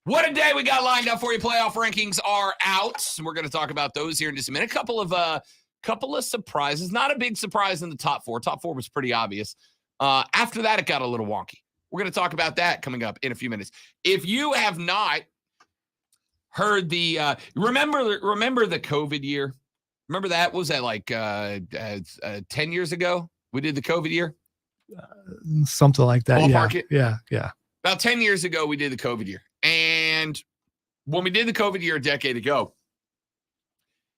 What a day we got lined up for you. Playoff rankings are out. We're going to talk about those here in just a minute. Couple of surprises. Not a big surprise in the top four. Top four was pretty obvious. After that, it got a little wonky. We're going to talk about that coming up in a few minutes. If you have not heard the remember the COVID year? Remember that? What was that like 10 years ago? We did the COVID year? Something like that. Ballpark it? Yeah. About 10 years ago, we did the COVID year. And when we did the COVID year a decade ago,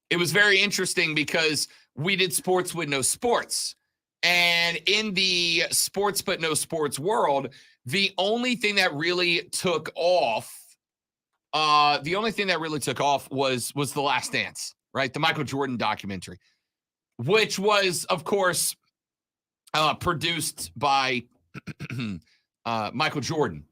it was very interesting because we did sports with no sports. And in the sports but no sports world, the only thing that really took off was The Last Dance, right? The Michael Jordan documentary, which was, of course, produced by Michael Jordan,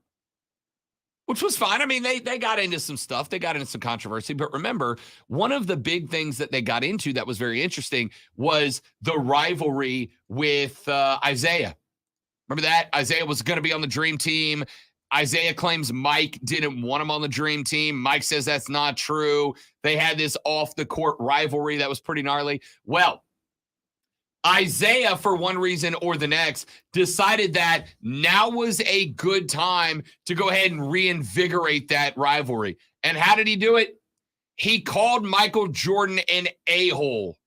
which was fine. I mean, they got into some stuff. They got into some controversy. But remember, one of the big things that they got into that was very interesting was the rivalry with Isaiah. Remember that? Isaiah was going to be on the Dream Team. Isaiah claims Mike didn't want him on the Dream Team. Mike says that's not true. They had this off-the-court rivalry that was pretty gnarly. Well, Isaiah, for one reason or the next, decided that now was a good time to go ahead and reinvigorate that rivalry. And how did he do it? He called Michael Jordan an a-hole,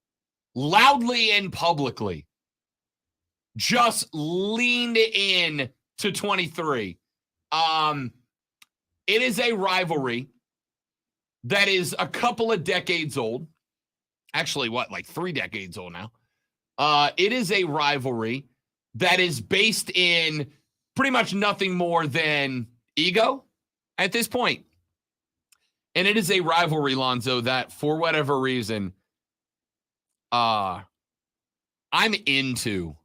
loudly and publicly. Just leaned in to 23. It is a rivalry that is a couple of decades old. Actually, like 3 decades old now. It is a rivalry that is based in pretty much nothing more than ego at this point. And it is a rivalry, Lonzo, that for whatever reason, I'm into.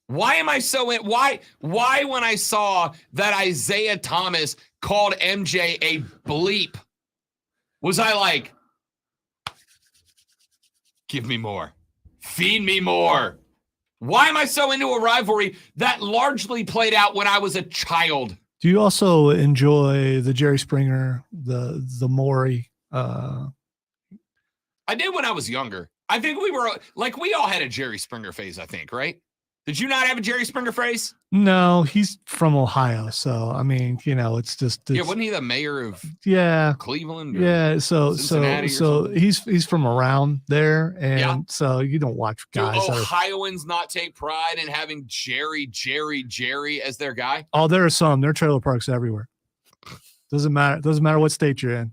Why am I so in? Why when I saw that Isaiah Thomas called MJ a bleep, was I like, give me more? Feed me more. Why am I so into a rivalry that largely played out when I was a child? Do you also enjoy the Jerry Springer, the Maury? I did when I was younger. I think we all had a Jerry Springer phase, I think, right? Did you not have a Jerry Springer phase? No, he's from Ohio. So, I mean, it's just. Yeah, wasn't he the mayor of Cleveland? Yeah, so he's from around there. And so you don't watch guys. Do Ohioans not take pride in having Jerry as their guy? Oh, there are some. There are trailer parks everywhere. Doesn't matter what state you're in.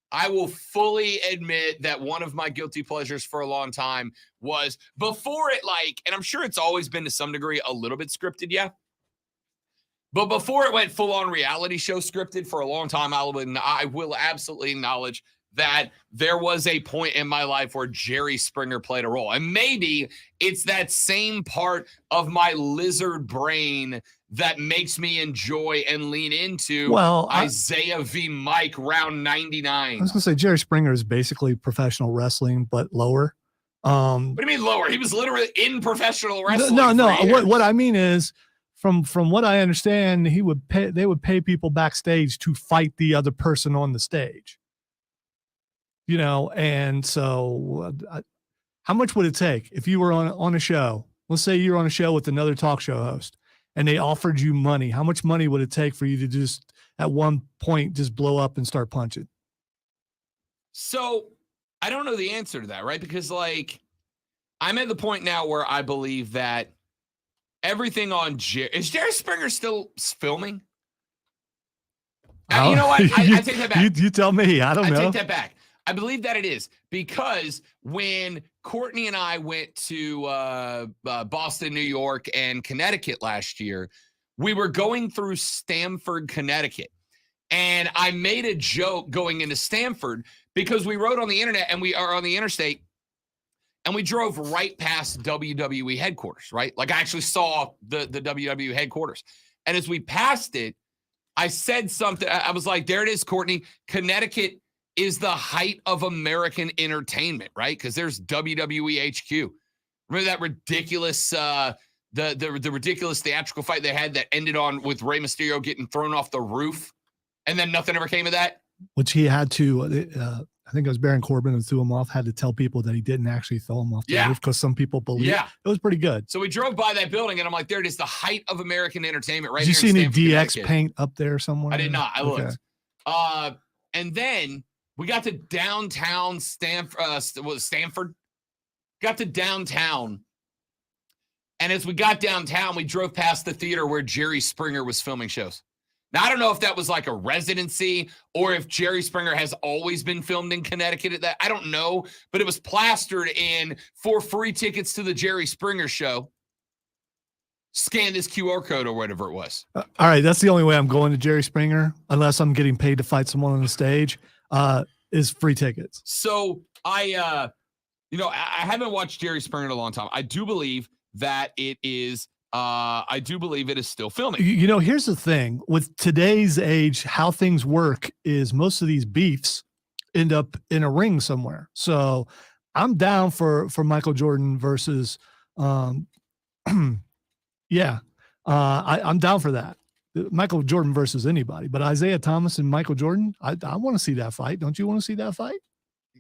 I will fully admit that one of my guilty pleasures for a long time was before it, and I'm sure it's always been to some degree a little bit scripted, yeah. But before it went full-on reality show scripted for a long time, I will absolutely acknowledge that there was a point in my life where Jerry Springer played a role. And maybe it's that same part of my lizard brain that makes me enjoy and lean into Isaiah v. Mike round 99. I was going to say Jerry Springer is basically professional wrestling, but lower. What do you mean lower? He was literally in professional wrestling. No. What I mean is, from what I understand, they would pay people backstage to fight the other person on the stage. And so how much would it take if you were on a show? Let's say you're on a show with another talk show host and they offered you money. How much money would it take for you to just at one point just blow up and start punching? So I don't know the answer to that, right? Because I'm at the point now where I believe that everything on is Jerry Springer still filming? You know what? I take that back. You tell me. I don't know. I take that back. I believe that it is because when Courtney and I went to Boston, New York, and Connecticut last year, we were going through Stamford, Connecticut. And I made a joke going into Stamford because we rode on the internet and we are on the interstate and we drove right past WWE headquarters, right? I actually saw the WWE headquarters. And as we passed it, I said something. I was like, there it is, Courtney. Connecticut is the height of American entertainment, right? Because there's WWE HQ. Remember that ridiculous, the ridiculous theatrical fight they had that ended on with Rey Mysterio getting thrown off the roof And then nothing ever came of that? Which he had to, I think it was Baron Corbin who threw him off, had to tell people that he didn't actually throw him off the roof because some people believe it was pretty good. So we drove by that building and I'm like, there it is, the height of American entertainment right Did you here see in any Stamford, DX paint up there somewhere? I did not. I Okay. looked. And then we got to downtown Stanford. Got to downtown. And as we got downtown, we drove past the theater where Jerry Springer was filming shows. Now, I don't know if that was like a residency or if Jerry Springer has always been filmed in Connecticut at that. I don't know, but it was plastered in for free tickets to the Jerry Springer show. Scan this QR code or whatever it was. All right. That's the only way I'm going to Jerry Springer, unless I'm getting paid to fight someone on the stage, is free tickets. So I haven't watched Jerry Springer in a long time. I do believe that it is still filming. Here's the thing with today's age, how things work is most of these beefs end up in a ring somewhere. So I'm down for Michael Jordan versus, I'm down for that. Michael Jordan versus anybody, but Isaiah Thomas and Michael Jordan, I want to see that fight. Don't you want to see that fight?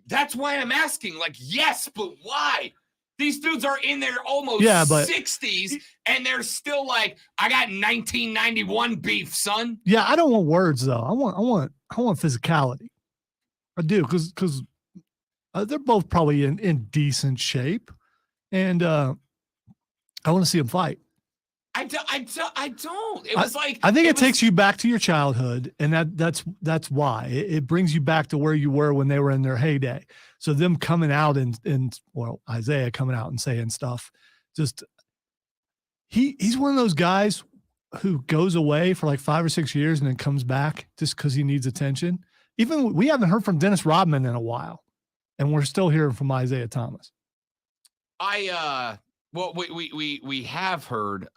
That's why I'm asking. Like, yes, but why? These dudes are in their almost 60s, and they're still like, I got 1991 beef, son. Yeah, I don't want words though. I want physicality. I do, because they're both probably in decent shape, and I want to see them fight. I don't. It was I think it takes you back to your childhood, and that's why it brings you back to where you were when they were in their heyday. So them coming out and Isaiah coming out and saying stuff, just he's one of those guys who goes away for like 5 or 6 years and then comes back just because he needs attention. Even we haven't heard from Dennis Rodman in a while, and we're still hearing from Isaiah Thomas. Well, we have heard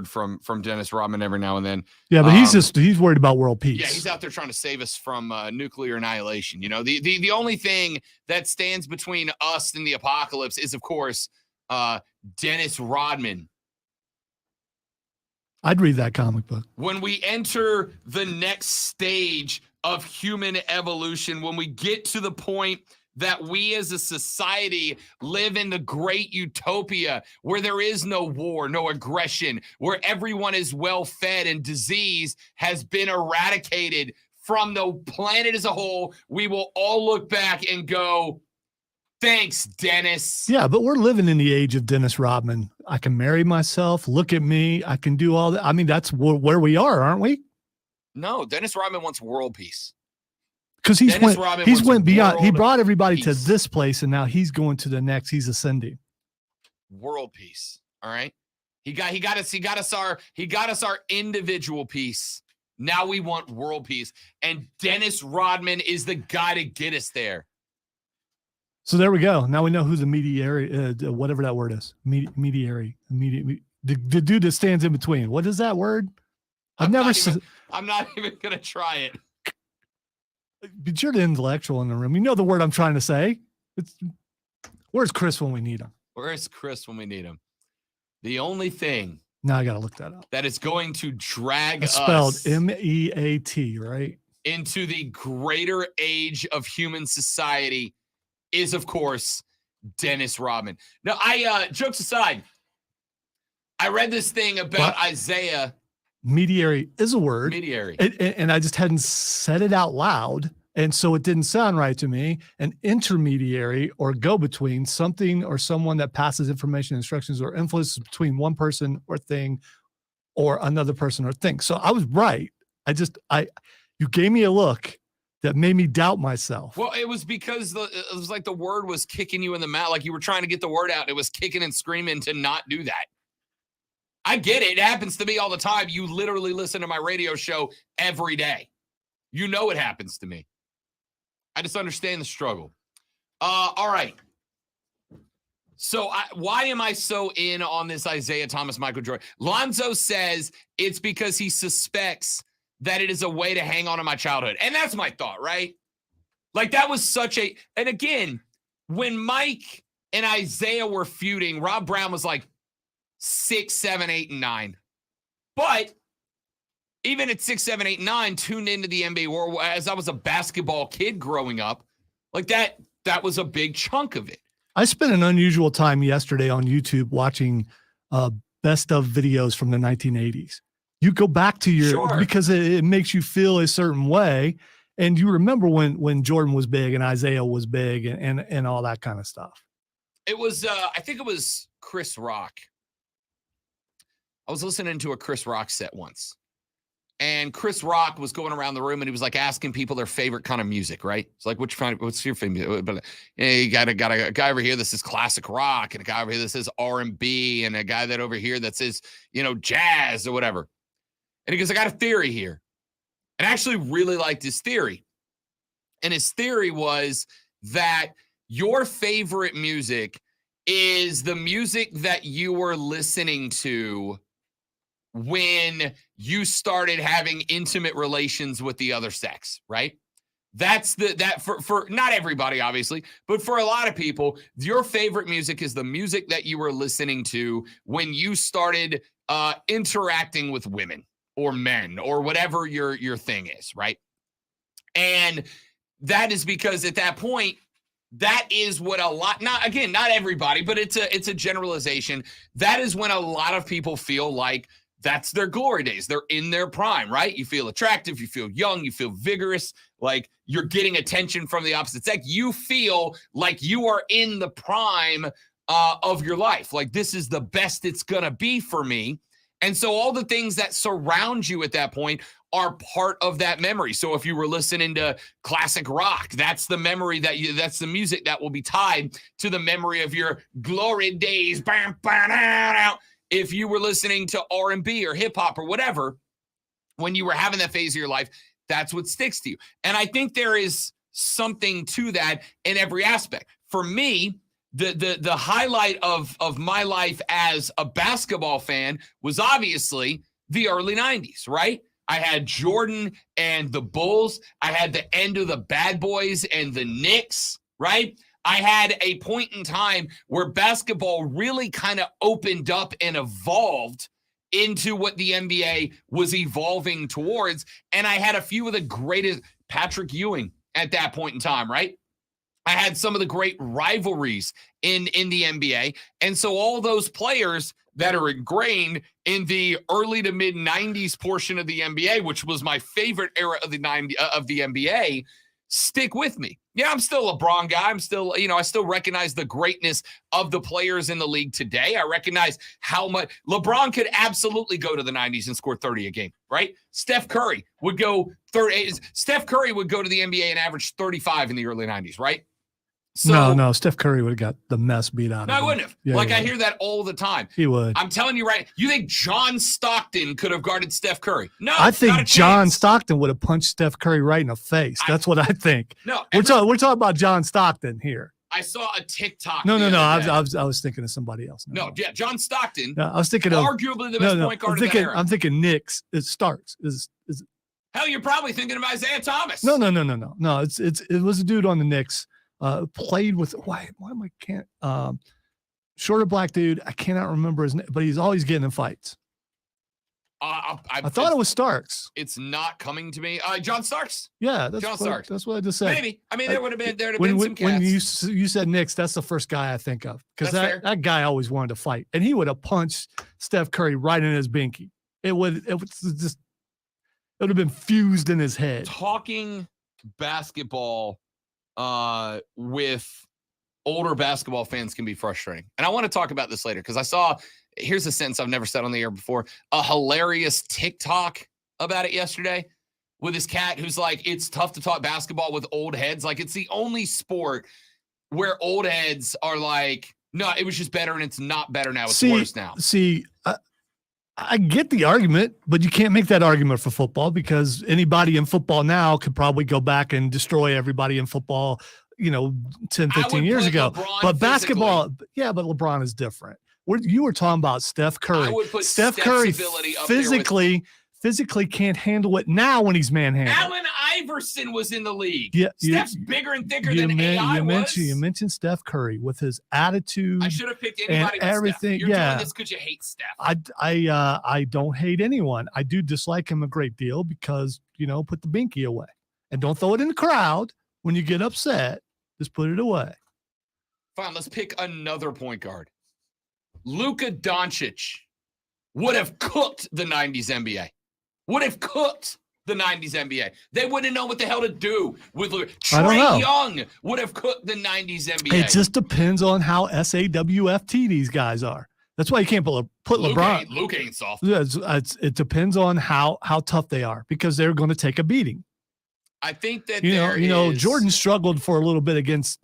from Dennis Rodman every now and then. Yeah, but he's worried about world peace. Yeah, he's out there trying to save us from nuclear annihilation. The only thing that stands between us and the apocalypse is, of course, Dennis Rodman. I'd read that comic book. When we enter the next stage of human evolution, when we get to the point that we as a society live in the great utopia where there is no war, no aggression, where everyone is well fed and disease has been eradicated from the planet as a whole, we will all look back and go, thanks, Dennis. Yeah, but we're living in the age of Dennis Rodman. I can marry myself. Look at me. I can do all that. I mean, that's where we are, aren't we? No, Dennis Rodman wants world peace. Because he's went beyond. He brought everybody to this place, and now he's going to the next. He's ascending. World peace. All right. He got us our individual peace. Now we want world peace, and Dennis Rodman is the guy to get us there. So there we go. Now we know who the mediary, whatever that word is, mediary, the dude that stands in between. What is that word? I'm not even gonna try it. But you're the intellectual in the room. You know the word I'm trying to say. Where's Chris when we need him? Where's Chris when we need him? The only thing. Now I got to look that up. That is going to drag us. Spelled MEAT, right? Into the greater age of human society is, of course, Dennis Rodman. Now, jokes aside, I read this thing about Isaiah. Mediary is a word. Mediary. And I just hadn't said it out loud. And so it didn't sound right to me. An intermediary or go-between, something or someone that passes information, instructions, or influence between one person or thing or another person or thing. So I was right. You gave me a look that made me doubt myself. Well, it was because it was like the word was kicking you in the mouth. Like you were trying to get the word out. It was kicking and screaming to not do that. I get it. It happens to me all the time. You literally listen to my radio show every day. You know it happens to me. I just understand the struggle. All right. So why am I so in on this Isaiah Thomas, Michael Jordan? Lonzo says it's because he suspects that it is a way to hang on to my childhood. And that's my thought, right? Like that was and again, when Mike and Isaiah were feuding, Rob Brown was like 6, 7, 8, and 9. But even at 6, 7, 8, 9, tuned into the NBA, or as I was a basketball kid growing up, like that was a big chunk of it. I spent an unusual time yesterday on YouTube watching best of videos from the 1980s. You go back to your, because it makes you feel a certain way. And you remember when Jordan was big and Isaiah was big and all that kind of stuff. It was, I think it was Chris Rock. I was listening to a Chris Rock set once. And Chris Rock was going around the room and he was like asking people their favorite kind of music, right? It's like, what's your favorite? But you got a guy over here that says classic rock, and a guy over here that says R&B, and a guy that over here that says, jazz or whatever. And he goes, I got a theory here. And I actually really liked his theory. And his theory was that your favorite music is the music that you were listening to when you started having intimate relations with the other sex, right? That's for not everybody, obviously, but for a lot of people, your favorite music is the music that you were listening to when you started interacting with women or men or whatever your thing is, right? And that is because at that point, that is what a lot, not everybody, but it's a generalization. That is when a lot of people feel like that's their glory days. They're in their prime, right? You feel attractive, you feel young, you feel vigorous, like you're getting attention from the opposite sex. You feel like you are in the prime of your life. Like, this is the best it's going to be for me. And so all the things that surround you at that point are part of that memory. So if you were listening to classic rock, that's the memory that's the music that will be tied to the memory of your glory days. Bam, bam, bam. If you were listening to R&B or hip hop or whatever, when you were having that phase of your life, that's what sticks to you. And I think there is something to that in every aspect. For me, the highlight of my life as a basketball fan was obviously the early 90s, right? I had Jordan and the Bulls. I had the end of the Bad Boys and the Knicks, right? I had a point in time where basketball really kind of opened up and evolved into what the NBA was evolving towards. And I had a few of the greatest, Patrick Ewing at that point in time, right? I had some of the great rivalries in the NBA. And so all those players that are ingrained in the early to mid 90s portion of the NBA, which was my favorite era of the NBA, stick with me. Yeah, I'm still a LeBron guy. I'm still, I still recognize the greatness of the players in the league today. I recognize how much LeBron could absolutely go to the 90s and score 30 a game, right? Steph Curry would go to the NBA and average 35 in the early 90s, right? So, no, Steph Curry would have got the mess beat out of him. No, I wouldn't have. Yeah, I hear that all the time. He would. I'm telling you, right? You think John Stockton could have guarded Steph Curry? No, I think John Stockton would have punched Steph Curry right in the face. That's what I think. No, we're talking about John Stockton here. I saw a TikTok. No. I was thinking of somebody else. No, yeah, John Stockton. No, I was thinking of arguably the best point guard of that era. I'm thinking Knicks. It starts. Hell, you're probably thinking of Isaiah Thomas. No. It was a dude on the Knicks. Played with why am I can't shorter black dude. I cannot remember his name, but he's always getting in fights. I thought it was Starks. It's not coming to me. John Starks. Yeah, Starks. That's what I just said. Maybe. I mean, there would have been some cats. When you said Knicks, that's the first guy I think of, because that guy always wanted to fight, and he would have punched Steph Curry right in his binky. It would have been fused in his head. Talking basketball with older basketball fans can be frustrating. And I want to talk about this later because here's a sentence I've never said on the air before, a hilarious TikTok about it yesterday with this cat who's like, it's tough to talk basketball with old heads. Like, it's the only sport where old heads are like, no, it was just better and it's not better now. It's worse now. I get the argument, but you can't make that argument for football because anybody in football now could probably go back and destroy everybody in football, 10, 15 years ago. But basketball, but LeBron is different. You were talking about Steph Curry. I would put Steph Curry physically can't handle it now when he's manhandled. Allen Iverson was in the league. Yeah, Steph's bigger and thicker than AI was. You mentioned Steph Curry with his attitude. I should have picked anybody but everything. Steph. You're doing this because you hate Steph. I don't hate anyone. I do dislike him a great deal because, put the binky away. And don't throw it in the crowd when you get upset. Just put it away. Fine, let's pick another point guard. Luka Doncic would have cooked the 90s NBA. Would have cooked the 90s NBA. They wouldn't know what the hell to do with Luka. Trae Young would have cooked the 90s NBA. It just depends on how SAWFT these guys are. That's why you can't put LeBron. Luka ain't soft. It depends on how tough they are because they're going to take a beating. I think that Jordan struggled for a little bit against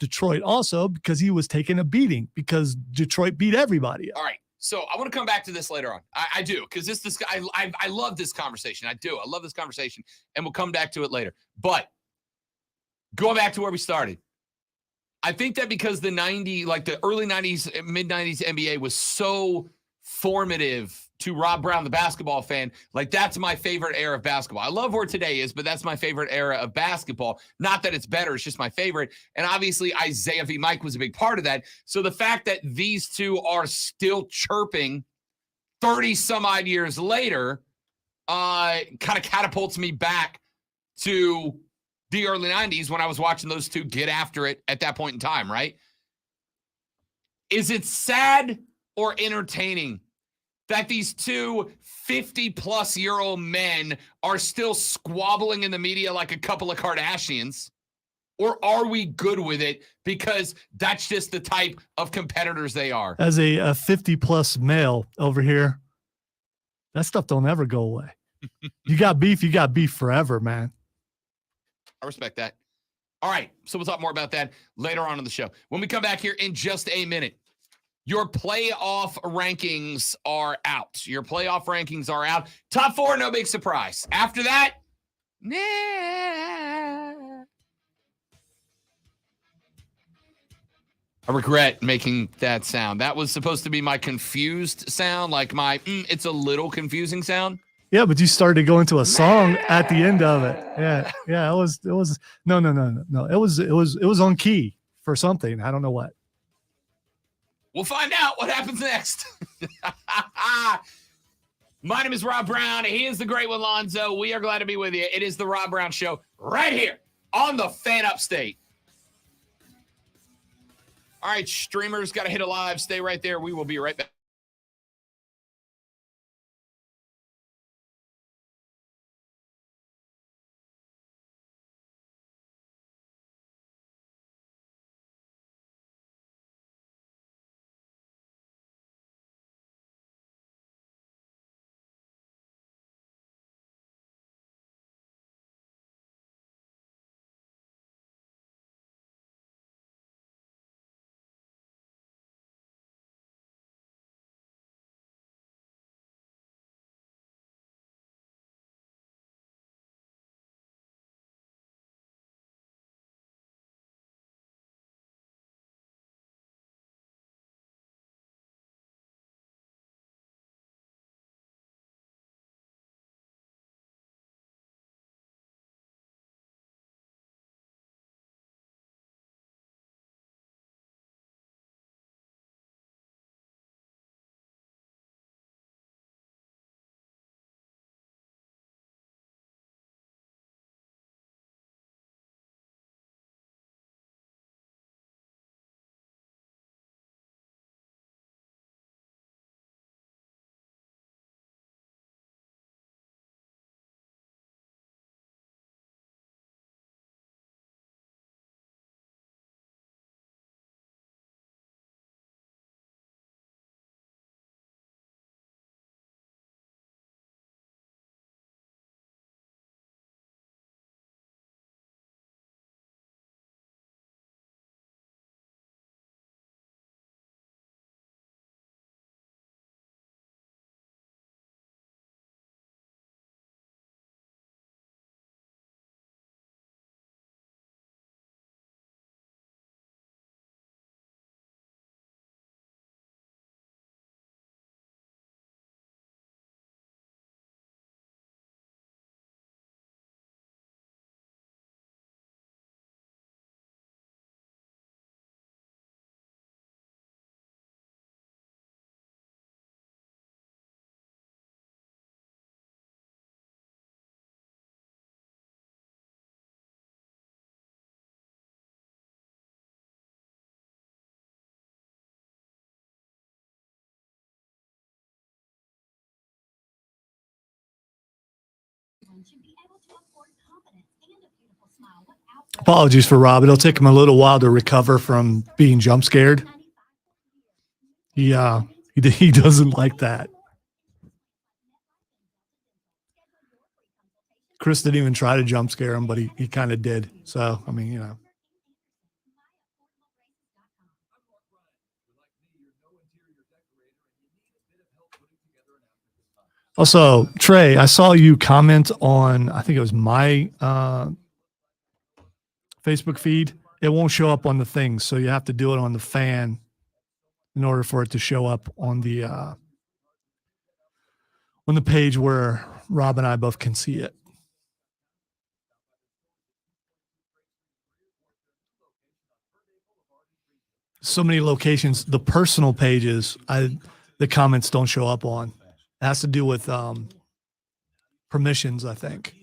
Detroit also because he was taking a beating because Detroit beat everybody. All right. So I want to come back to this later on. I do, because I love this conversation. I do. I love this conversation, and we'll come back to it later. But going back to where we started, I think that because the early 90s, mid 90s NBA was so formative to Rob Brown, the basketball fan, that's my favorite era of basketball. I love where today is, but that's my favorite era of basketball. Not that it's better, it's just my favorite. And obviously Isaiah V. Mike was a big part of that. So the fact that these two are still chirping 30 some odd years later kind of catapults me back to the early 90s when I was watching those two get after it at that point in time, right? Is it sad or entertaining that these two 50-plus-year-old men are still squabbling in the media like a couple of Kardashians? Or are we good with it because that's just the type of competitors they are? As a 50-plus male over here, that stuff don't ever go away. You got beef forever, man. I respect that. All right, so we'll talk more about that later on in the show. When we come back here in just a minute, your playoff rankings are out. Top four, no big surprise. After that, nah. I regret making that sound. That was supposed to be my confused sound, like my it's a little confusing sound. Yeah, but you started to go into a song at the end of it. Yeah. It was no. It was on key for something. I don't know what. We'll find out what happens next. My name is Rob Brown. He is the great one, Lonzo. We are glad to be with you. It is the Rob Brown Show right here on the Fan Upstate. All right, streamers, got to hit a live. Stay right there. We will be right back. Apologies for Rob. It'll take him a little while to recover from being jump scared. He doesn't like that. Chris didn't even try to jump scare him, but he kind of did. So, I mean, you know. Also, Trey, I saw you comment on, I think it was my Facebook feed. It won't show up on the thing, so you have to do it on the fan in order for it to show up on the page where Rob and I both can see it. So many locations, the personal pages, the comments don't show up on. It has to do with permissions, I think.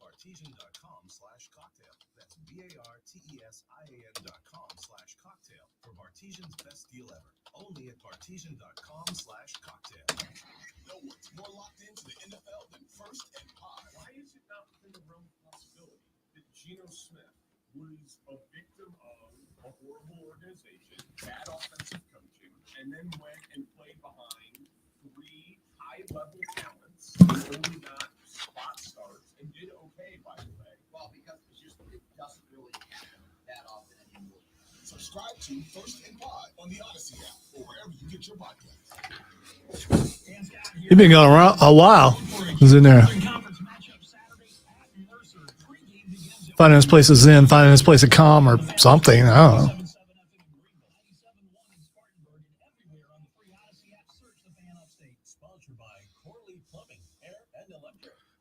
Bartesian.com/cocktail. That's BARTESIAN.com/cocktail for Bartesian's best deal ever. Only at Bartesian.com/cocktail. No one's more locked into the NFL than First and Pod. Why is it not within the realm of possibility that Geno Smith was a victim of a horrible organization, bad offensive coaching, and then went and played behind three high-level talents who only got spot starts and did okay, by the way? Well, because it doesn't really happen that often anymore. Subscribe to First and Pod on the Odyssey app or wherever you get your podcasts. You've been going around a while. Who's in there? Finding his place of zen, finding his place of calm or something. I don't know.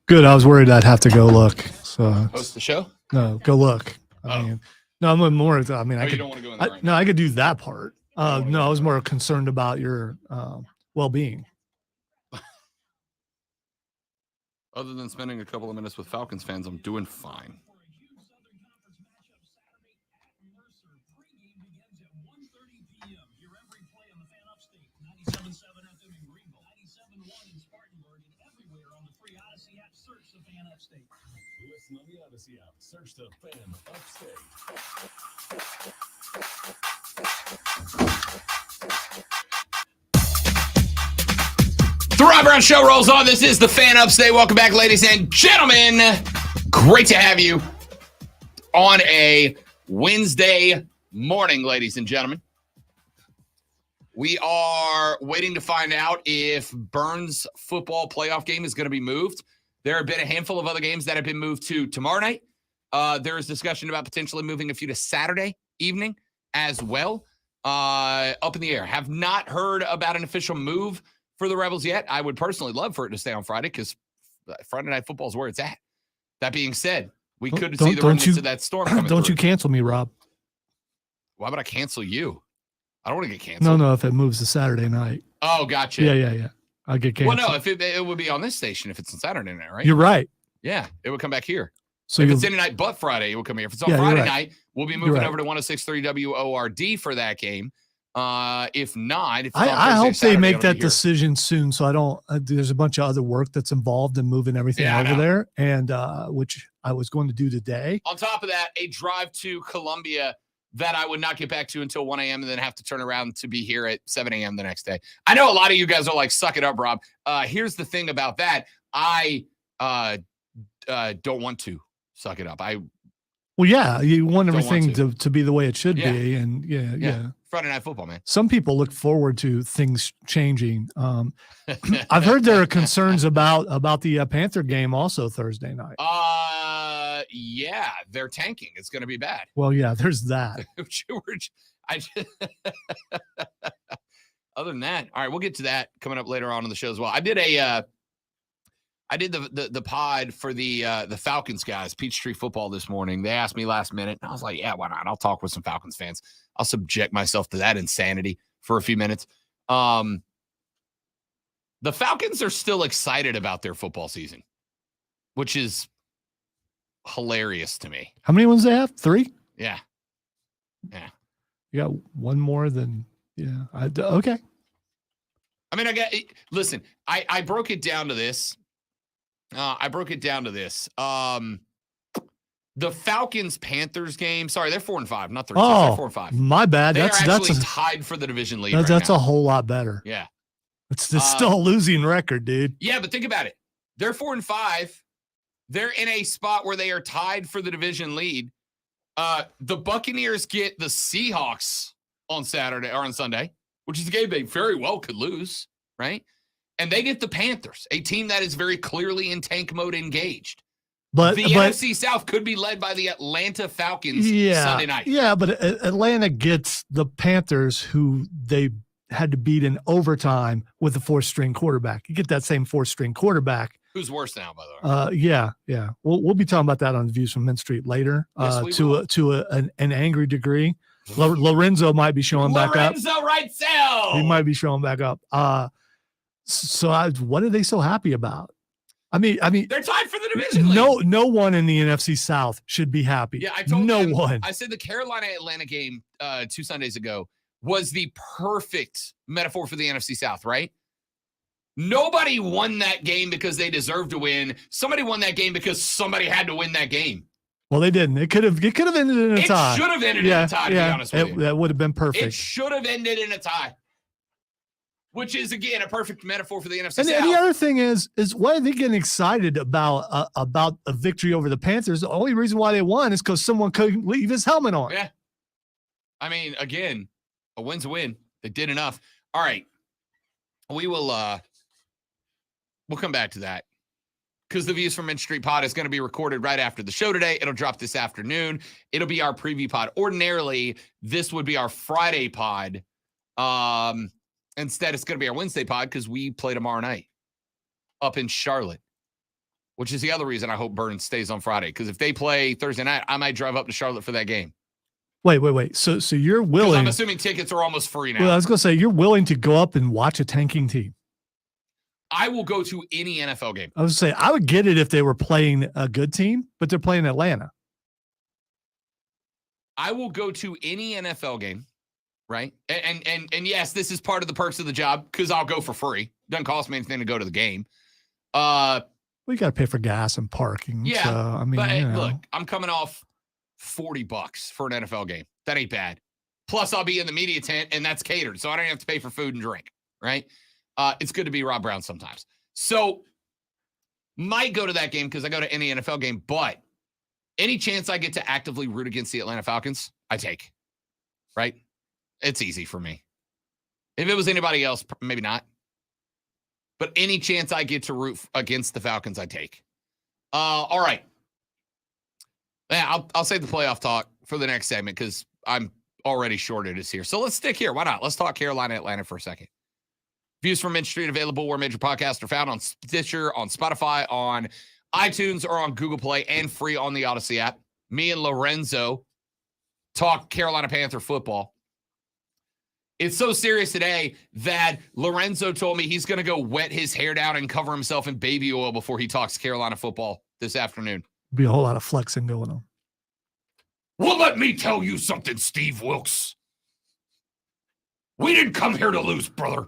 Good. I was worried I'd have to go look. So Host the show? no, go look. I mean, no, I'm more. I mean, Oh, I you could. don't want to go in there right No, I could do that part. No, I was more concerned about your well-being. Other than spending a couple of minutes with Falcons fans, I'm doing fine. Listen on the Odyssey app. Search the Fan Upstate. The Rob Brown Show rolls on. This is the Fan Upstate. Welcome back, ladies and gentlemen. Great to have you on a Wednesday morning, ladies and gentlemen. We are waiting to find out if Burns' football playoff game is going to be moved. There have been a handful of other games that have been moved to tomorrow night. There is discussion about potentially moving a few to Saturday evening as well. Up in the air. Have not heard about an official move for the Rebels yet. I would personally love for it to stay on Friday because Friday Night Football is where it's at. That being said, we could see the remnants of that storm coming Don't through. you cancel me, Rob? Why would I cancel you? I don't want to get canceled. No, if it moves to Saturday night. Oh, gotcha. Yeah. I'll get canceled. Well, no, if it would be on this station if it's on Saturday night, right? You're right. Yeah, it would come back here. So If you're, it's any night but Friday, it will come here. If it's on Yeah, you're Friday right. night, we'll be You're moving right. over to 106.3 WORD for that game. If not, if it's on I Thursday or hope they Saturday, make it'll be that here. decision soon. So I don't. There's a bunch of other work that's involved in moving everything Yeah, I over know. there, and which I was going to do today. On top of that, a drive to Columbia that I would not get back to until 1 a.m. and then have to turn around to be here at 7 a.m. the next day. I know a lot of you guys are like, suck it up, Rob. Here's the thing about that. I don't want to suck it up. Well, yeah, you want Don't want everything to be the way it should Yeah. be, and yeah. Friday Night Football, man. Some people look forward to things changing. I've heard there are concerns about the Panther game also Thursday night. yeah, they're tanking. It's going to be bad. Well, yeah, there's that. George, other than that, all right, we'll get to that coming up later on in the show as well. I did the pod for the Falcons guys, Peachtree Football this morning. They asked me last minute, and I was like, yeah, why not? I'll talk with some Falcons fans. I'll subject myself to that insanity for a few minutes. The Falcons are still excited about their football season, which is hilarious to me. How many ones they have? 3? Yeah. You got one more than okay. I mean, listen, I broke it down to this. The Falcons-Panthers game. Sorry, they're 4-5, not 3. Oh, they're 4-5. My bad. They're That's actually tied for the division lead. that's right a now. whole lot better. Yeah. It's still a losing record, dude. Yeah, but think about it. They're 4-5. They're in a spot where they are tied for the division lead. The Buccaneers get the Seahawks on Saturday or on Sunday, which is a game they very well could lose, right? And they get the Panthers, a team that is very clearly in tank mode engaged. But The NFC South could be led by the Atlanta Falcons Sunday night. Yeah, but Atlanta gets the Panthers, who they had to beat in overtime with a 4th-string quarterback. You get that same 4th-string quarterback. Who's worse now, by the way? Yeah. We'll be talking about that on Views from Mint Street later. Yes, we to an angry degree. Lorenzo might be showing back up. Lorenzo Wrightsell. He might be showing back up. What are they so happy about? I mean, They're tied for the division lead. no one in the NFC South should be happy. Yeah, I told no them, one. I said the Carolina-Atlanta game 2 Sundays ago was the perfect metaphor for the NFC South, right? Nobody won that game because they deserved to win. Somebody won that game because somebody had to win that game. Well, they didn't. It could have ended in a tie. It should have ended in a tie, to be honest with you. That would have been It perfect. should have ended in a tie, which is, again, a perfect metaphor for the NFC And South. the other thing is why are they getting excited about a victory over the Panthers? The only reason why they won is because someone couldn't leave his helmet on. Yeah. I mean, again, a win's a win. They did enough. All right. We'll come back to that because the Views from Mint Street pod is going to be recorded right after the show today. It'll drop this afternoon. It'll be our preview pod. Ordinarily, this would be our Friday pod. Instead, it's going to be our Wednesday pod because we play tomorrow night up in Charlotte, which is the other reason I hope Burns stays on Friday. Because if they play Thursday night, I might drive up to Charlotte for that game. Wait. So you're willing? I'm assuming tickets are almost free now. Well, I was going to say you're willing to go up and watch a tanking team. I will go to any NFL game. I was saying I would get it if they were playing a good team, but they're playing Atlanta. I will go to any NFL game, right? And yes, this is part of the perks of the job because I'll go for free. Doesn't cost me anything to go to the game. We got to pay for gas and parking. Yeah, so, I mean, but you know. look, I'm coming off $40 for an NFL game. That ain't bad. Plus, I'll be in the media tent, and that's catered, so I don't have to pay for food and drink, right? It's good to be Rob Brown sometimes. So, might go to that game because I go to any NFL game, but any chance I get to actively root against the Atlanta Falcons, I take, right? It's easy for me. If it was anybody else, maybe not. But any chance I get to root against the Falcons, I take. All right. Yeah, I'll save the playoff talk for the next segment because I'm already shorted us here. So let's stick here. Why not? Let's talk Carolina, Atlanta for a second. Views from Mint Street available where major podcasts are found on Stitcher, on Spotify, on iTunes, or on Google Play, and free on the Odyssey app. Me and Lorenzo talk Carolina Panther football. It's so serious today that Lorenzo told me he's going to go wet his hair down and cover himself in baby oil before he talks Carolina football this afternoon. Be a whole lot of flexing going on. Well, let me tell you something, Steve Wilkes. We didn't come here to lose, brother.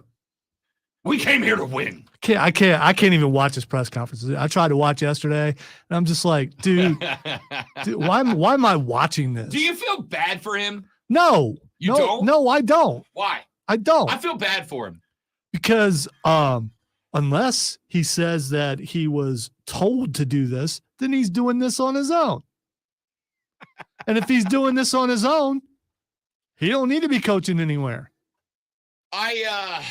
We came here to win. I can't even watch his press conferences. I tried to watch yesterday, and I'm just like, dude, why am I watching this? Do you feel bad for him? No. You don't? No, I don't. Why? I don't. I feel bad for him. Because unless he says that he was told to do this, then he's doing this on his own. And if he's doing this on his own, he don't need to be coaching anywhere. I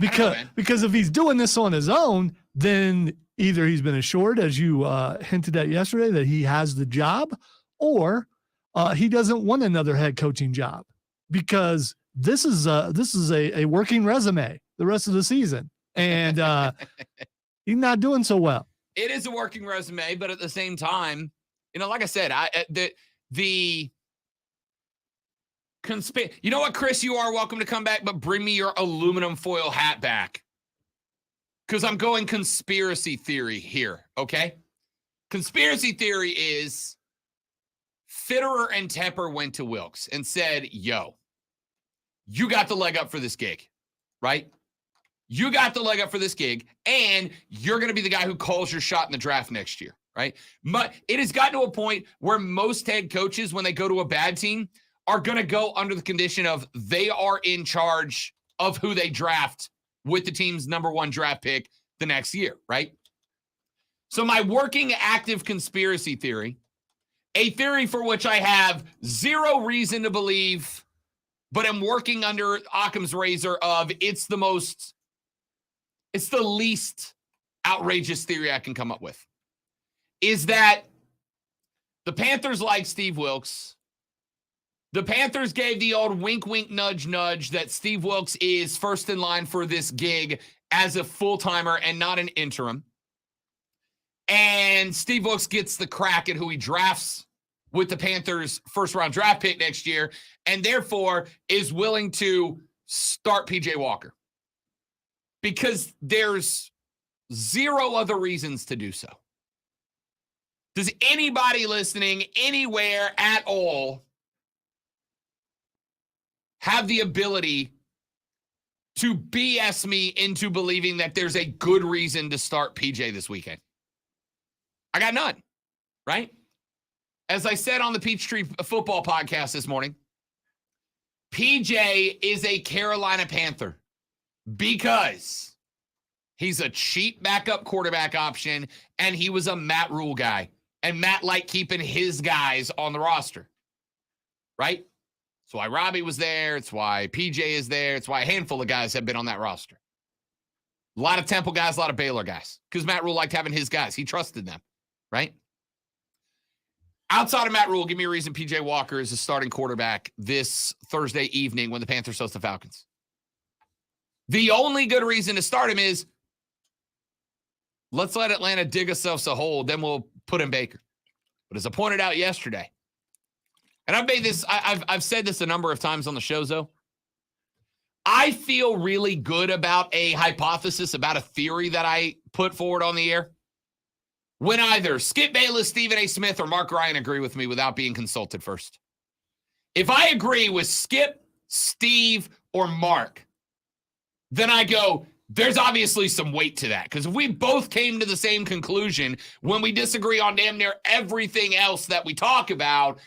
don't know, man. Because if he's doing this on his own, then Either he's been assured, as you hinted at yesterday, that he has the job, or he doesn't want another head coaching job, because this is a working resume the rest of the season, and he's not doing so well. It is a working resume, but at the same time, like I said, the you know what, Chris, you are welcome to come back, but bring me your aluminum foil hat back. Because I'm going conspiracy theory here, okay? Conspiracy theory is Fitterer and Tepper went to Wilks and said, yo, you got the leg up for this gig, right? You got the leg up for this gig, and you're going to be the guy who calls your shot in the draft next year, right? But it has gotten to a point where most head coaches, when they go to a bad team, are going to go under the condition of they are in charge of who they draft with the team's number 1 draft pick the next year, right? So my working active conspiracy theory, a theory for which I have zero reason to believe, but I'm working under Occam's razor of it's the least outrageous theory I can come up with, is that the Panthers like Steve Wilks. The Panthers gave the old wink, wink, nudge, nudge that Steve Wilks is first in line for this gig as a full-timer and not an interim. And Steve Wilks gets the crack at who he drafts with the Panthers' first-round draft pick next year, and therefore is willing to start P.J. Walker. Because there's zero other reasons to do so. Does anybody listening anywhere at all have the ability to BS me into believing that there's a good reason to start PJ this weekend? I got none, right? As I said on the Peachtree Football podcast this morning, PJ is a Carolina Panther because he's a cheap backup quarterback option, and he was a Matt Rule guy. And Matt liked keeping his guys on the roster, right? It's why Robbie was there. It's why PJ is there. It's why a handful of guys have been on that roster. A lot of Temple guys, a lot of Baylor guys, because Matt Rule liked having his guys. He trusted them, right? Outside of Matt Rule, give me a reason PJ Walker is a starting quarterback this Thursday evening when the Panthers host the Falcons. The only good reason to start him is let's let Atlanta dig ourselves a hole, then we'll put in Baker. But as I pointed out yesterday, and I've said this a number of times on the show, Zoe, I feel really good about a hypothesis, about a theory that I put forward on the air when either Skip Bayless, Stephen A. Smith, or Mark Ryan agree with me without being consulted first. If I agree with Skip, Steve, or Mark, then I go, there's obviously some weight to that, because if we both came to the same conclusion when we disagree on damn near everything else that we talk about,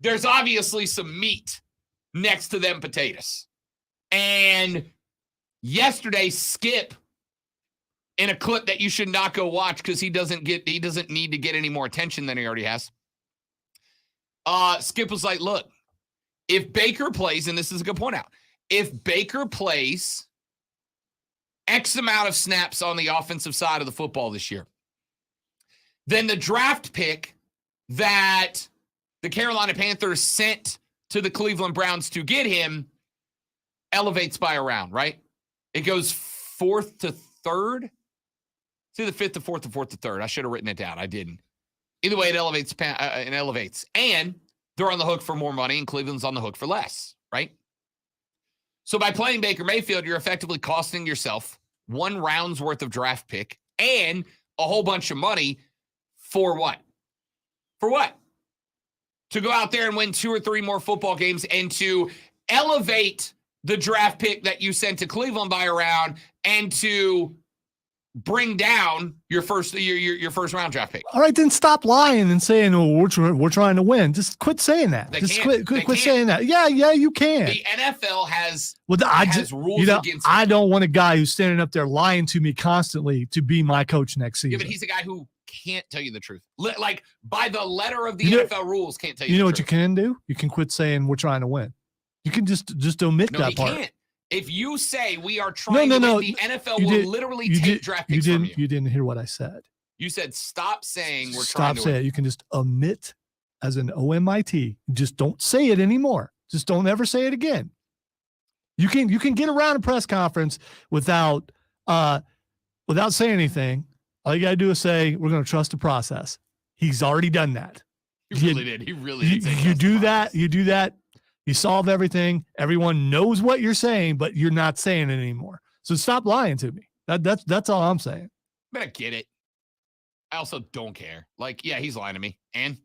there's obviously some meat next to them potatoes. And yesterday, Skip, in a clip that you should not go watch because he doesn't need to get any more attention than he already has. Skip was like, look, if Baker plays, and this is a good point out, if Baker plays X amount of snaps on the offensive side of the football this year, then the draft pick that the Carolina Panthers sent to the Cleveland Browns to get him elevates by a round, right? It goes 4th to 3rd. It's either 5th to 4th to 4th to 3rd. I should have written it down. I didn't. Either way, it elevates. And they're on the hook for more money, and Cleveland's on the hook for less, right? So by playing Baker Mayfield, you're effectively costing yourself 1 round's worth of draft pick and a whole bunch of money for what? For what? To go out there and win 2 or 3 more football games and to elevate the draft pick that you sent to Cleveland by a round and to bring down your first round draft pick. All right, then stop lying and saying, "Oh, we're trying to win." Just quit saying that. Just quit saying that. Yeah, you can. The NFL has rules rules against it. I don't want a guy who's standing up there lying to me constantly to be my coach next season. Yeah, but he's a guy who can't tell you the truth. Like by the letter of the NFL rules, can't tell you. You know the what truth. you can do? You can quit saying we're trying to win. You can just omit No, that he part. can't. If you say we are trying to no. win, the NFL You will did- literally You, take did, draft you picks from didn't. you. You didn't hear what I said. You said stop saying we're trying Stop to saying win. it. You can just omit as an OMIT. Just don't say it anymore. Just don't ever say it again. You can get around a press conference without saying anything. All you gotta do is say we're going to trust the process. He's already done that. He really did. He really did. say You trust the do that. process. You do that. You solve everything. Everyone knows what you're saying, but you're not saying it anymore. So stop lying to me. That's all I'm saying. I mean, I get it. I also don't care. Like, yeah, he's lying to me. And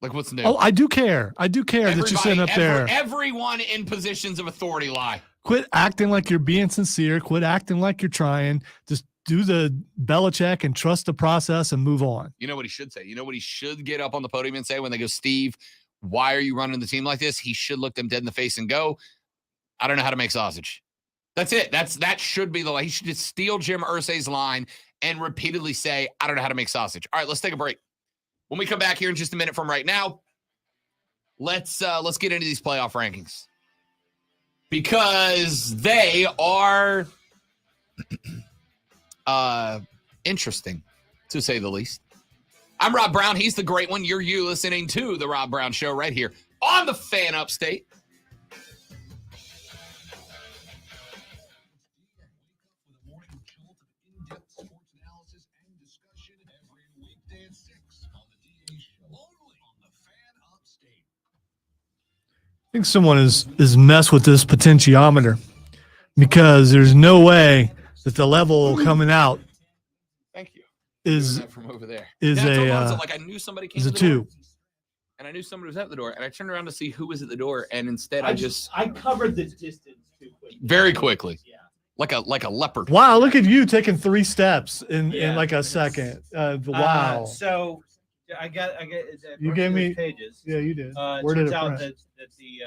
like, what's new? Oh, I do care. I do care that you're sitting up there. Everyone in positions of authority lie. Quit acting like you're being sincere. Quit acting like you're trying. Just do the Belichick and trust the process and move on. You know what he should say? You know what he should get up on the podium and say when they go, Steve, why are you running the team like this? He should look them dead in the face and go, I don't know how to make sausage. That's it. That should be the line. He should just steal Jim Irsay's line and repeatedly say, I don't know how to make sausage. All right, let's take a break. When we come back here in just a minute from right now, let's get into these playoff rankings. Because they are interesting, to say the least. I'm Rob Brown. He's the great one. You're listening to The Rob Brown Show right here on the Fan Upstate. I think someone is messed with this potentiometer because there's no way that the level coming out Thank you. is Doing that from over there. is That's a almost like I knew somebody came is to a the door, 2. and I knew somebody was at the door, and I turned around to see who was at the door, and instead I covered the distance too quickly. very quickly, Yeah. like a leopard. Wow, look at you taking 3 steps in Yeah, like a it's- second. Wow. So I got You gave me- pages. Yeah, you did. It Where did turns it out print? that the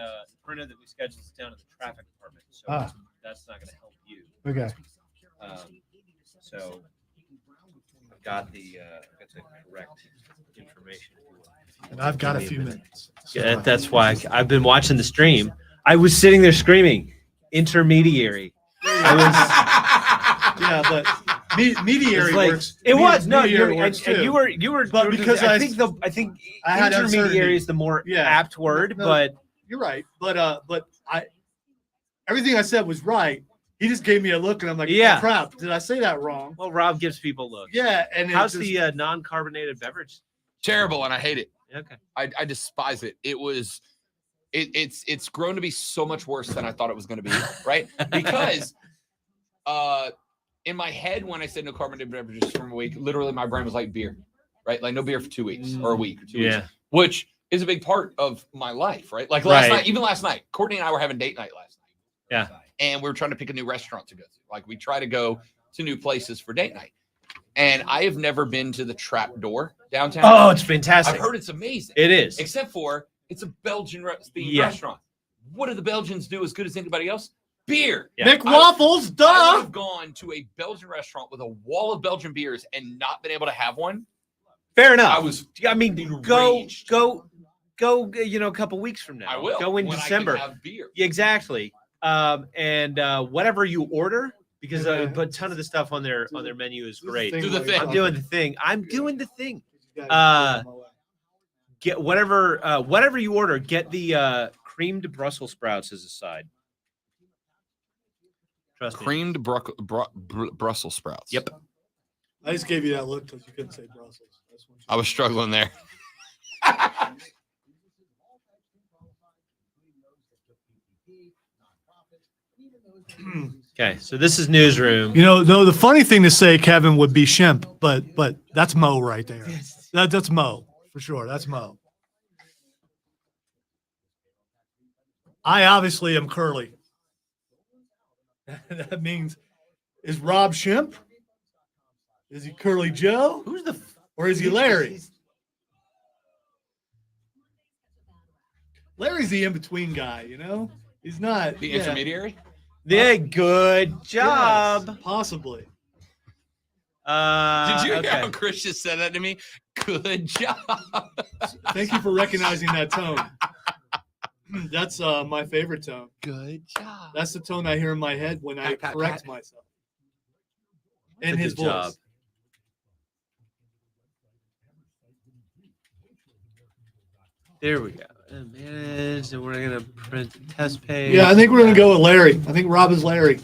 printer that we scheduled is down at the traffic department, so that's not going to help you. Okay. So I've got the correct information. And I've got a few minutes. Yeah, that's why I've been watching the stream. I was sitting there screaming, intermediary. Yeah, but mediary It's like- works. It was no, mediary you're, works and too. you were, But because I think I had intermediary uncertainty. is the more Yeah. apt word, No. but You're right, but I everything I said was right. He just gave me a look, and I'm like, Yeah. oh, crap, did I say that wrong? well, Rob gives people looks. Yeah, and it How's just- the non-carbonated beverage? Terrible, and I hate it. Okay. I despise it. It's grown to be so much worse than I thought it was going to be, right? Because in my head, when I said no carbonated beverages from a week, literally my brain was like beer, right? Like no beer for 2 weeks or a week or 2 weeks, which is a big part of my life, right? Like last Right. night, even last night, Courtney and I were having date night last night. Yeah. And we were trying to pick a new restaurant to go to. Like we try to go to new places for date night. And I have never been to the Trap Door downtown. Oh, it's fantastic. I've heard it's amazing. It is. Except for it's a Belgian themed Yeah. restaurant. What do the Belgians do as good as anybody else? Beer. Yeah. Nick Waffles, I would duh. have gone to a Belgian restaurant with a wall of Belgian beers and not been able to have one. Fair enough. I was. I mean, enraged. go. A couple weeks from now. I will go in when I can December. have beer. Exactly. And whatever you order, because Yeah. but a ton of the stuff on their menu is great. Do the thing. I'm doing the thing. I'm doing the thing. Get whatever you order. Get the creamed Brussels sprouts as a side. Trust me. Creamed Brussels sprouts. Yep. I just gave you that look because you couldn't say Brussels. That's what you- I was struggling there. Okay, so this is newsroom. You know, though the funny thing to say, Kevin, would be Shemp, but that's Mo right there. That's Mo for sure. That's Mo. I obviously am Curly. That means, is Rob Shemp? Is he Curly Joe? Who's the? Or is he Larry? Larry's the in-between guy, you know? He's not The yeah. intermediary. Yeah, good job. Yes, possibly. Did you hear okay. how Chris just said that to me? Good job. Thank you for recognizing that tone. That's my favorite tone. Good job. That's the tone I hear in my head when I correct myself. And his Good job. voice. There we go. And manage, and we're gonna print the test page. Yeah, I think we're gonna go with Larry. I think Rob is Larry.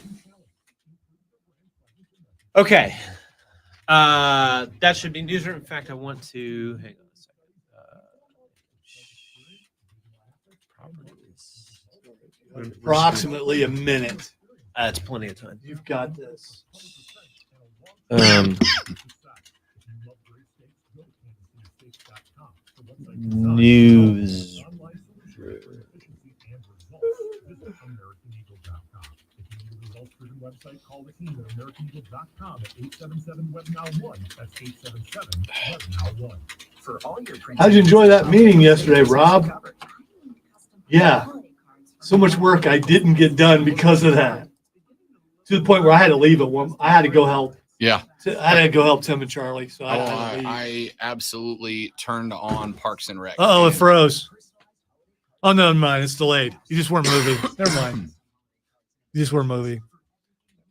Okay. That should be newsroom. In fact, I want to hang on a second. Properties. Approximately a minute. That's plenty of time. You've got this. News. Website, call the team at AmericanEagle.com at 877-WebNow1. That's 877-WebNow1. For all your How'd you enjoy that meeting yesterday, Rob? Yeah. So much work I didn't get done because of that. To the point where I had to leave at one. I had to go help. Yeah. I had to go help Tim and Charlie. So I had to leave. I absolutely turned on Parks and Rec. Uh-oh, it froze. Oh, no, never mind. It's delayed. You just weren't moving. Never mind. You just weren't moving.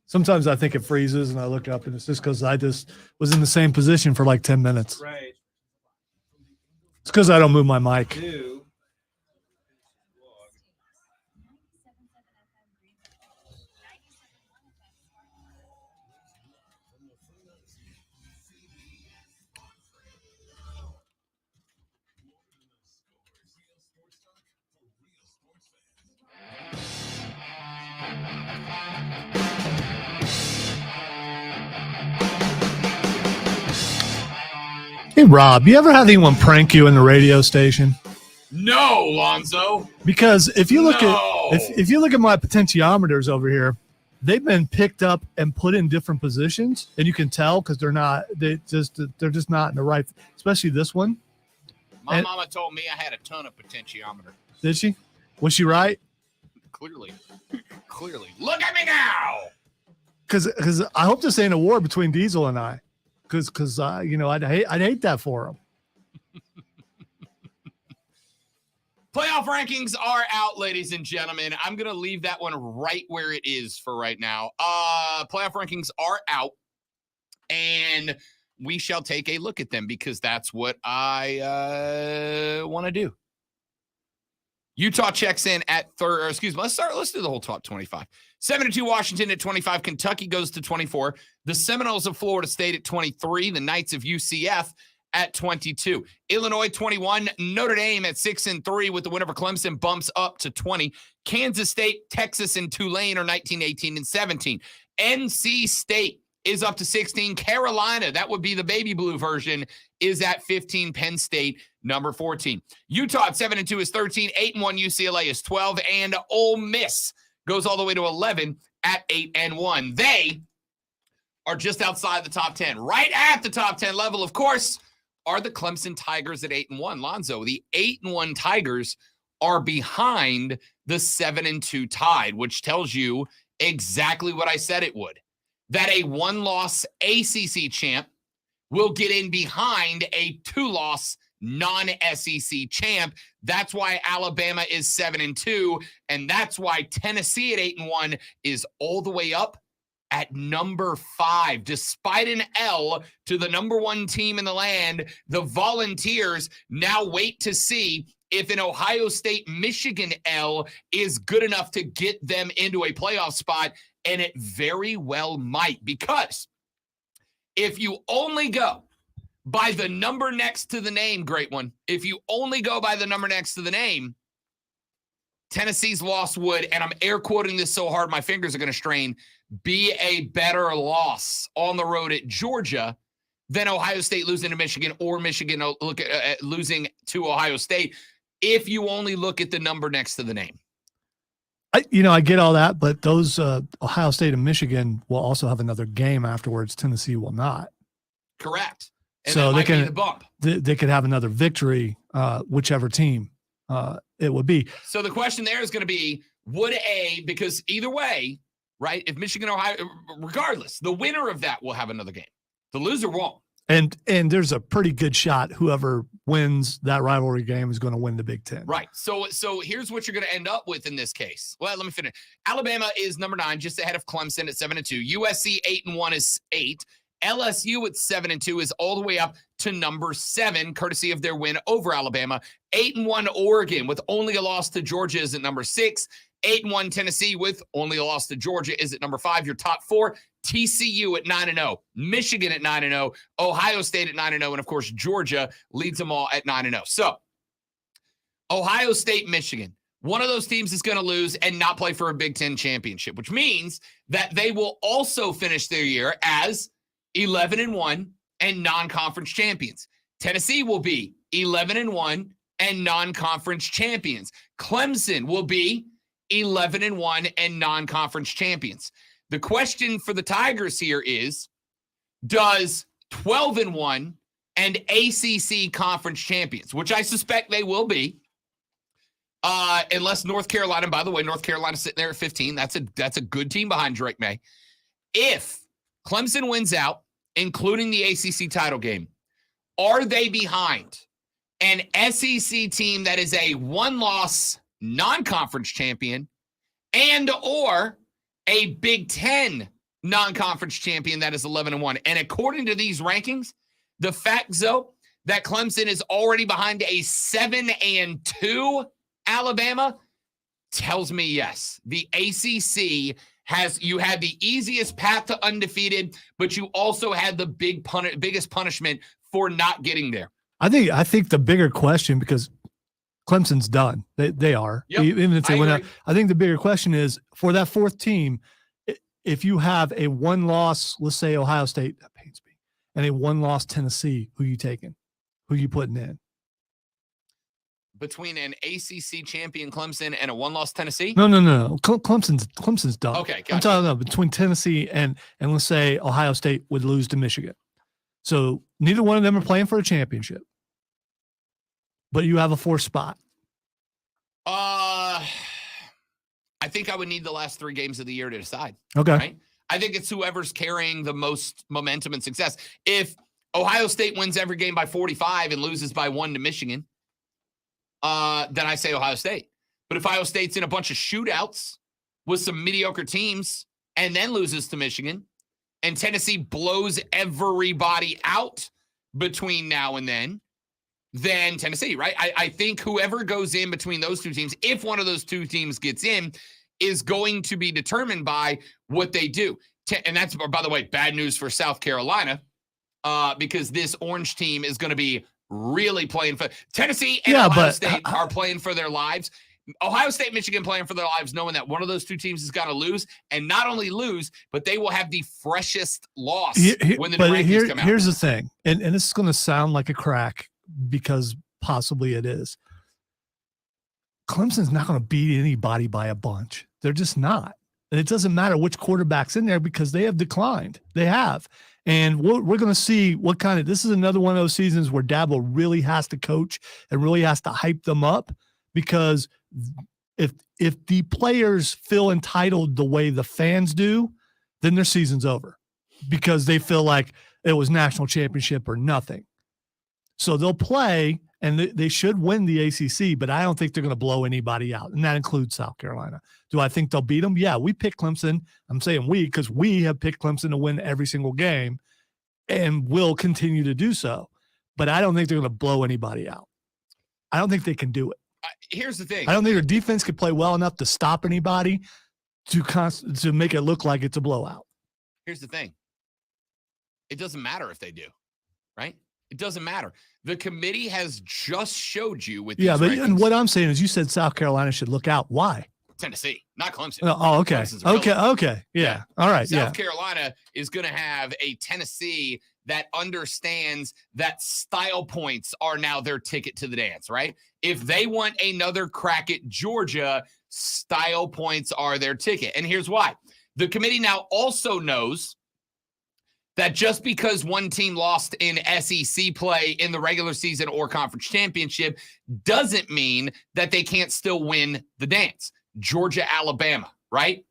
Sometimes I think it freezes and I look up and it's just because I just was in the same position for like 10 minutes. Right. It's because I don't move my mic. Two. Hey, Rob, you ever have anyone prank you in the radio station? No, Lonzo. Because if you look No. at if you look at my potentiometers over here, they've been picked up and put in different positions, and you can tell because they're just not in the right. Especially this one. My And- mama told me I had a ton of potentiometer. Did she? Was she right? Clearly. Look at me now. Because I hope this ain't a war between Diesel and I. Because I'd hate that for him. Playoff rankings are out, ladies and gentlemen. I'm going to leave that one right where it is for right now. Playoff rankings are out, and we shall take a look at them because that's what I want to do. Utah checks in at third. Let's do the whole top 25. 7-2 Washington at 25. Kentucky goes to 24. The Seminoles of Florida State at 23. The Knights of UCF at 22. Illinois 21. Notre Dame at 6-3 with the win over Clemson bumps up to 20. Kansas State, Texas, and Tulane are 19, 18, and 17. NC State is up to 16. Carolina, that would be the baby blue version, is at 15. Penn State, number 14. Utah at 7-2 is 13. 8-1 UCLA is 12. And Ole Miss goes all the way to 11 at 8-1. They are just outside the top 10. Right at the top 10 level, of course, are the Clemson Tigers at 8-1. Lonzo, the 8-1 Tigers are behind the 7-2 Tide, which tells you exactly what I said it would. That a one-loss ACC champ will get in behind a two-loss non-SEC champ. That's why Alabama is 7-2, and that's why Tennessee at 8-1 is all the way up at number 5. Despite an L to the number 1 team in the land, the Volunteers now wait to see if an Ohio State-Michigan L is good enough to get them into a playoff spot, and it very well might, because if you only go by the number next to the name, great one, if you only go by the number next to the name, Tennessee's loss would, and I'm air quoting this so hard my fingers are going to strain, be a better loss on the road at Georgia than Ohio State losing to Michigan or Michigan losing to Ohio State if you only look at the number next to the name. I get all that, but those Ohio State and Michigan will also have another game afterwards. Tennessee will not. Correct. And So that they might be can- the bump. They could have another victory, whichever team it would be. So the question there is going to be, because either way, right, if Michigan, Ohio, regardless, the winner of that will have another game. The loser won't. And there's a pretty good shot whoever wins that rivalry game is going to win the Big Ten. Right. So here's what you're going to end up with in this case. Well, let me finish. Alabama is number 9, just ahead of Clemson at 7-2. USC 8-1 is 8. LSU at 7-2 is all the way up to number 7, courtesy of their win over Alabama. 8-1 Oregon with only a loss to Georgia is at number 6. 8-1 Tennessee with only a loss to Georgia is at number 5. Your top 4, TCU at 9-0, Michigan at 9-0, Ohio State at 9-0, and of course Georgia leads them all at 9-0. So Ohio State, Michigan, one of those teams is going to lose and not play for a Big Ten championship, which means that they will also finish their year as 11-1 and non-conference champions. Tennessee will be 11-1 and non-conference champions. Clemson will be 11-1 and non-conference champions. The question for the Tigers here is, does 12-1 and ACC conference champions, which I suspect they will be, unless North Carolina, by the way, North Carolina's sitting there at 15. That's a good team behind Drake May. If Clemson wins out, including the ACC title game, are they behind an SEC team that is a one-loss non-conference champion and or a Big Ten non-conference champion that is 11-1? And according to these rankings, the fact, Zoe, that Clemson is already behind a 7-2 Alabama tells me yes. The ACC you had the easiest path to undefeated, but you also had the biggest punishment for not getting there. I think the bigger question, because Clemson's done. They are. Yep, even if they went out. agree. I think the bigger question is, for that fourth team, if you have a one-loss, let's say Ohio State, that pains me, and a one-loss Tennessee, who you taking? Who you putting in? Between an ACC champion Clemson and a one-loss Tennessee? No. Clemson's done. Okay, I'm gotcha. talking about between Tennessee and let's say Ohio State would lose to Michigan. So neither one of them are playing for a championship. But you have a 4th spot. I think I would need the last 3 games of the year to decide. Okay. Right? I think it's whoever's carrying the most momentum and success. If Ohio State wins every game by 45 and loses by 1 to Michigan, then I say Ohio State. But if Ohio State's in a bunch of shootouts with some mediocre teams and then loses to Michigan, and Tennessee blows everybody out between now and then Tennessee, right? I think whoever goes in between those 2 teams, if one of those 2 teams gets in, is going to be determined by what they do. And that's, by the way, bad news for South Carolina, because this orange team is going to be really playing for Tennessee and Ohio State are playing for their lives. Ohio State, Michigan playing for their lives, knowing that one of those 2 teams is going to lose, and not only lose, but they will have the freshest loss when the rankings come out. Here's the thing, and this is going to sound like a crack because possibly it is. Clemson's not going to beat anybody by a bunch. They're just not. And it doesn't matter which quarterback's in there because they have declined. They have. And we're going to see what kind of – this is another one of those seasons where Dabo really has to coach and really has to hype them up, because if the players feel entitled the way the fans do, then their season's over because they feel like it was national championship or nothing. So they'll play, and they should win the ACC, but I don't think they're going to blow anybody out, and that includes South Carolina. Do I think they'll beat them? Yeah, we picked Clemson. I'm saying we because we have picked Clemson to win every single game and will continue to do so. But I don't think they're going to blow anybody out. I don't think they can do it. Here's the thing. I don't think their defense could play well enough to stop anybody to make it look like it's a blowout. Here's the thing. It doesn't matter if they do, right? It doesn't matter. The committee has just showed you with these but rankings. and what I'm saying is, you said South Carolina should look out. Why? Tennessee, not Clemson. Oh, okay. Clemson's irrelevant. Okay. Yeah. All right. South Carolina is going to have a Tennessee that understands that style points are now their ticket to the dance, right? If they want another crack at Georgia, style points are their ticket. And here's why. The committee now also knows that just because one team lost in SEC play in the regular season or conference championship doesn't mean that they can't still win the dance. Georgia, Alabama, right?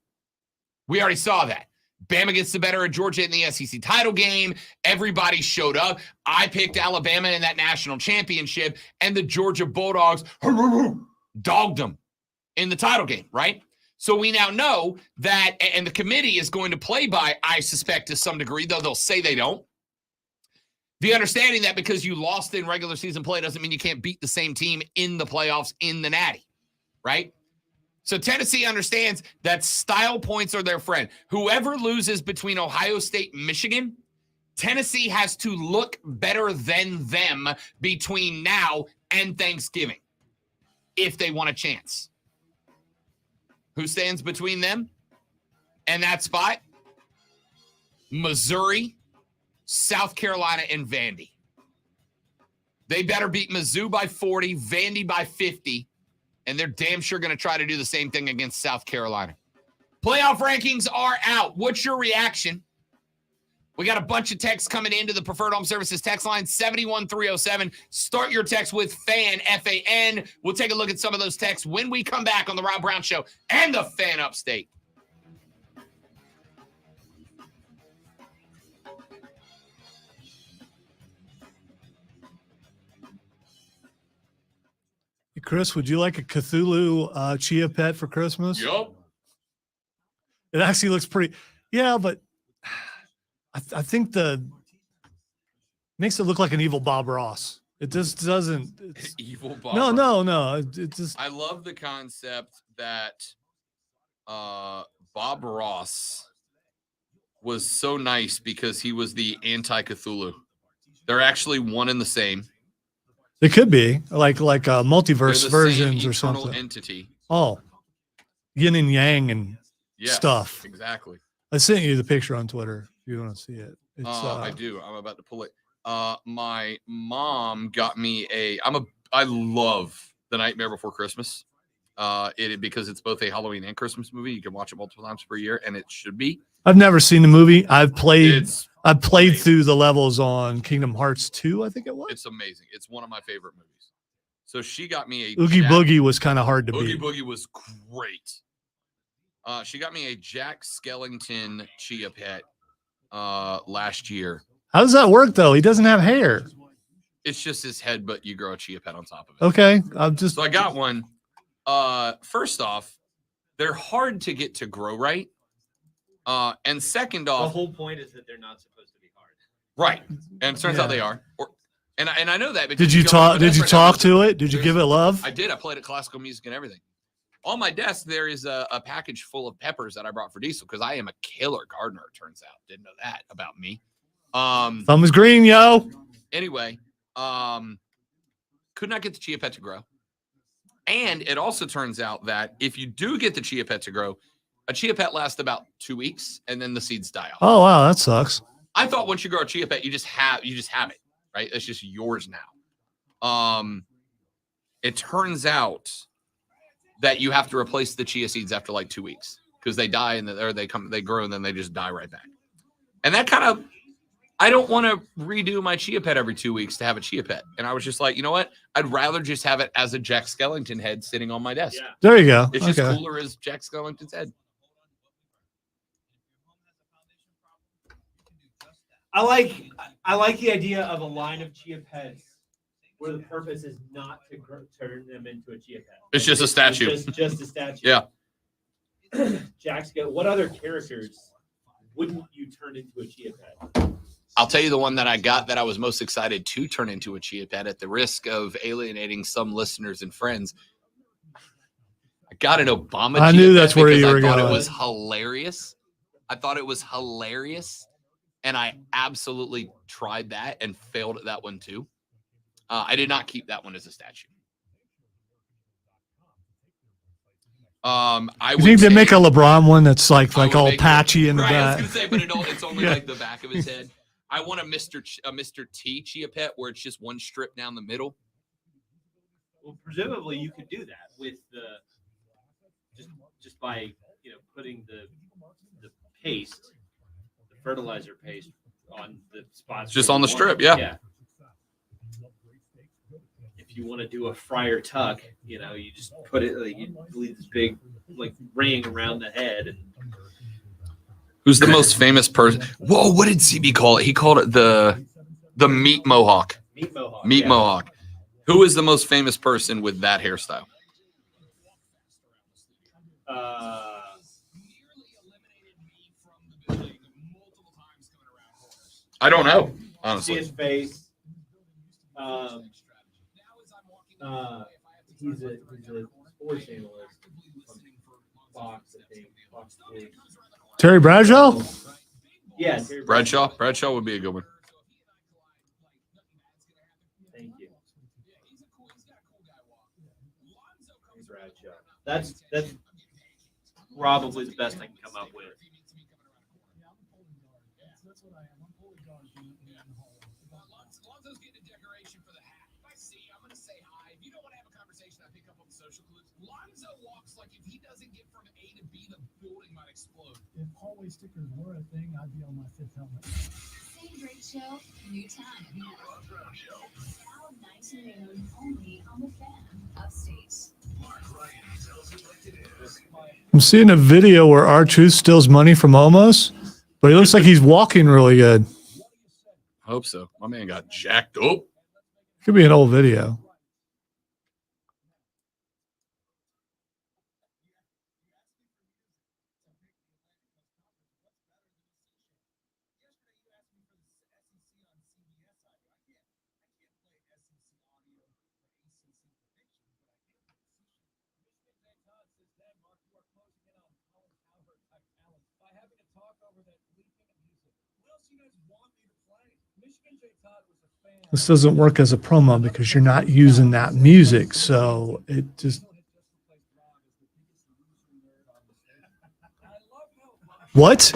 We already saw that. Bama gets the better of Georgia in the SEC title game. Everybody showed up. I picked Alabama in that national championship, and the Georgia Bulldogs dogged them in the title game, right? So we now know that, and the committee is going to play by, I suspect, to some degree, though they'll say they don't. The understanding that because you lost in regular season play doesn't mean you can't beat the same team in the playoffs in the Natty, right? So Tennessee understands that style points are their friend. Whoever loses between Ohio State and Michigan, Tennessee has to look better than them between now and Thanksgiving if they want a chance. Who stands between them and that spot? Missouri, South Carolina, and Vandy. They better beat Mizzou by 40, Vandy by 50, and they're damn sure going to try to do the same thing against South Carolina. Playoff rankings are out. What's your reaction? We got a bunch of texts coming into the Preferred Home Services text line, 71307. Start your text with FAN, F-A-N. We'll take a look at some of those texts when we come back on the Rob Brown Show and the Fan Upstate. Hey, Chris, would you like a Cthulhu chia pet for Christmas? Yup. It actually looks pretty. Yeah, but I think makes it look like an evil Bob Ross. It just doesn't. Evil Bob. No. It just. I love the concept that Bob Ross was so nice because he was the anti-Cthulhu. They're actually one and the same. It could be like They're multiverse the versions same or eternal something. entity. Oh, yin and yang and Yes, stuff. Exactly. I sent you the picture on Twitter if you want to see it. It's I do. I'm about to pull it. My mom got me I love The Nightmare Before Christmas. Because it's both a Halloween and Christmas movie. You can watch it multiple times per year, and it should be. I've never seen the movie. I've played It's amazing. Through the levels on Kingdom Hearts 2, I think it was. It's amazing. It's one of my favorite movies. So she got me a Oogie Boogie was kind of hard to Oogie beat. Boogie was great. She got me a Jack Skellington chia pet last year. How does that work though? He doesn't have hair. It's just his head, but you grow a chia pet on top of it. Okay, I'm just. So I got one. First off, they're hard to get to grow right. And second The off, whole point is that they're not supposed to be hard. right. And it turns out Yeah. they are. And I know that because Did you go on talk? my Did desk you right now, talk to it? Did you there's- give it love? I did. I played it classical music and everything. On my desk, there is a package full of peppers that I brought for Diesel because I am a killer gardener, it turns out. Didn't know that about me. Thumb is green, yo. Anyway, could not get the chia pet to grow. And it also turns out that if you do get the chia pet to grow, a chia pet lasts about 2 weeks and then the seeds die off. Oh wow, that sucks. I thought once you grow a chia pet, you just have it, right? It's just yours now. It turns out that you have to replace the chia seeds after like 2 weeks because they die and they grow and then they just die right back. And that kind of, I don't want to redo my chia pet every 2 weeks to have a chia pet. And I was just like, you know what? I'd rather just have it as a Jack Skellington head sitting on my desk. Yeah. There you go. It's just cooler as Jack Skellington's head. I like the idea of a line of chia pets where the purpose is not to turn them into a chia pet. It's just a statue. Just a statue. Yeah. Jack's got what other characters wouldn't you turn into a chia pet? I'll tell you the one that I got that I was most excited to turn into a chia pet at the risk of alienating some listeners and friends. I got an Obama I chia knew pet that's where because you were I thought going. it was hilarious. And I absolutely tried that and failed at that one too. I did not keep that one as a statue. I You think they make a LeBron one that's I like would all make- patchy in the right, I was back? gonna say, but it's only Yeah. like the back of his head. I want a Mr. T chia pet where it's just one strip down the middle. Well, presumably you could do that with the just by putting the paste, the fertilizer paste on the spots. Just where on you the want strip, it. yeah. If you want to do a friar tuck, you just put it you leave this big ring around the head and Who's the most famous person? Whoa, what did CB call it? He called it the meat mohawk. Meat mohawk. Meat yeah. mohawk. Who is the most famous person with that hairstyle? I don't know, See honestly. his face. He's a sports analyst from Fox, I think. Fox Sports. Terry Bradshaw? Yeah, Terry Bradshaw. Bradshaw would be a good one. Thank you. Bradshaw. That's probably the best I can come up with. Lonzo's getting a decoration for the hat. If I see, I'm going to say hi. If you don't want to have a conversation, I pick up on the social clues. Lonzo walks like if he doesn't get from A to B, the building might explode. If hallway stickers were a thing, I'd be on my fifth helmet. Same great show, new time. Now 19 noon only on the Fan, Upstate. I'm seeing a video where R-Truth steals money from Omos, but he looks like he's walking really good. I hope so. My man got jacked up. Could be an old video. This doesn't work as a promo because you're not using that music. So it just. What?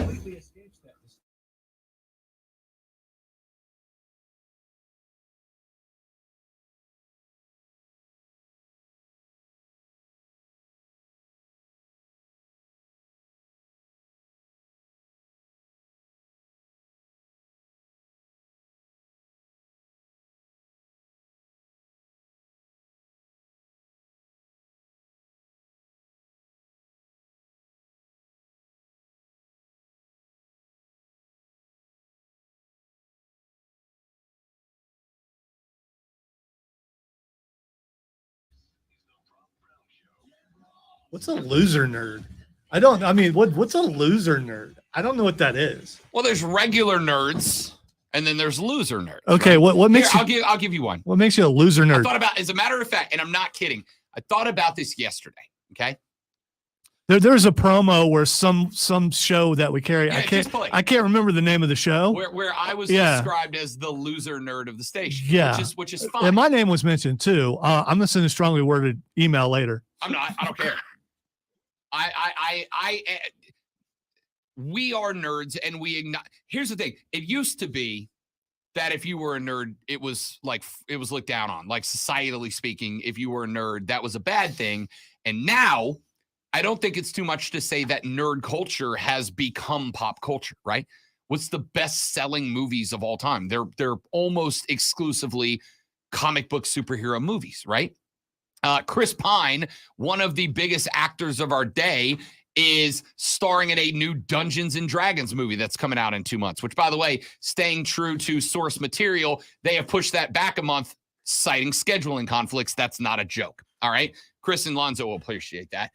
What's a loser nerd? What's a loser nerd? I don't know what that is. Well, there's regular nerds, and then there's loser nerds. Okay, right? what makes Here, you I'll give you one. what makes you a loser I nerd? thought about, as a matter of fact, and I'm not kidding. I thought about this yesterday. Okay. There's a promo where some show that we carry. Yeah, just play. I can't remember the name of the show. Where I was Yeah. described as the loser nerd of the station. Yeah. Which is fine. And my name was mentioned too. I'm gonna send a strongly worded email later. I'm not. I don't care. We are nerds, and here's the thing. It used to be that if you were a nerd, it was looked down on. Like, societally speaking, if you were a nerd, that was a bad thing. And now, I don't think it's too much to say that nerd culture has become pop culture, right? What's the best-selling movies of all time? They're almost exclusively comic book superhero movies, right? Chris Pine, one of the biggest actors of our day, is starring in a new Dungeons and Dragons movie that's coming out in 2 months, which, by the way, staying true to source material, they have pushed that back a month, citing scheduling conflicts. That's not a joke. All right. Chris and Lonzo will appreciate that.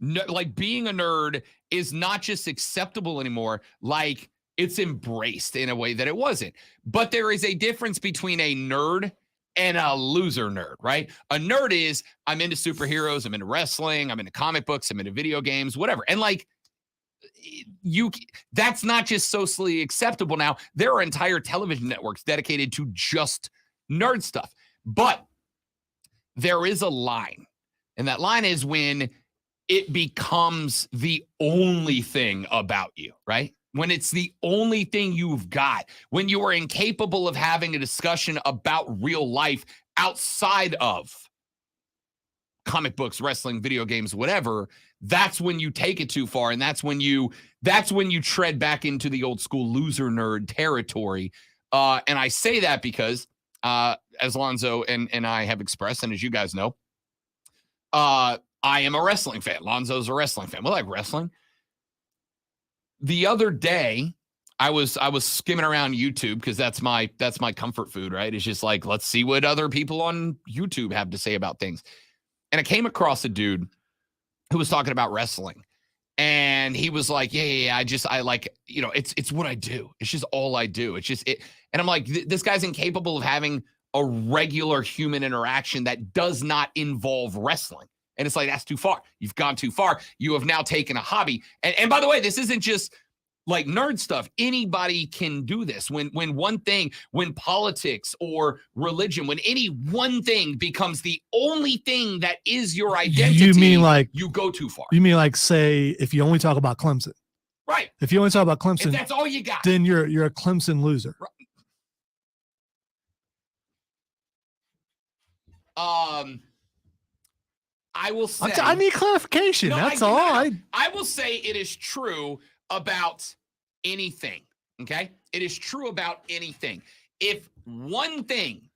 Like, being a nerd is not just acceptable anymore. Like, it's embraced in a way that it wasn't. But there is a difference between a nerd and a loser nerd, right? A nerd is, I'm into superheroes, I'm into wrestling, I'm into comic books, I'm into video games, whatever. And like, that's not just socially acceptable now. There are entire television networks dedicated to just nerd stuff. But there is a line, and that line is when it becomes the only thing about you, right? When it's the only thing you've got, when you are incapable of having a discussion about real life outside of comic books, wrestling, video games, whatever, that's when you take it too far. And that's when you tread back into the old school loser nerd territory. And I say that because, as Lonzo and I have expressed, and as you guys know, I am a wrestling fan. Lonzo's a wrestling fan. We like wrestling. the other day, I was skimming around YouTube because that's my comfort food, right? It's just like, let's see what other people on YouTube have to say about things. And I came across a dude who was talking about wrestling. And he was like, yeah, I like, it's what I do. It's just all I do. It's just it. And I'm like, this guy's incapable of having a regular human interaction that does not involve wrestling. And it's like, that's too far. You've gone too far. You have now taken a hobby. And by the way, this isn't just like nerd stuff. Anybody can do this. When politics or religion, when any one thing becomes the only thing that is your identity, You mean like you go too far. You mean like, say, if you only talk about Clemson? Right. If you only talk about If Clemson, that's all you got. then you're a Clemson loser. I will say I need clarification. No, That's I- all. I will say it is true about anything. Okay. It is true about anything. If one thing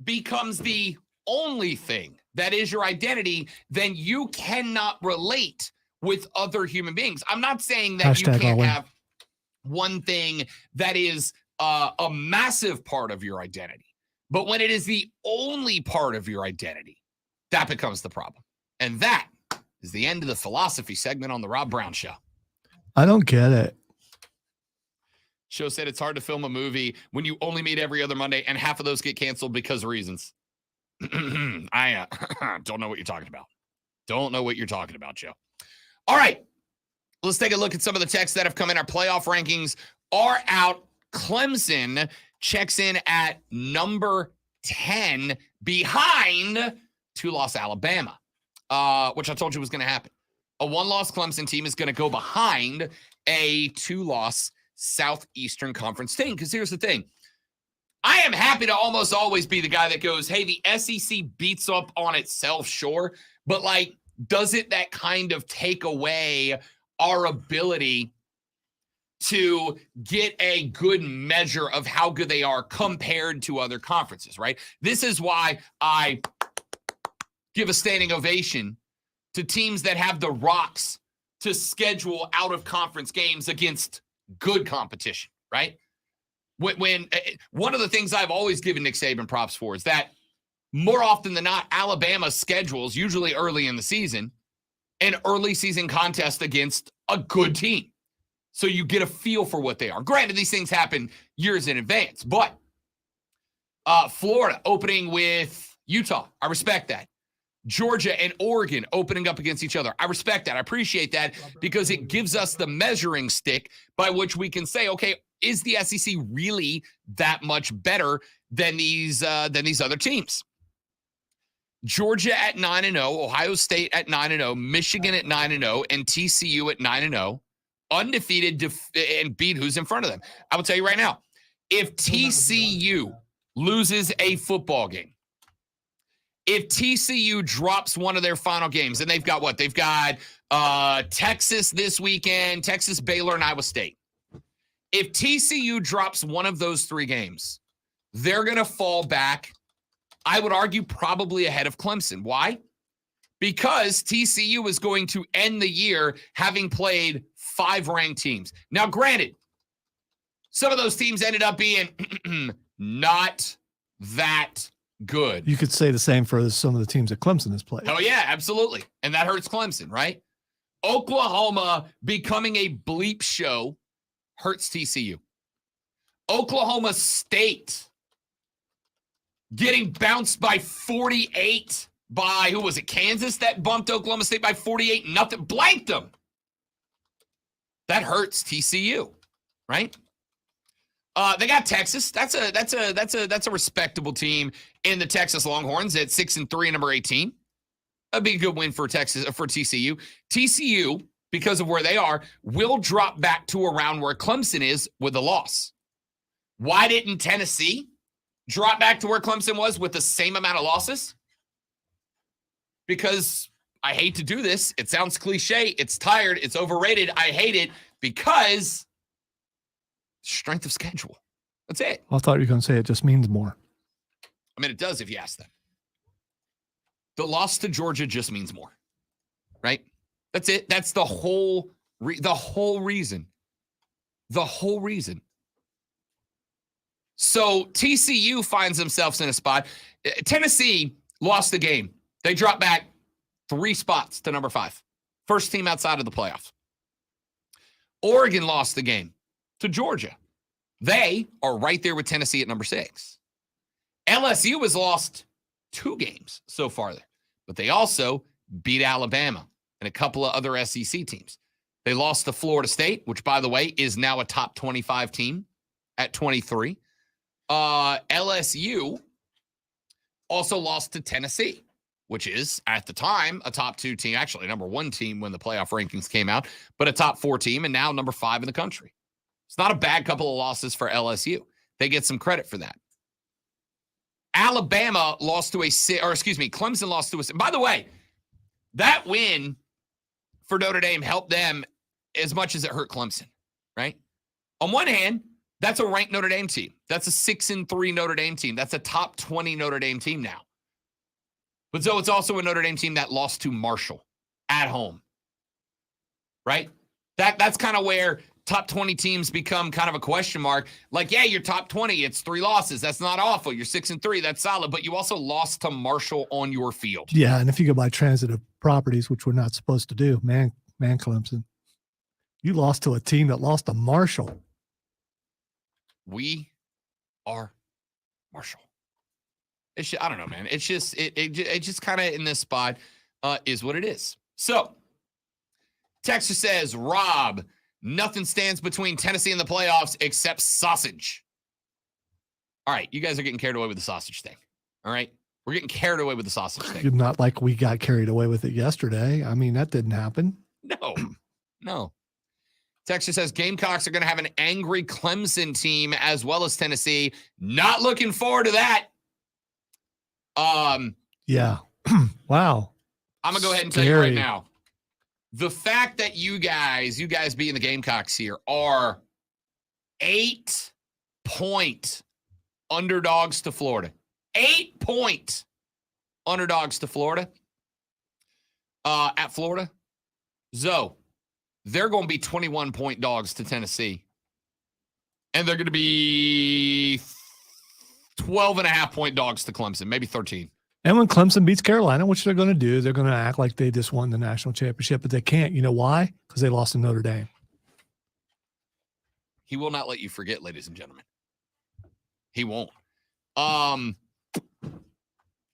becomes the only thing that is your identity, then you cannot relate with other human beings. I'm not saying that you Hashtag can't all in. have one thing that is a massive part of your identity, but when it is the only part of your identity, that becomes the problem. And that is the end of the philosophy segment on the Rob Brown Show. I don't get it. Show said it's hard to film a movie when you only meet every other Monday and half of those get canceled because of reasons. I don't know what you're talking about. Don't know what you're talking about, Joe. All right. Let's take a look at some of the texts that have come in. Our playoff rankings are out. Clemson checks in at number 10 behind two-loss Alabama, which I told you was going to happen. A one-loss Clemson team is going to go behind a two-loss Southeastern Conference team. Because here's the thing. I am happy to almost always be the guy that goes, hey, the SEC beats up on itself, sure. But, like, doesn't that kind of take away our ability to get a good measure of how good they are compared to other conferences, right? This is why I give a standing ovation to teams that have the rocks to schedule out-of-conference games against good competition, right? When one of the things I've always given Nick Saban props for is that more often than not, Alabama schedules, usually early in the season, an early season contest against a good team. So you get a feel for what they are. Granted, these things happen years in advance, but Florida opening with Utah. I respect that. Georgia and Oregon opening up against each other. I respect that. I appreciate that because it gives us the measuring stick by which we can say, okay, is the SEC really that much better than these other teams? Georgia at 9-0, Ohio State at 9-0, Michigan at 9-0, and TCU at 9-0, undefeated and beat who's in front of them. I will tell you right now, if TCU loses a football game, if TCU drops one of their final games, and they've got what? They've got Texas this weekend, Texas, Baylor, and Iowa State. If TCU drops one of those three games, they're going to fall back, I would argue, probably ahead of Clemson. Why? Because TCU is going to end the year having played 5 ranked teams. Now, granted, some of those teams ended up being not that good. You could say the same for some of the teams that Clemson has played. Oh, yeah, absolutely. And that hurts Clemson, right? Oklahoma becoming a bleep show hurts TCU. Oklahoma State getting bounced by 48 by, who was it, Kansas that bumped Oklahoma State by 48-0, blanked them. That hurts TCU, right? They got Texas. That's a respectable team in the Texas Longhorns at 6-3, number 18. That'd be a good win for TCU. TCU, because of where they are, will drop back to around where Clemson is with a loss. Why didn't Tennessee drop back to where Clemson was with the same amount of losses? Because I hate to do this. It sounds cliche. It's tired. It's overrated. I hate it because strength of schedule. That's it. I thought you were going to say it just means more. I mean, it does if you ask them. The loss to Georgia just means more, right? That's it. That's the whole reason. The whole reason. So TCU finds themselves in a spot. Tennessee lost the game. They dropped back 3 spots to number 5. First team outside of the playoffs. Oregon lost the game to Georgia. They are right there with Tennessee at number 6. LSU has lost 2 games so far, but they also beat Alabama and a couple of other SEC teams. They lost to Florida State, which, by the way, is now a top 25 team at 23. LSU also lost to Tennessee, which is, at the time, a top 2 team, actually number 1 team when the playoff rankings came out, but a top 4 team, and now number 5 in the country. It's not a bad couple of losses for LSU. They get some credit for that. Alabama lost to Clemson lost to a. By the way, that win for Notre Dame helped them as much as it hurt Clemson, right? On one hand, that's a ranked Notre Dame team. That's a 6-3 Notre Dame team. That's a top 20 Notre Dame team now. But so it's also a Notre Dame team that lost to Marshall at home, right? That's kind of where top 20 teams become kind of a question mark. Like, yeah, you're top 20. It's 3 losses. That's not awful. You're 6-3. That's solid. But you also lost to Marshall on your field. Yeah, and if you go by transitive properties, which we're not supposed to do, man, Clemson, you lost to a team that lost to Marshall. We are Marshall. It's just, I don't know, man. It's just it just kind of in this spot is what it is. So, Texas says, Rob, nothing stands between Tennessee and the playoffs except sausage. All right, you guys are getting carried away with the sausage thing. All right, we're getting carried away with the sausage thing. Not like we got carried away with it yesterday. I mean, that didn't happen. No. Texas says Gamecocks are going to have an angry Clemson team as well as Tennessee. Not looking forward to that. Yeah. Wow. I'm going to go ahead and tell you right now. The fact that you guys being the Gamecocks here are 8-point underdogs to Florida. 8-point underdogs to Florida. At Florida. Zoe, they're going to be 21-point dogs to Tennessee. And they're going to be 12.5-point dogs to Clemson, maybe 13. And when Clemson beats Carolina, which they're going to do, they're going to act like they just won the national championship, but they can't. You know why? Because they lost to Notre Dame. He will not let you forget, ladies and gentlemen. He won't.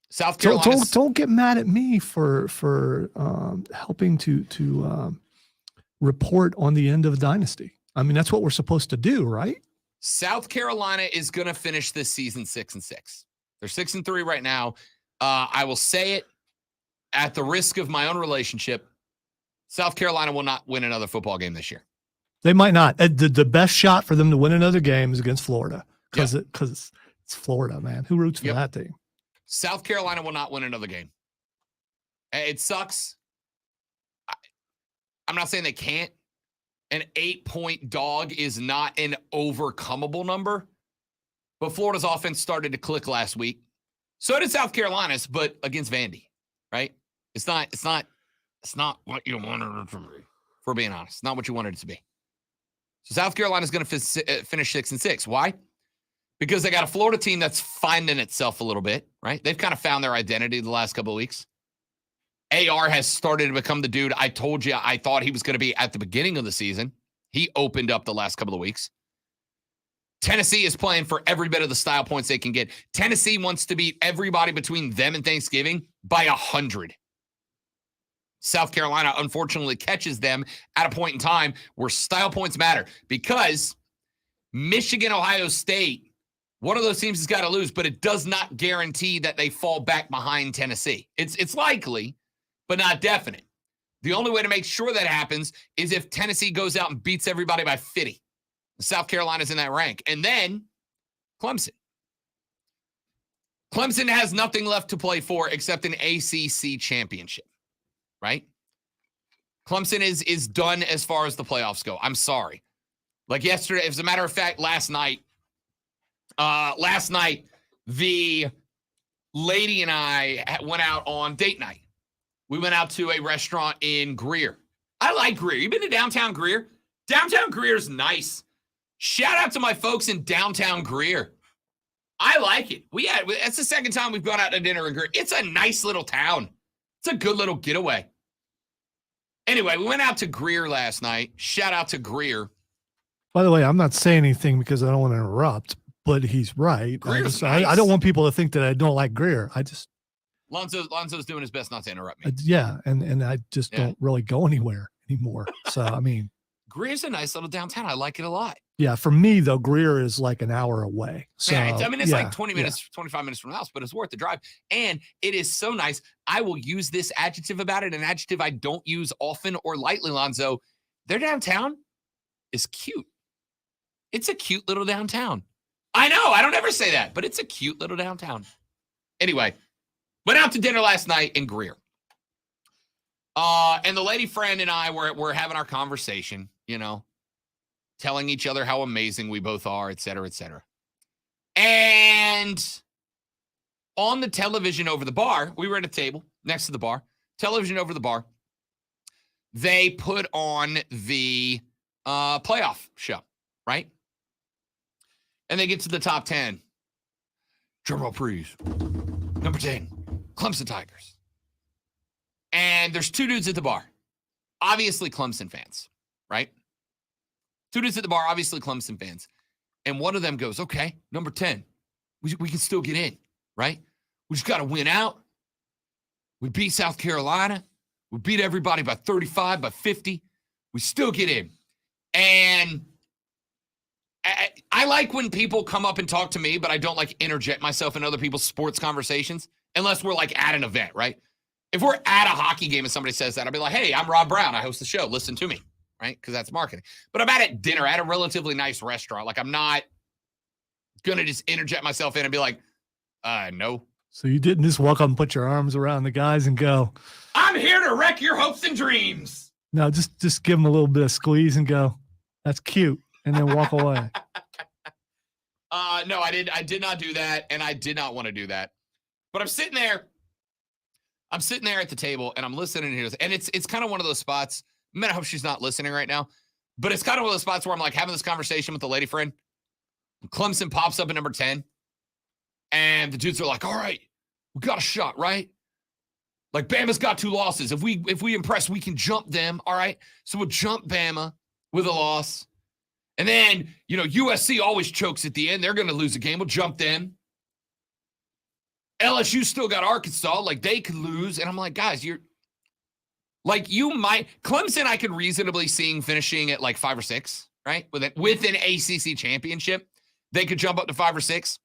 South Carolina. Don't get mad at me for helping to report on the end of a dynasty. I mean, that's what we're supposed to do, right? South Carolina is going to finish this season 6-6. They're 6-3 right now. I will say it at the risk of my own relationship. South Carolina will not win another football game this year. They might not. The best shot for them to win another game is against Florida because it's Florida, man. Who roots for that team? South Carolina will not win another game. It sucks. I'm not saying they can't. An 8-point dog is not an overcomable number. But Florida's offense started to click last week. So did South Carolina's, but against Vandy, right? It's not what you wanted it to be, if we're being honest. It's not what you wanted it to be. So South Carolina's going to finish 6-6. Why? Because they got a Florida team that's finding itself a little bit, right? They've kind of found their identity the last couple of weeks. AR has started to become the dude I told you I thought he was going to be at the beginning of the season. He opened up the last couple of weeks. Tennessee is playing for every bit of the style points they can get. Tennessee wants to beat everybody between them and Thanksgiving by 100. South Carolina, unfortunately, catches them at a point in time where style points matter because Michigan, Ohio State, one of those teams has got to lose, but it does not guarantee that they fall back behind Tennessee. It's likely, but not definite. The only way to make sure that happens is if Tennessee goes out and beats everybody by 50. South Carolina's in that rank. And then Clemson. Clemson has nothing left to play for except an ACC championship, right? Clemson is done as far as the playoffs go. I'm sorry. Like yesterday, as a matter of fact, last night, the lady and I went out on date night. We went out to a restaurant in Greer. I like Greer. You been to downtown Greer? Downtown Greer is nice. Shout out to my folks in downtown Greer. I like it. That's the second time we've gone out to dinner in Greer. It's a nice little town. It's a good little getaway. Anyway, we went out to Greer last night. Shout out to Greer. By the way, I'm not saying anything because I don't want to interrupt, but he's right. Greer's I nice. don't want people to think that I don't like Greer. I just, Lonzo's doing his best not to interrupt me. yeah, and I just Yeah. don't really go anywhere anymore. So I mean, Greer's a nice little downtown. I like it a lot. yeah, for me though, Greer is like an hour away. So Yeah, it's yeah, like 20 minutes, 25 minutes from the house, but it's worth the drive. And it is so nice. I will use this adjective about it, an adjective I don't use often or lightly, Lonzo. Their downtown is cute. It's a cute little downtown. I know, I don't ever say that, but it's a cute little downtown. Anyway, went out to dinner last night in Greer. And the lady friend and I were having our conversation, you know, telling each other how amazing we both are, et cetera, et cetera. And on the television over the bar, we were at a table next to the bar, television over the bar, they put on the playoff show, right? And they get to the top 10. Drumroll please. Number 10, Clemson Tigers. And there's two dudes at the bar. Obviously Clemson fans, right? Two dudes at the bar, obviously Clemson fans. And one of them goes, okay, number 10, we can still get in, right? We just got to win out. We beat South Carolina. We beat everybody by 35, by 50. We still get in. And I like when people come up and talk to me, but I don't like interject myself in other people's sports conversations unless we're like at an event, right? If we're at a hockey game and somebody says that, I'll be like, hey, I'm Rob Brown. I host the show. Listen to me, right? Because that's marketing. But I'm at dinner at a relatively nice restaurant. Like, I'm not going to just interject myself in and be like, no. So you didn't just walk up and put your arms around the guys and go, I'm here to wreck your hopes and dreams. no, just give them a little bit of squeeze and go, that's cute, and then walk away. No, I did not do that, and I did not want to do that. But I'm sitting there at the table, and I'm listening to this, and it's kind of one of those spots. Man, I hope she's not listening right now, but it's kind of one of those spots where I'm like having this conversation with the lady friend. Clemson pops up at number 10, and the dudes are like, all right, we got a shot, right? Like, Bama's got 2 losses. If we impress, we can jump them, all right? So we'll jump Bama with a loss. And then, you know, USC always chokes at the end. They're going to lose a game. We'll jump them. LSU still got Arkansas. Like, they could lose. And I'm like, guys, Clemson I could reasonably see finishing at like 5 or 6, right? With an ACC championship. They could jump up to 5 or 6.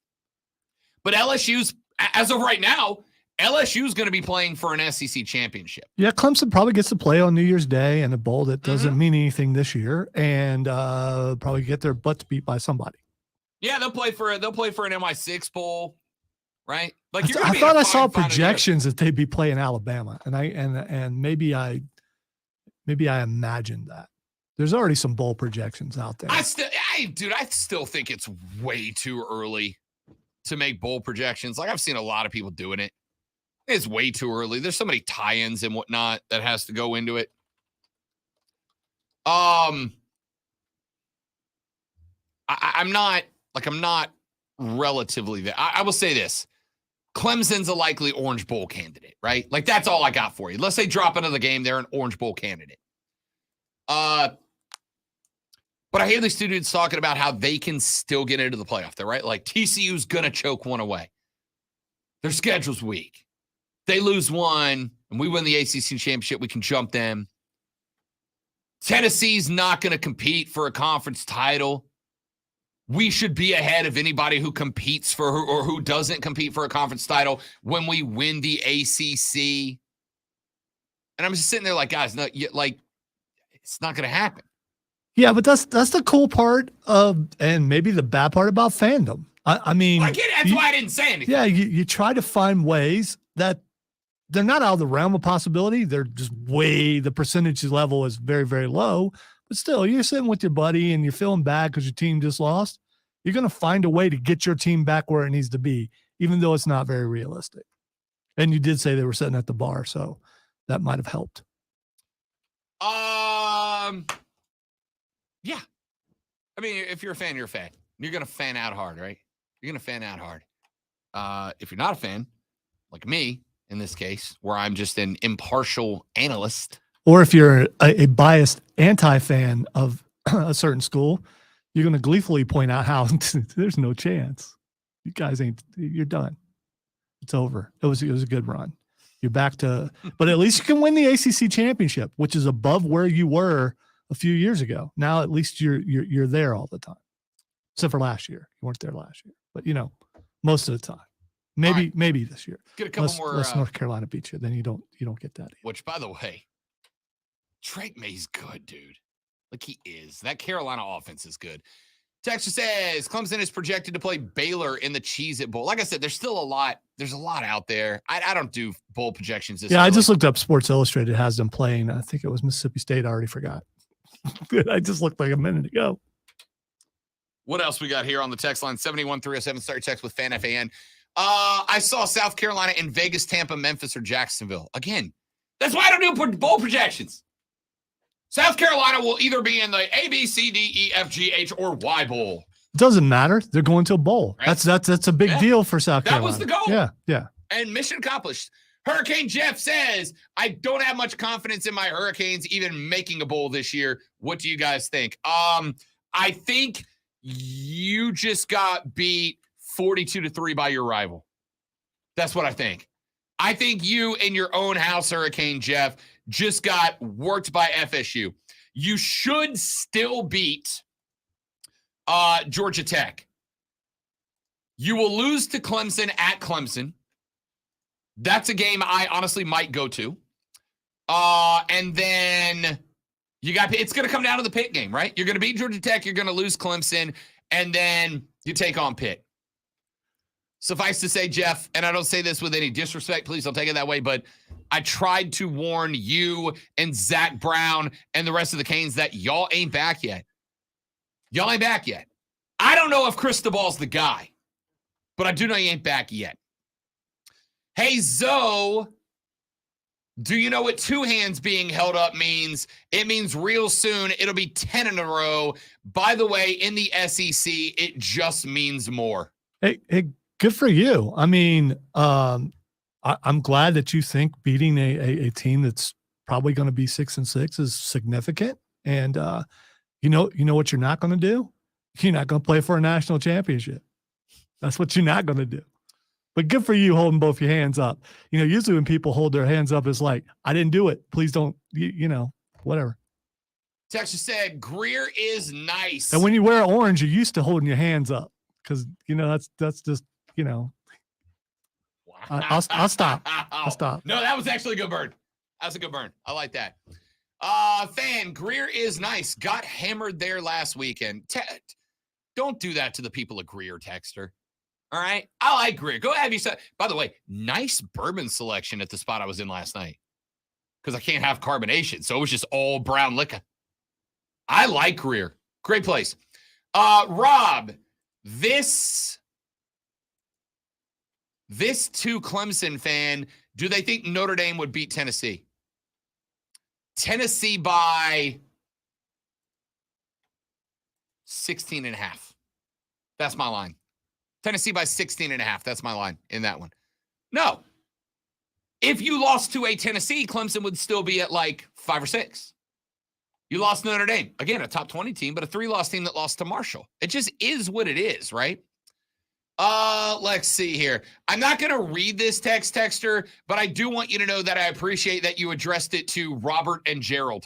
But LSU's, as of right now, LSU's going to be playing for an SEC championship. Yeah, Clemson probably gets to play on New Year's Day in a bowl that doesn't mean anything this year, and probably get their butts beat by somebody. Yeah, they'll play for an NY6 bowl, right? Like, I thought I saw projections that they'd be playing Alabama, and maybe I imagined that. There's already some bowl projections out there. I still think it's way too early to make bowl projections. Like, I've seen a lot of people doing it. It's way too early. There's so many tie-ins and whatnot that has to go into it. I'm not relatively there. I will say this. Clemson's a likely Orange Bowl candidate, right? Like, that's all I got for you. Let's say drop another game, they're an Orange Bowl candidate. But I hear these students talking about how they can still get into the playoff. They're right. Like, TCU's going to choke one away. Their schedule's weak. They lose one and we win the ACC championship. We can jump them. Tennessee's not going to compete for a conference title. We should be ahead of anybody who competes for or who doesn't compete for a conference title when we win the ACC. And I'm just sitting there like, guys, no, like, it's not going to happen. Yeah, but that's the cool part of, and maybe the bad part about fandom. I mean, I get it. That's why I didn't say anything. Yeah, you try to find ways that they're not out of the realm of possibility. They're just the percentage level is very, very low. But still, you're sitting with your buddy and you're feeling bad because your team just lost. You're going to find a way to get your team back where it needs to be, even though it's not very realistic. And you did say they were sitting at the bar, so that might have helped. Yeah. I mean, if you're a fan, you're a fan. You're going to fan out hard, right? You're going to fan out hard. If you're not a fan, like me in this case, where I'm just an impartial analyst. Or if you're a biased anti-fan of a certain school, you're going to gleefully point out how there's no chance. You guys you're done. It's over. It was a good run. You're back to, but at least you can win the ACC championship, which is above where you were a few years ago. Now, at least you're there all the time, except for last year. You weren't there last year, but most of the time. Maybe this year. Get a couple more. Unless North Carolina beats you, then you don't get that. Which, by the way, Drake May's good, dude. Like he is. That Carolina offense is good. Texture says Clemson is projected to play Baylor in the Cheez-It Bowl. Like I said, there's still a lot. There's a lot out there. I don't do bowl projections. This I early. just looked up Sports Illustrated has them playing. I think it was Mississippi State. I already forgot. I just looked like a minute ago. What else we got here on the text line? 71307. Start your text with FanFAN. I saw South Carolina in Vegas, Tampa, Memphis, or Jacksonville. Again, that's why I don't do bowl projections. South Carolina will either be in the A, B, C, D, E, F, G, H, or Y bowl. It doesn't matter. They're going to a bowl. Right. That's a big deal for South Carolina. That was the goal. Yeah. And mission accomplished. Hurricane Jeff says, I don't have much confidence in my Hurricanes even making a bowl this year. What do you guys think? I think you just got beat 42-3 by your rival. That's what I think. I think you in your own house, Hurricane Jeff, just got worked by FSU. You should still beat Georgia Tech. You will lose to Clemson at Clemson. That's a game I honestly might go to. And then it's going to come down to the Pitt game, right? You're going to beat Georgia Tech. You're going to lose Clemson. And then you take on Pitt. Suffice to say, Jeff, and I don't say this with any disrespect, please don't take it that way, but I tried to warn you and Zach Brown and the rest of the Canes that y'all ain't back yet. Y'all ain't back yet. I don't know if Cristobal's the guy, but I do know he ain't back yet. Hey, Zoe, do you know what two hands being held up means? It means real soon it'll be 10 in a row. By the way, in the SEC, it just means more. Hey, good for you. I mean, I'm glad that you think beating a team that's probably going to be 6-6 is significant. And you know what you're not going to do? You're not going to play for a national championship. That's what you're not going to do. But good for you holding both your hands up. Usually when people hold their hands up, it's like, I didn't do it. Please don't, whatever. Texas said, Greer is nice. And when you wear orange, you're used to holding your hands up because, that's just, I'll stop. I'll stop. No, that was actually a good burn. That was a good burn. I like that. Fan, Greer is nice. Got hammered there last weekend. Don't do that to the people of Greer, Texter. All right? I like Greer. Go have yourself. By the way, nice bourbon selection at the spot I was in last night because I can't have carbonation. So it was just all brown liquor. I like Greer. Great place. Rob, this to Clemson fan, do they think Notre Dame would beat Tennessee? Tennessee by 16.5. That's my line. Tennessee by 16.5. That's my line in that one. No. If you lost to a Tennessee, Clemson would still be at like 5 or 6. You lost Notre Dame. Again, a top 20 team, but a 3-loss team that lost to Marshall. It just is what it is, right? Let's see here. I'm not going to read this texter, but I do want you to know that I appreciate that you addressed it to Robert and Gerald.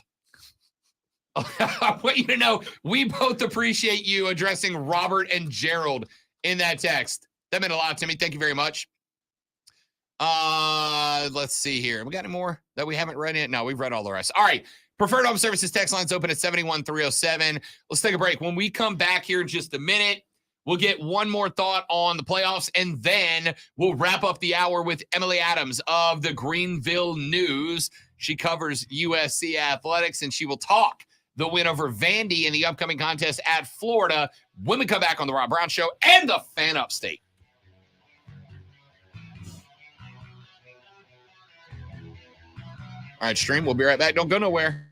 I want you to know we both appreciate you addressing Robert and Gerald in that text. That meant a lot to me. Thank you very much. Let's see here. We got any more that we haven't read yet? No, we've read all the rest. All right. Preferred Home Services text line's open at 71307. Let's take a break. When we come back here in just a minute, we'll get one more thought on the playoffs, and then we'll wrap up the hour with Emily Adams of the Greenville News. She covers USC athletics, and she will talk the win over Vandy in the upcoming contest at Florida when we come back on the Rob Brown Show and the Fan Upstate. All right, stream. We'll be right back. Don't go nowhere.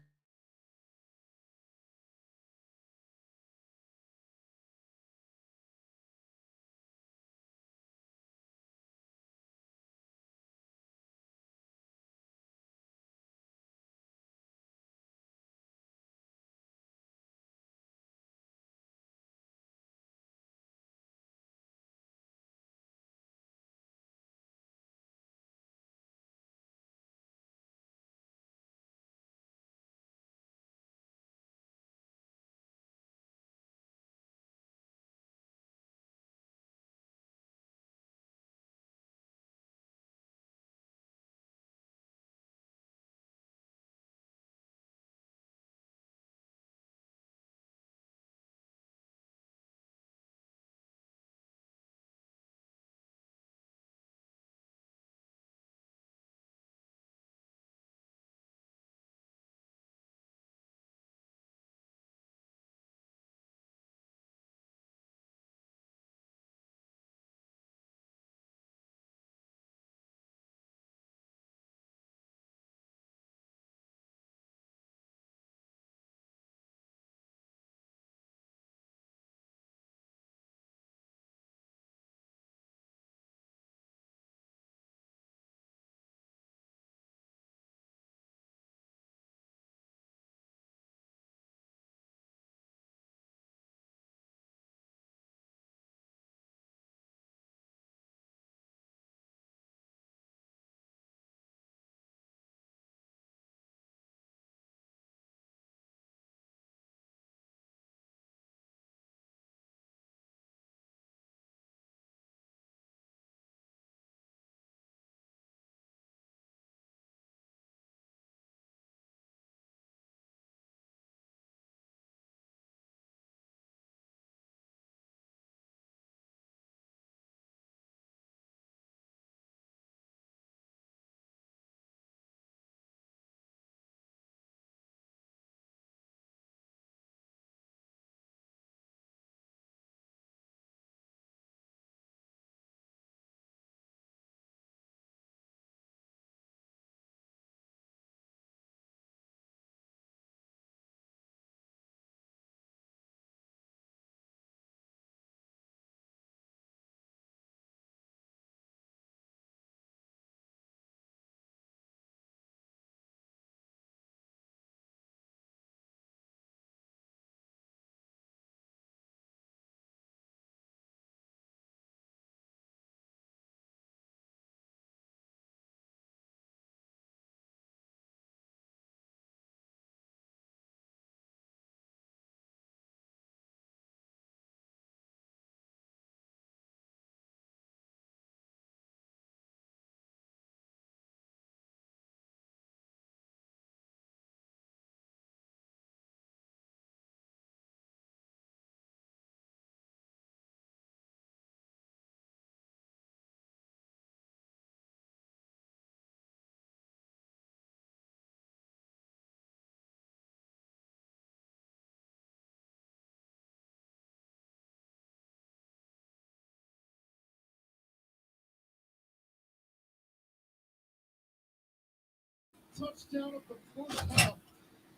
touchdown of the first half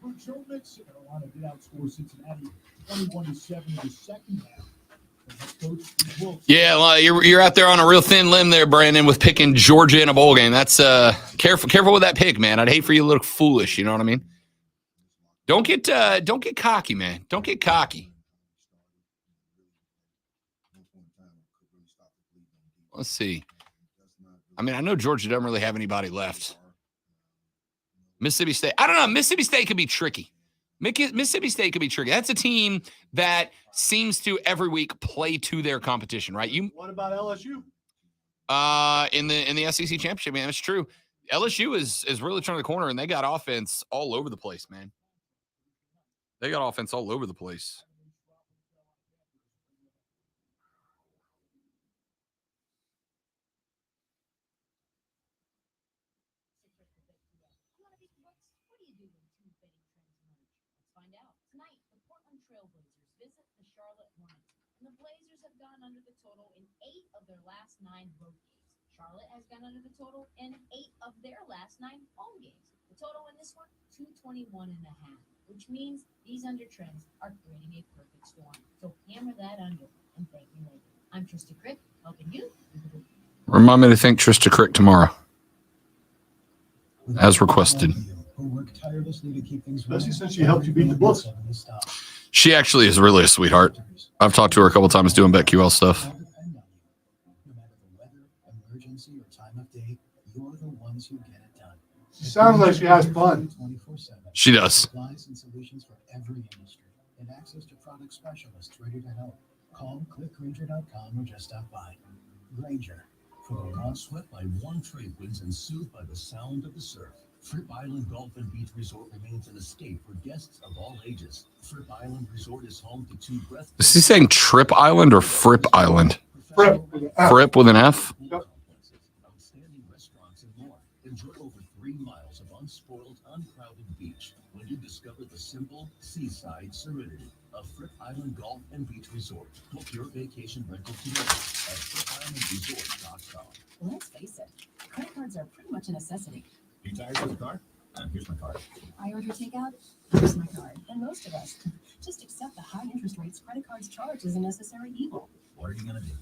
for Joe Mixon. Carolina did outscore Cincinnati 21-7 in the second half. The head coach, Steve Wilkes, Yeah, well, you're out there on a real thin limb there, Brandon, with picking Georgia in a bowl game. That's careful with that pick, man. I'd hate for you to look foolish. You know what I mean? Don't get cocky, man. Don't get cocky. Let's see. I mean, I know Georgia doesn't really have anybody left. Mississippi State. I don't know. Mississippi State could be tricky. Mississippi State could be tricky. That's a team that seems to every week play to their competition, right? What about LSU? In the SEC championship, man, it's true. LSU is really turning the corner, and they got offense all over the place, man. They got offense all over the place. What do you do when two betting trends merge? Let's find out. Tonight, the Portland Trailblazers visit the Charlotte Hornets, and the Blazers have gone under the total in 8 of their last 9 road games. Charlotte has gone under the total in 8 of their last 9 home games. The total in this one, 221.5, which means these under trends are creating a perfect storm. So hammer that under and thank me later. I'm Trista Crick, helping you. Remind me to thank Trista Crick tomorrow, as requested. who work tirelessly to keep things Especially running. since she helped you beat the books. She actually is really a sweetheart. I've talked to her a couple times doing BetQL stuff. No matter the weather, emergency, or time of day, you're the ones who get it done. She sounds like she has fun. 24/7. She does. Supplies and solutions for every industry, and access to product specialists ready to help. Call, click Granger.com, or just stop by. Granger, From a lawn swept by warm trade winds and soothed by the sound of the surf, Fripp Island Golf and Beach Resort remains an escape for guests of all ages. Fripp Island Resort is home to 2 breathtaking. Is he saying Trip Island or Fripp Island? Fripp. Fripp with an F? Complexes, outstanding restaurants, and more. Enjoy over 3 miles of unspoiled, uncrowded beach when you discover the simple seaside serenity of Fripp Island Golf and Beach Resort. Book your vacation rental today at FrippIslandResort.com. Let's face it, credit cards are pretty much a necessity. You tired of the car? Here's my card. I order takeout, here's my card. And most of us just accept the high interest rates credit cards charge as a necessary evil. What are you gonna do?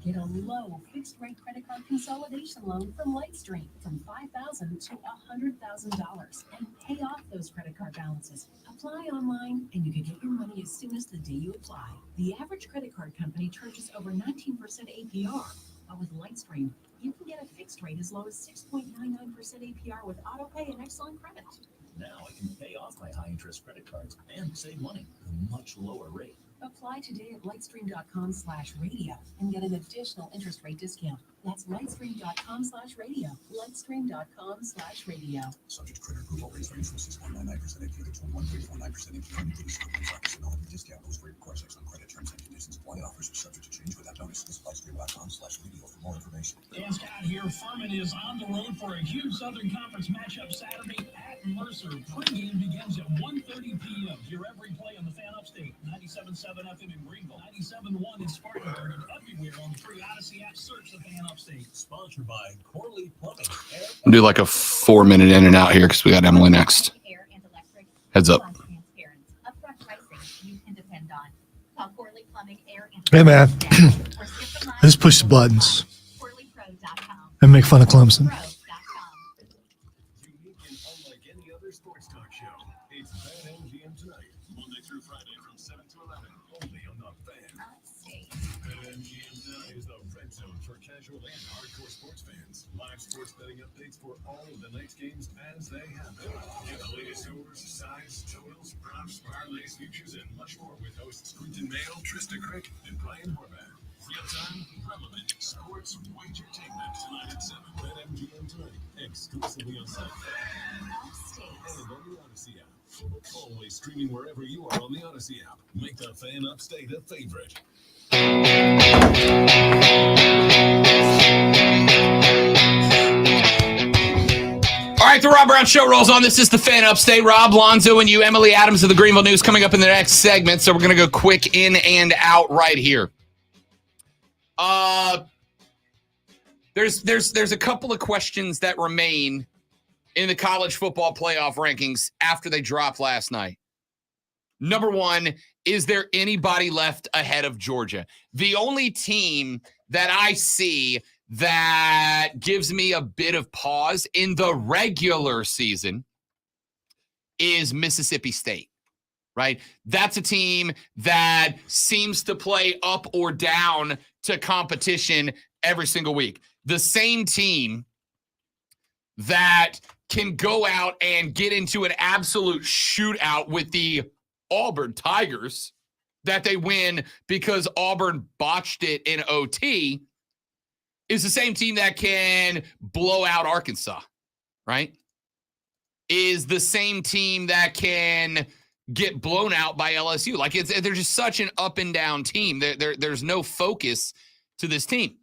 Get a low fixed rate credit card consolidation loan from Lightstream from $5,000 to $100,000 and pay off those credit card balances. Apply online and you can get your money as soon as the day you apply. The average credit card company charges over 19% APR, but with Lightstream, you can get a fixed rate as low as 6.99% APR with autopay and excellent credit. Now I can pay off my high interest credit cards and save money at a much lower rate. Apply today at lightstream.com/radio and get an additional interest rate discount. That's lightstream.com/radio. Lightstream.com/radio. Subject to credit approval, rates range from 6.99% APR to 21.49% APR, including stock and all discount. Those rate requires excellent credit terms and conditions apply. Offers are subject to change without notice. Visit lightstream.com/radio for more information. Dan Scott here. Furman is on the road for a huge Southern Conference matchup Saturday at Mercer. Pregame begins at 1:30 p.m. Hear every play on the Fan Upstate. 97.7 FM in Greenville, 97.1 in Spartanburg, and everywhere on the free Odyssey app. Search the Fan Upstate. Sponsored by Corley Plumbing. I'll do like a 4-minute in and out here because we got Emily next. Air and electric. Heads up. Transparent. Upfront pricing you can depend on. Call Corley Plumbing, Air, and Hey, man. Electric. Or skip the line Just push the buttons CorleyPro.com. and make fun of Clemson. Pro.com. Unique and unlike any other sports talk show. It's Fan MGM Tonight, Monday through Friday from 7 to 11, only on the Fan. Upstate. Fan MGM Tonight is the red zone for casual and hardcore sports fans. Live sports betting updates for all of the night's games as they happen. Get the latest scores, sides, totals, props, parlays, futures, and much more with hosts Quinton Mayo, Trista Crick, and Brian Horvath. Real-time, relevant sports wagertainment tonight at 7. Bet MGM Tonight, exclusively on site Upstate. and on the Odyssey app. Always streaming wherever you are on the Odyssey app. Make the Fan Upstate a favorite. All right, the Rob Brown Show rolls on. This is the Fan Upstate. Rob, Lonzo, and you, Emily Adams of the Greenville News, coming up in the next segment. So we're going to go quick in and out right here. There's a couple of questions that remain in the college football playoff rankings after they dropped last night. Number one, is there anybody left ahead of Georgia? The only team that I see that gives me a bit of pause in the regular season is Mississippi State, right? That's a team that seems to play up or down to competition every single week. The same team that can go out and get into an absolute shootout with the Auburn Tigers that they win because Auburn botched it in OT is the same team that can blow out Arkansas, right? Is the same team that can get blown out by LSU. Like they're just such an up and down team. There's no focus to this team.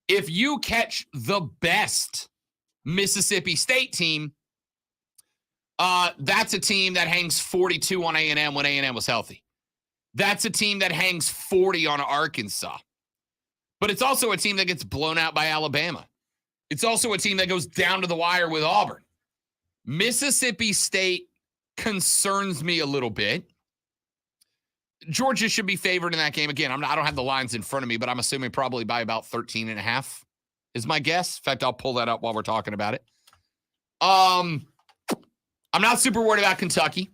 If you catch the best Mississippi State team, that's a team that hangs 42 on A&M when A&M was healthy. That's a team that hangs 40 on Arkansas. But it's also a team that gets blown out by Alabama. It's also a team that goes down to the wire with Auburn. Mississippi State concerns me a little bit. Georgia should be favored in that game. Again, I don't have the lines in front of me, but I'm assuming probably by about 13.5 is my guess. In fact, I'll pull that up while we're talking about it. I'm not super worried about Kentucky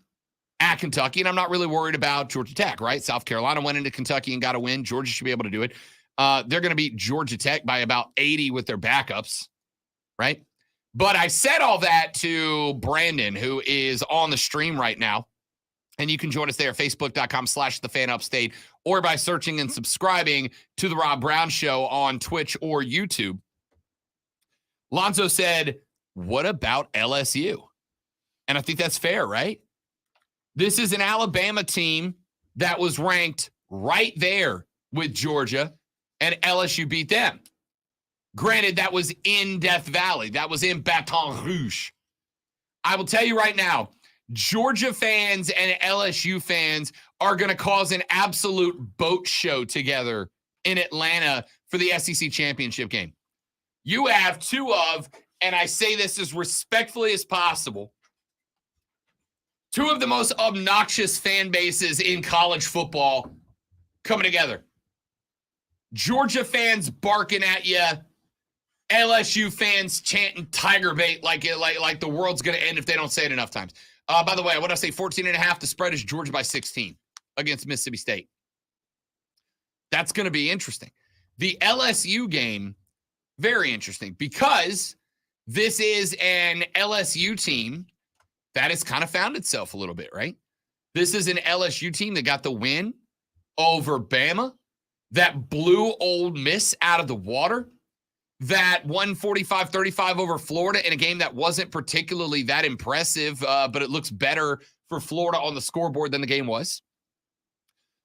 at Kentucky, and I'm not really worried about Georgia Tech, right? South Carolina went into Kentucky and got a win. Georgia should be able to do it. They're going to beat Georgia Tech by about 80 with their backups, right? But I said all that to Brandon, who is on the stream right now. And you can join us there at facebook.com/thefanupstate or by searching and subscribing to The Rob Brown Show on Twitch or YouTube. Lonzo said, what about LSU? And I think that's fair, right? This is an Alabama team that was ranked right there with Georgia, and LSU beat them. Granted, that was in Death Valley. That was in Baton Rouge. I will tell you right now, Georgia fans and LSU fans are going to cause an absolute boat show together in Atlanta for the SEC championship game. You have two of, and I say this as respectfully as possible, two of the most obnoxious fan bases in college football coming together. Georgia fans barking at you, LSU fans chanting Tiger bait like the world's going to end if they don't say it enough times. By the way, what did I say? 14.5. The spread is Georgia by 16 against Mississippi State. That's going to be interesting. The LSU game, very interesting because this is an LSU team that has kind of found itself a little bit, right? This is an LSU team that got the win over Bama, that blew Ole Miss out of the water, that won 45-35 over Florida in a game that wasn't particularly that impressive, but it looks better for Florida on the scoreboard than the game was.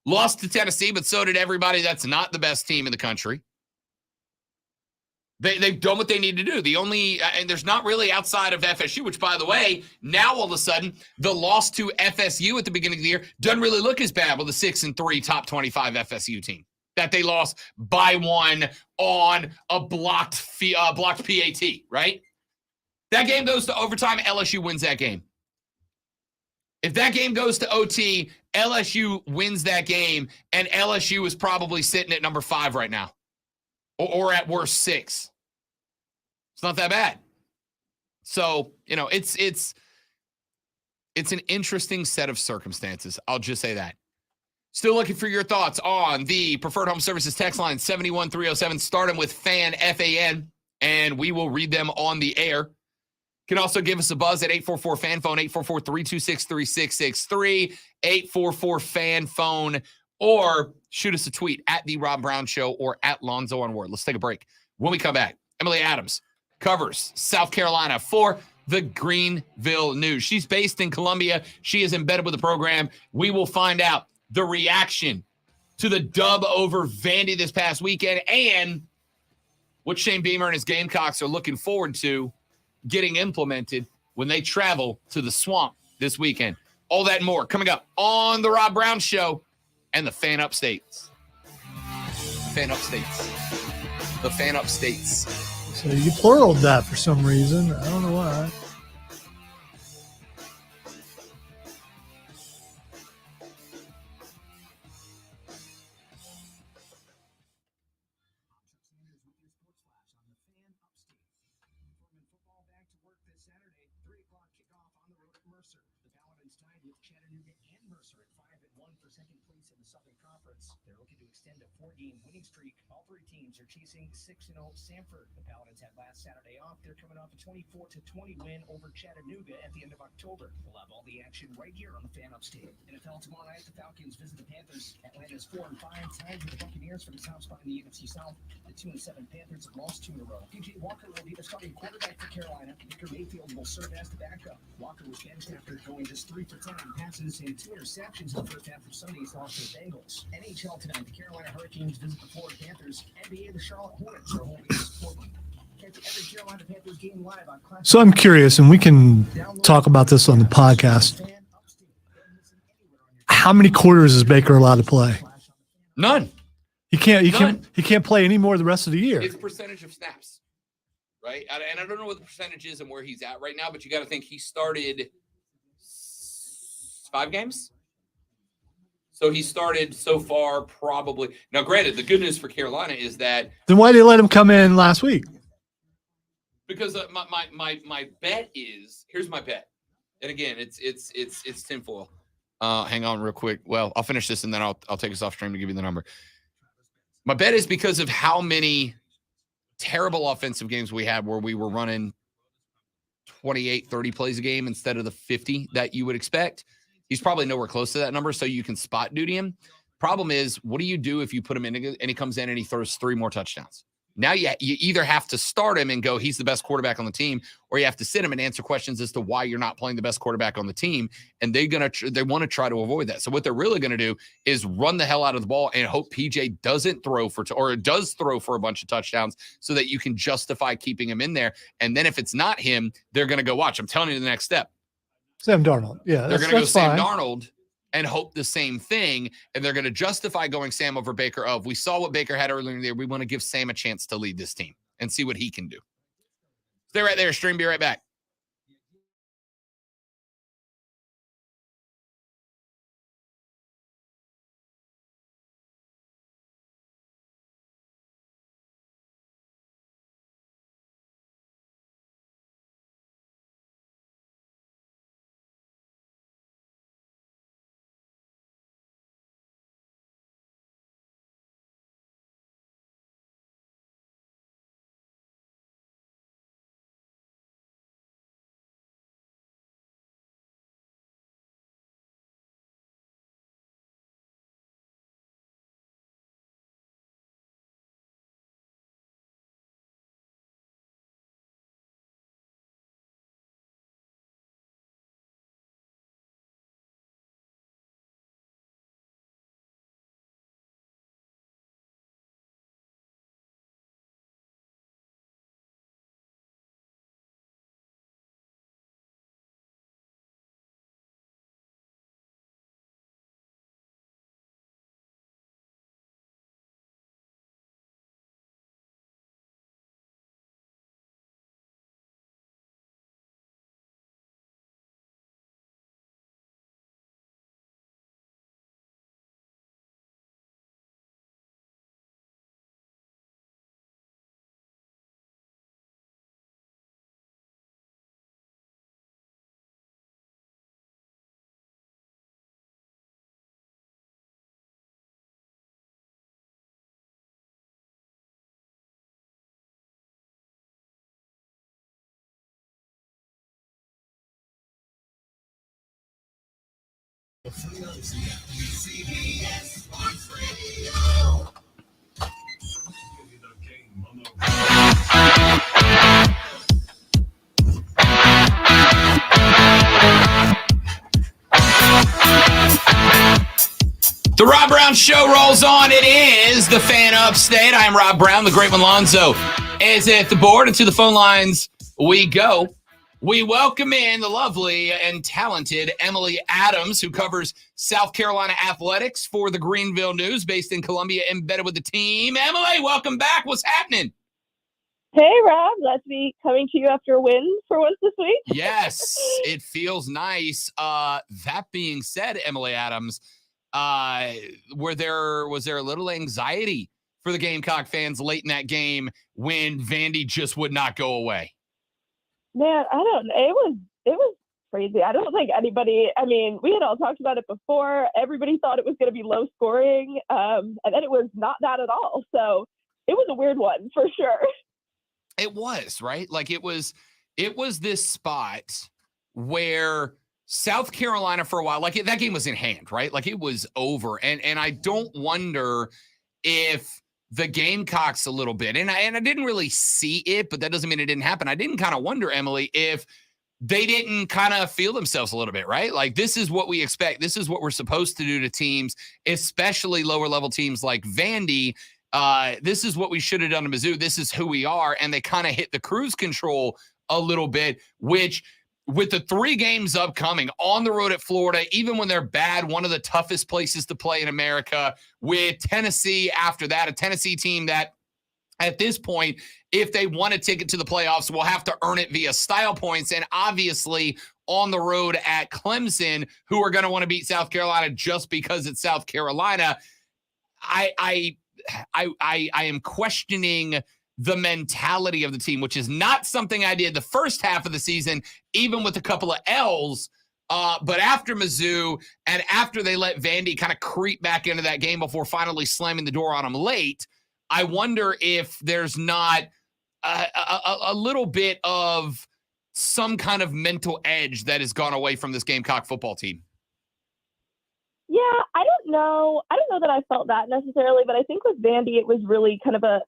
Lost to Tennessee, but so did everybody that's not the best team in the country. They've done what they need to do. The only, and there's not really outside of FSU, which, by the way, now all of a sudden, the loss to FSU at the beginning of the year doesn't really look as bad with a 6-3 top 25 FSU team that they lost by one on a blocked PAT, right? That game goes to overtime. LSU wins that game. If that game goes to OT, LSU wins that game, and LSU is probably sitting at number 5 right now. Or at worst 6. It's not that bad. So, it's an interesting set of circumstances. I'll just say that. Still looking for your thoughts on the Preferred Home Services text line 71307. Start them with FAN, F-A-N, and we will read them on the air. You can also give us a buzz at 844-FAN-PHONE, 844-326-3663, 844-FAN-PHONE, or shoot us a tweet at The Rob Brown Show or at Lonzo on Word. Let's take a break. When we come back, Emily Adams covers South Carolina for the Greenville News. She's based in Columbia. She is embedded with the program. We will find out the reaction to the dub over Vandy this past weekend and what Shane Beamer and his Gamecocks are looking forward to getting implemented when they travel to the Swamp this weekend. All that and more coming up on The Rob Brown Show and the Fan Upstates. Fan Upstates. The Fan Upstates. So you pluraled that for some reason. I don't know why. Mercer at 5-1 for second place in the Southern Conference. They're looking to extend a 4-game winning streak. All three teams are chasing 6-0 Sanford. The Paladins had last Saturday off. They're coming off a 24-20 win over Chattanooga at the end of October. We'll have all the action right here on the Fan Upstate. NFL tomorrow night, the Falcons visit the Panthers. Atlanta's 4-5, tied with the Buccaneers for the top spot in the NFC South. The 2-7 Panthers have lost 2 in a row. PJ Walker will be the starting quarterback for Carolina. Baker Mayfield will serve as the backup. Walker was benched after going just 3 for 10 passes and 2 interceptions in the first half of Sunday's loss to the Bengals. NHL tonight, the Carolina Hurricanes visit the Florida Panthers. NBA, the Charlotte Hornets are home against Portland. Catch every Carolina Panthers game live on Classic. So I'm curious, and we can talk about this on the podcast. How many quarters is Baker allowed to play? None. He can't None. play any more the rest of the year. It's percentage of snaps, right? And I don't know what the percentage is and where he's at right now, but you got to think he started 5 games. So he started so far probably. Now, granted, the good news for Carolina is that Then why did they let him come in last week? because my bet is, here's my bet, and again, it's tinfoil. Hang on real quick. Well, I'll finish this and then I'll take us off stream to give you the number. My bet is because of how many terrible offensive games we had where we were running 28, 30 plays a game instead of the 50 that you would expect. He's probably nowhere close to that number, so you can spot duty him. Problem is, what do you do if you put him in and he comes in and he throws 3 more touchdowns? Now you either have to start him and go, he's the best quarterback on the team, or you have to sit him and answer questions as to why you're not playing the best quarterback on the team. And they want to try to avoid that. So what they're really going to do is run the hell out of the ball and hope PJ doesn't throw for or does throw for a bunch of touchdowns so that you can justify keeping him in there. And then if it's not him, they're going to go watch. I'm telling you the next step. Sam Darnold. Yeah, They're going to go Sam fine. Darnold and hope the same thing. And they're going to justify going Sam over Baker of, we saw what Baker had earlier in the year. We want to give Sam a chance to lead this team and see what he can do. Stay right there. Stream. Be right back. CBS Sports Radio. Give you the game on the The Rob Brown Show rolls on. It is the Fan Upstate. I am Rob Brown. The great Malonzo is at the board. And to the phone lines we go. We welcome in the lovely and talented Emily Adams, who covers South Carolina athletics for the Greenville News, based in Columbia, embedded with the team. Emily, welcome back. What's happening? Hey, Rob. Glad to be coming to you after a win for once this week. Yes, it feels nice. That being said, Emily Adams, was there a little anxiety for the Gamecock fans late in that game when Vandy just would not go away? Man, I don't know. It was crazy. I don't think anybody, I mean, we had all talked about it before. Everybody thought it was going to be low scoring. And then it was not that at all. So it was a weird one for sure. It was, right? Like it was this spot where South Carolina for a while, like that game was in hand, right? Like it was over. And I don't wonder if the Gamecocks a little bit, and I didn't really see it, but that doesn't mean it didn't happen. I didn't kind of wonder, Emily, if they didn't kind of feel themselves a little bit, right? Like this is what we expect. This is what we're supposed to do to teams, especially lower level teams like Vandy. This is what we should have done to Mizzou. This is who we are. And they kind of hit the cruise control a little bit, which with the 3 games upcoming on the road at Florida, even when they're bad, one of the toughest places to play in America, with Tennessee after that, a Tennessee team that at this point, if they want a ticket to the playoffs, will have to earn it via style points. And obviously on the road at Clemson, who are going to want to beat South Carolina just because it's South Carolina. I am questioning the mentality of the team, which is not something I did the first half of the season, even with a couple of L's. But after Mizzou and after they let Vandy kind of creep back into that game before finally slamming the door on them late, I wonder if there's not a little bit of some kind of mental edge that has gone away from this Gamecock football team. Yeah, I don't know. I don't know that I felt that necessarily, but I think with Vandy, it was really kind of a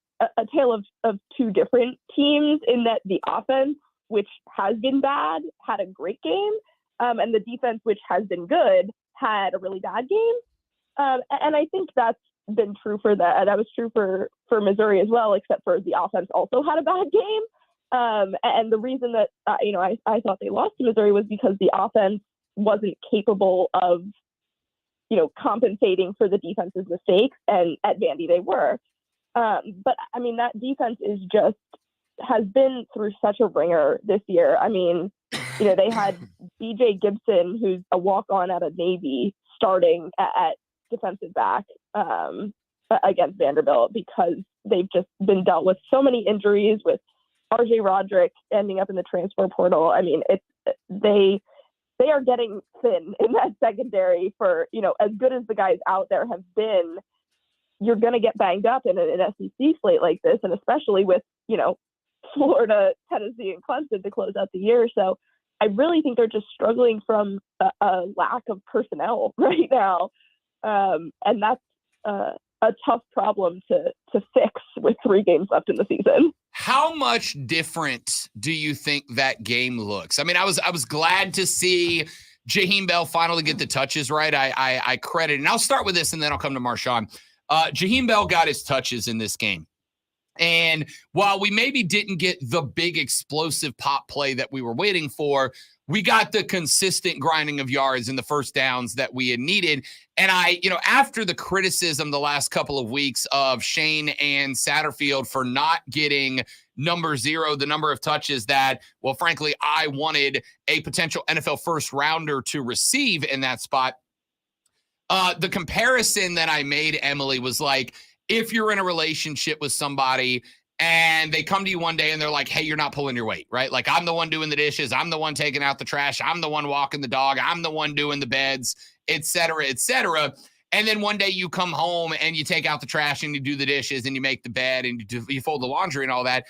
tale of 2 different teams, in that the offense, which has been bad, had a great game, and the defense, which has been good, had a really bad game. And I think that's been true for that. That was true for Missouri as well, except for the offense also had a bad game. And the reason that, I thought they lost to Missouri was because the offense wasn't capable of, compensating for the defense's mistakes. And at Vandy, they were. But I mean, that defense has been through such a ringer this year. I mean, they had BJ Gibson, who's a walk-on out of Navy, starting at defensive back against Vanderbilt, because they've just been dealt with so many injuries, with RJ Roderick ending up in the transfer portal. I mean, they are getting thin in that secondary for, as good as the guys out there have been. You're going to get banged up in an SEC slate like this, and especially with, Florida, Tennessee, and Clemson to close out the year. So I really think they're just struggling from a lack of personnel right now. And that's a tough problem to fix with 3 games left in the season. How much different do you think that game looks? I mean, I was glad to see Jaheim Bell finally get the touches right. I credit, and I'll start with this and then I'll come to Marshawn. Jaheim Bell got his touches in this game. And while we maybe didn't get the big explosive pop play that we were waiting for, we got the consistent grinding of yards and the first downs that we had needed. And after the criticism the last couple of weeks of Shane and Satterfield for not getting number 0, the number of touches that, well, frankly, I wanted a potential NFL first rounder to receive in that spot. The comparison that I made, Emily, was like, if you're in a relationship with somebody and they come to you one day and they're like, hey, you're not pulling your weight, right? Like, I'm the one doing the dishes. I'm the one taking out the trash. I'm the one walking the dog. I'm the one doing the beds, et cetera, et cetera. And then one day you come home and you take out the trash and you do the dishes and you make the bed and you fold the laundry and all that.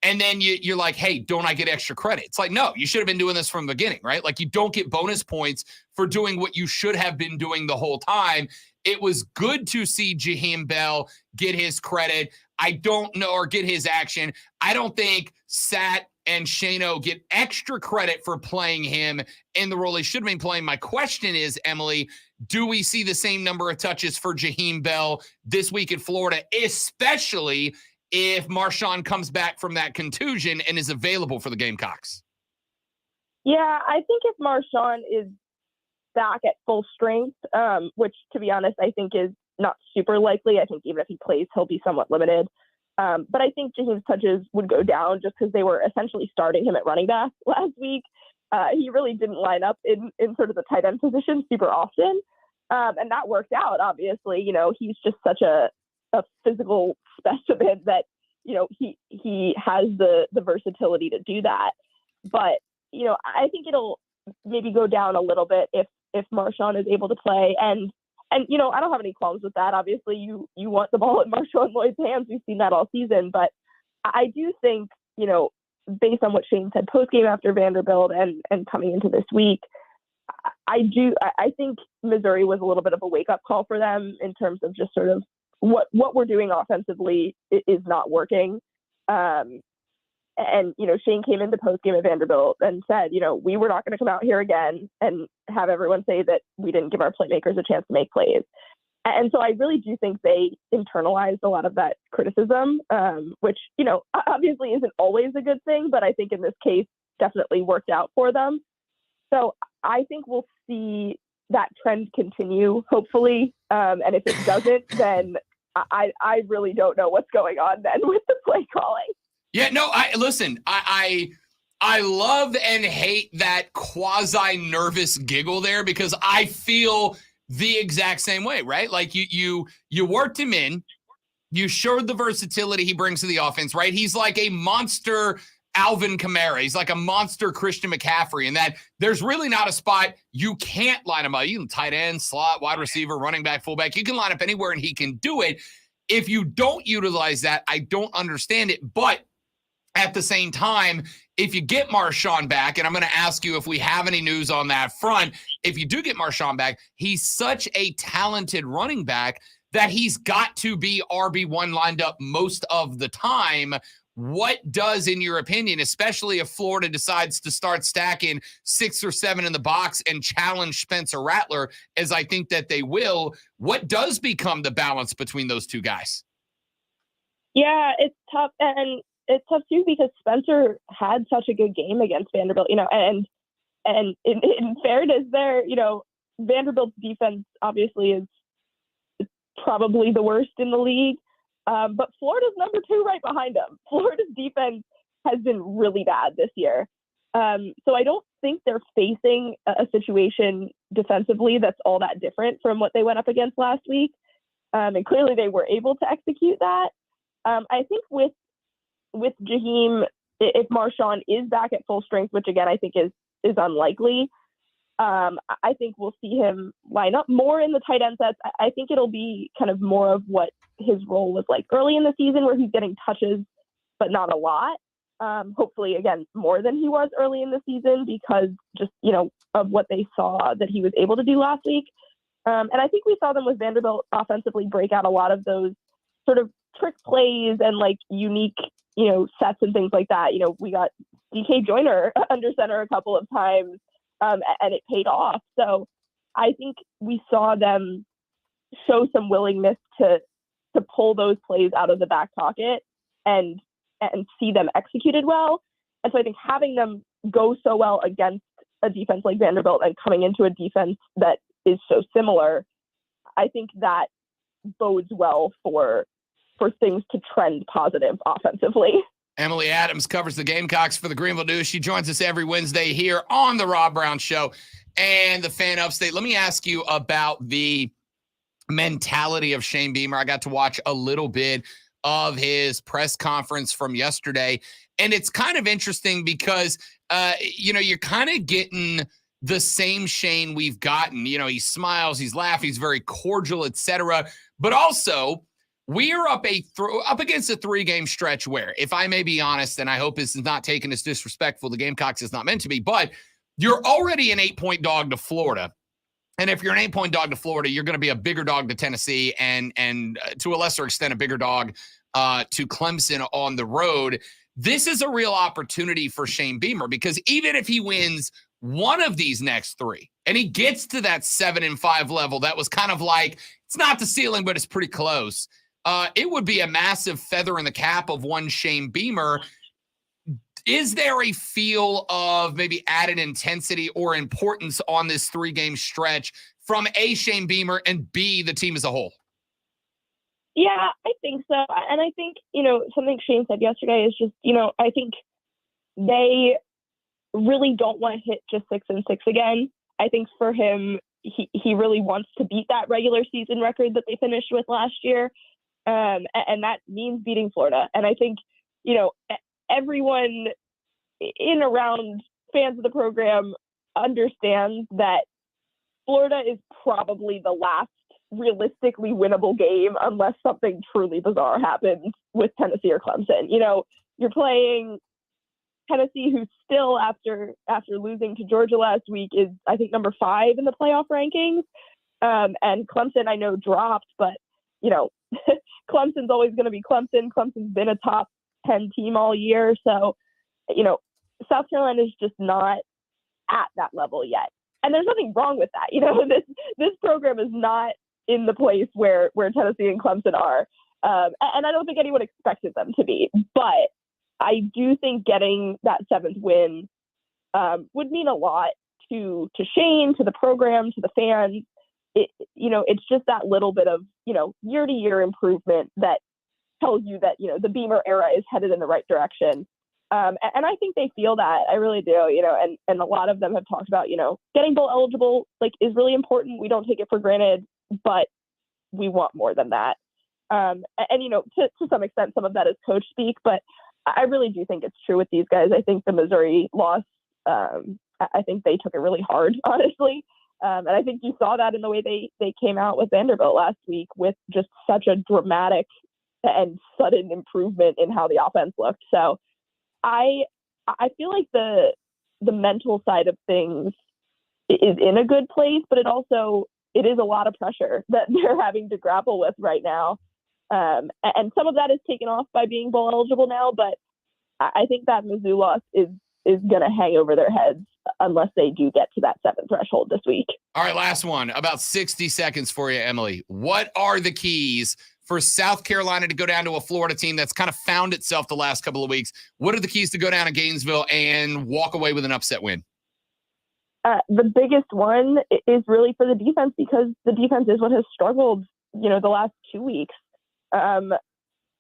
And then you're like, hey, don't I get extra credit? It's like, no, you should have been doing this from the beginning, right? Like, you don't get bonus points for doing what you should have been doing the whole time. It was good to see Jaheim Bell get his credit. I don't know, or get his action. I don't think Sat and Shano get extra credit for playing him in the role he should have been playing. My question is, Emily, do we see the same number of touches for Jaheim Bell this week in Florida, especially if Marshawn comes back from that contusion and is available for the Gamecocks? Yeah, I think if Marshawn is back at full strength, which, to be honest, I think is not super likely. I think even if he plays, he'll be somewhat limited. But I think Jaheim's touches would go down just because they were essentially starting him at running back last week. He really didn't line up in sort of the tight end position super often. And that worked out, obviously. He's just such a physical specimen that, he has the versatility to do that. But, I think it'll maybe go down a little bit if Marshawn is able to play. And I don't have any qualms with that. Obviously, you want the ball in Marshawn Lloyd's hands. We've seen that all season. But I do think, based on what Shane said post-game after Vanderbilt and coming into this week, I think Missouri was a little bit of a wake-up call for them in terms of just sort of what we're doing offensively is not working. And Shane came into post-game at Vanderbilt and said, we were not going to come out here again and have everyone say that we didn't give our playmakers a chance to make plays. And so I really do think they internalized a lot of that criticism, which, obviously isn't always a good thing, but I think in this case definitely worked out for them. So I think we'll see that trend continue, hopefully. And if it doesn't, then I really don't know what's going on then with the play calling. Yeah, no, I love and hate that quasi-nervous giggle there because I feel the exact same way, right? Like you worked him in, you showed the versatility he brings to the offense, right? He's like a monster Alvin Kamara. He's like a monster Christian McCaffrey, and that there's really not a spot you can't line him up. You can tight end, slot, wide receiver, running back, fullback. You can line up anywhere and he can do it. If you don't utilize that, I don't understand it. But at the same time, if you get Marshawn back, and I'm going to ask you if we have any news on that front, if you do get Marshawn back, he's such a talented running back that he's got to be RB1 lined up most of the time. What does, in your opinion, especially if Florida decides to start stacking 6 or 7 in the box and challenge Spencer Rattler, as I think that they will, what does become the balance between those two guys? Yeah, it's tough. And it's tough too because Spencer had such a good game against Vanderbilt, and in fairness there, Vanderbilt's defense obviously is probably the worst in the league. But Florida's number 2 right behind them. Florida's defense has been really bad this year. So I don't think they're facing a situation defensively that's all that different from what they went up against last week. And clearly they were able to execute that. I think with Jaheim, if Marshawn is back at full strength, which again I think is unlikely, I think we'll see him line up more in the tight end sets. I think it'll be kind of more of what his role was like early in the season, where he's getting touches, but not a lot. Hopefully, again, more than he was early in the season because just, of what they saw that he was able to do last week. And I think we saw them with Vanderbilt offensively break out a lot of those sort of trick plays and like unique, sets and things like that. We got DK Joyner under center a couple of times, and it paid off. So I think we saw them show some willingness to pull those plays out of the back pocket and see them executed well. And so I think having them go so well against a defense like Vanderbilt and coming into a defense that is so similar, I think that bodes well for things to trend positive offensively. Emily Adams covers the Gamecocks for the Greenville News. She joins us every Wednesday here on the Rob Brown Show and the Fan Upstate. Let me ask you about the mentality of Shane Beamer. I got to watch a little bit of his press conference from yesterday, and it's kind of interesting because, you're kind of getting the same Shane we've gotten. He smiles, he's laughing, he's very cordial, etc. But also, we are up against a 3-game stretch where, if I may be honest, and I hope this is not taken as disrespectful, the Gamecocks is not meant to be, but you're already an 8-point dog to Florida. And if you're an 8-point dog to Florida, you're going to be a bigger dog to Tennessee and to a lesser extent, a bigger dog to Clemson on the road. This is a real opportunity for Shane Beamer because even if he wins one of these next 3 and he gets to that 7-5 level, that was kind of like, it's not the ceiling, but it's pretty close. It would be a massive feather in the cap of one Shane Beamer. Is there a feel of maybe added intensity or importance on this 3-game stretch from A, Shane Beamer, and B, the team as a whole? Yeah, I think so. And I think, something Shane said yesterday is just, I think they really don't want to hit just 6-6 again. I think for him, he really wants to beat that regular season record that they finished with last year. And that means beating Florida. And I think, everyone in around fans of the program understands that Florida is probably the last realistically winnable game unless something truly bizarre happens with Tennessee or Clemson. You know, you're playing Tennessee, who's still, after losing to Georgia last week, is, I think, number 5 in the playoff rankings. And Clemson, I know, dropped, but, you know, Clemson's always going to be Clemson. Clemson's been a top 10 team all year. So, you know, South Carolina is just not at that level yet. And there's nothing wrong with that. You know, this program is not in the place where Tennessee and Clemson are. And I don't think anyone expected them to be. But I do think getting that 7th win would mean a lot to Shane, to the program, to the fans. You know, it's just that little bit of, you know, year-to-year improvement that tells you that, you know, the Beamer era is headed in the right direction. And I think they feel that. I really do, you know, and a lot of them have talked about, you know, getting bowl eligible, like, is really important. We don't take it for granted, but we want more than that. And you know, to some extent, some of that is coach speak, but I really do think it's true with these guys. I think the Missouri loss, I think they took it really hard, honestly. And I think you saw that in the way they came out with Vanderbilt last week, with just such a dramatic and sudden improvement in how the offense looked. So I feel like the mental side of things is in a good place, but it is a lot of pressure that they're having to grapple with right now. And some of that is taken off by being bowl eligible now, but I think that Mizzou loss is going to hang over their heads unless they do get to that 7th threshold this week. All right, last one. About 60 seconds for you, Emily. What are the keys for South Carolina to go down to a Florida team that's kind of found itself the last couple of weeks? What are the keys to go down to Gainesville and walk away with an upset win? The biggest one is really for the defense, because the defense is what has struggled, you know, the last 2 weeks.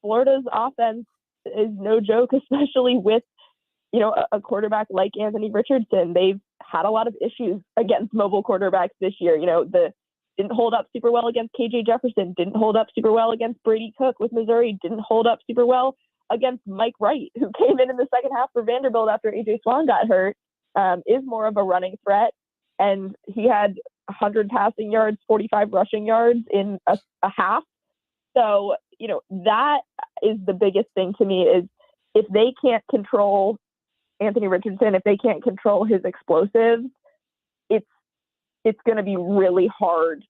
Florida's offense is no joke, especially with, you know, a quarterback like Anthony Richardson. They've had a lot of issues against mobile quarterbacks this year. You know, didn't hold up super well against KJ Jefferson, didn't hold up super well against Brady Cook with Missouri, didn't hold up super well against Mike Wright, who came in the second half for Vanderbilt after AJ Swan got hurt, is more of a running threat. And he had 100 passing yards, 45 rushing yards in a half. So, you know, that is the biggest thing to me, is if they can't control Anthony Richardson, if they can't control his explosives, it's going to be really hard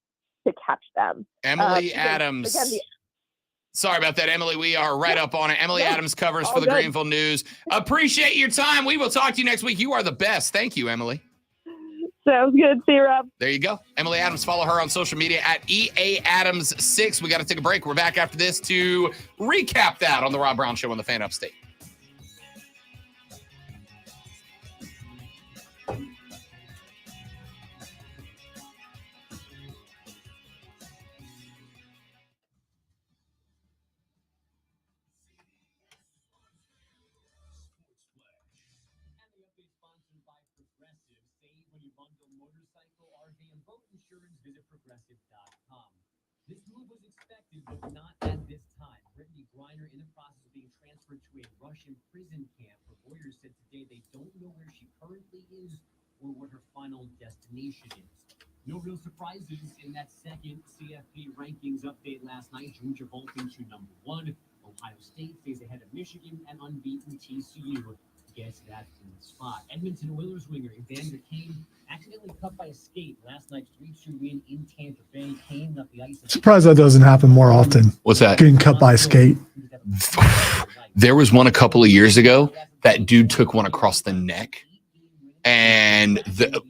to catch them. Emily Adams. Again, Sorry about that, Emily. We are right up on it. Emily Adams covers all for the good. Greenville News. Appreciate your time. We will talk to you next week. You are the best. Thank you, Emily. Sounds good. See you, Rob. There you go. Emily Adams. Follow her on social media at EAAdams6. We got to take a break. We're back after this to recap that on the Rob Brown Show on the Fan Upstate. Visit Progressive.com. This move was expected, but not at this time. Brittany Griner in the process of being transferred to a Russian prison camp. Her lawyers said today they don't know where she currently is or what her final destination is. No real surprises in that second CFP rankings update last night. Georgia vaulting to number 1. Ohio State stays ahead of Michigan, and unbeaten TCU gets that in the spot. Edmonton Oilers winger Evander Kane accidentally cut by a skate last night's 3-2 win in Tampa Bay. Kane left the ice. Surprised that doesn't happen more often. What's that? Getting cut by a skate. There was one a couple of years ago. That dude took one across the neck, and the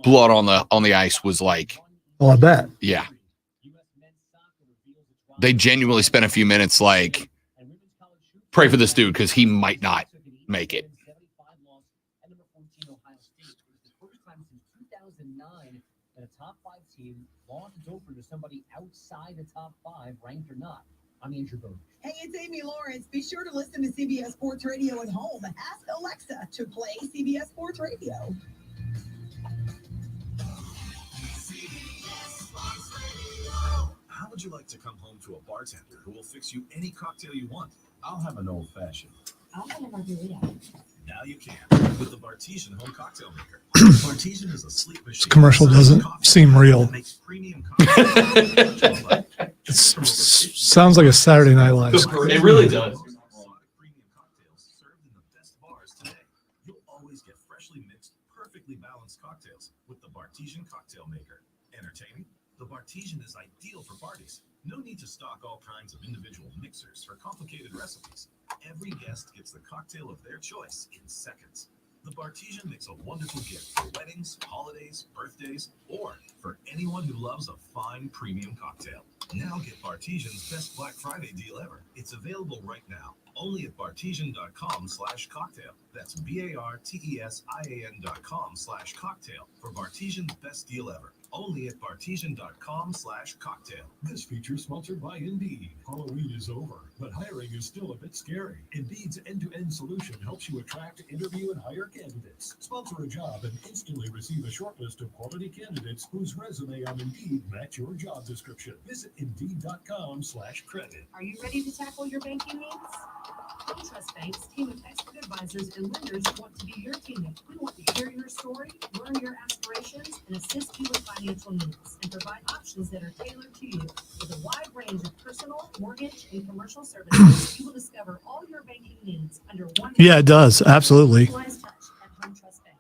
blood on the ice was like, Well, I bet. yeah. They genuinely spent a few minutes like, pray for this dude because he might not make it. A top 5 team lost its opener to somebody outside the top 5, ranked or not. I'm Andrew Bowden. Hey, it's Amy Lawrence. Be sure to listen to CBS Sports Radio at home. Ask Alexa to play CBS Sports Radio. How would you like to come home to a bartender who will fix you any cocktail you want? I'll have an old fashioned. I'll have a margarita. Now you can with the Bartesian Home Cocktail Maker. Bartesian is a sleek machine. This commercial doesn't seem real. that makes premium cocktails. It sounds like a Saturday Night Live. It really does. Premium cocktails served in the best bars today. You'll always get freshly mixed, perfectly balanced cocktails with the Bartesian Cocktail Maker. Entertaining? The Bartesian is ideal for parties. No need to stock all kinds of individual mixers for complicated recipes. Every guest gets the cocktail of their choice in seconds. The Bartesian makes a wonderful gift for weddings, holidays, birthdays, or for anyone who loves a fine premium cocktail. Now get Bartesian's best Black Friday deal ever. It's available right now, only at bartesian.com/cocktail. That's BARTESIAN.com/cocktail for Bartesian's best deal ever. Only at bartesian.com/cocktail. This feature sponsored by Indeed. Halloween is over, but hiring is still a bit scary. Indeed's end-to-end solution helps you attract, interview, and hire candidates. Sponsor a job and instantly receive a short list of quality candidates whose resume on Indeed match your job description. Visit Indeed.com/credit. Are you ready to tackle your banking needs? SunTrust Bank's team of expert advisors and lenders want to be your teammate. We want to hear your story, learn your aspirations, and assist you with financial needs, and provide options that are tailored to you. With a wide range of personal, mortgage, and commercial services, you will discover all your banking needs under one. Yeah, it does. Absolutely. personalized touch at SunTrust Bank.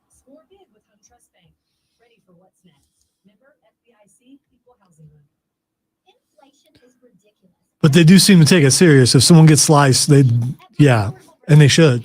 Score big with SunTrust Bank. Ready for what's next. Member FDIC Equal Housing Loan. Inflation is ridiculous. But they do seem to take it serious. If someone gets sliced, yeah, and they should.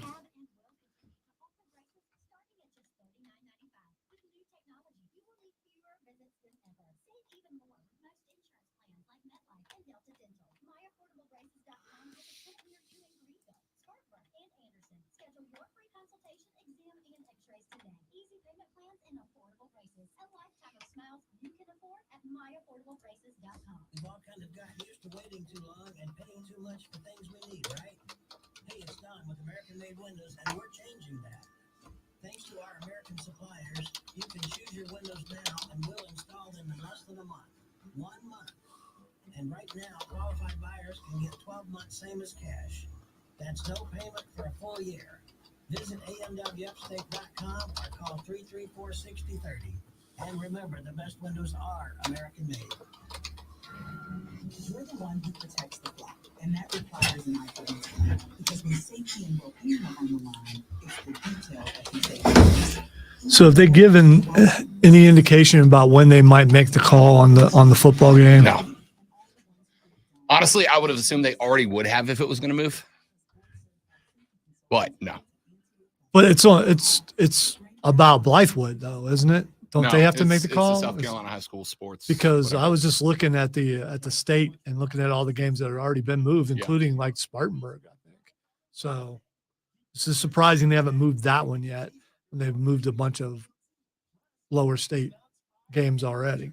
We've all kind of got used to waiting too long and paying too much for things we need, right? Hey, it's Don with American-made windows, and we're changing that. Thanks to our American suppliers, you can choose your windows now, and we'll install them in less than a month. 1 month. And right now, qualified buyers can get 12 months same as cash. That's no payment for a full year. Visit amwupstate.com or call 334-6030. And remember, the best windows are American-made. You're the one who protects the flock, and that requires an eye for detail. Because when safety and well-being are on the line, it's the detail that can save lives. So have they given any indication about when they might make the call on the football game? No. Honestly, I would have assumed they already would have if it was going to move. But no. But it's about Blythewood though, isn't it? Don't they have to make the call? It's the South Carolina high school sports. Because I was just looking at the state and looking at all the games that had already been moved, including like Spartanburg, I think. So it's just surprising they haven't moved that one yet. And they've moved a bunch of lower state games already.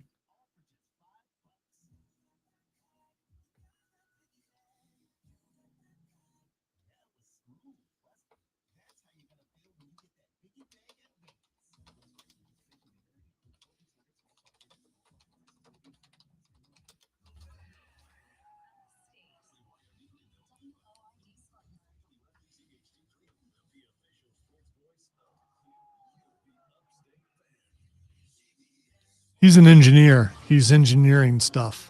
He's an engineer. He's engineering stuff.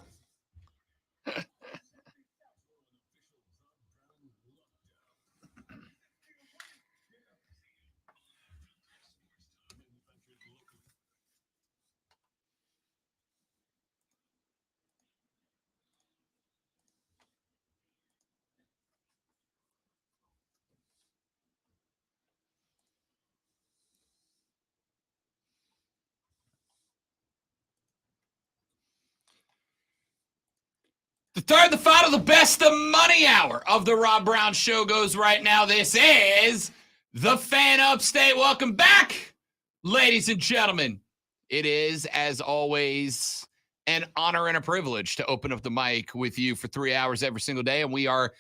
The third, the final, the best of money hour of the Rob Brown Show goes right now. This is the Fan Upstate. Welcome back, ladies and gentlemen. It is, as always, an honor and a privilege to open up the mic with you for 3 hours every single day. And we are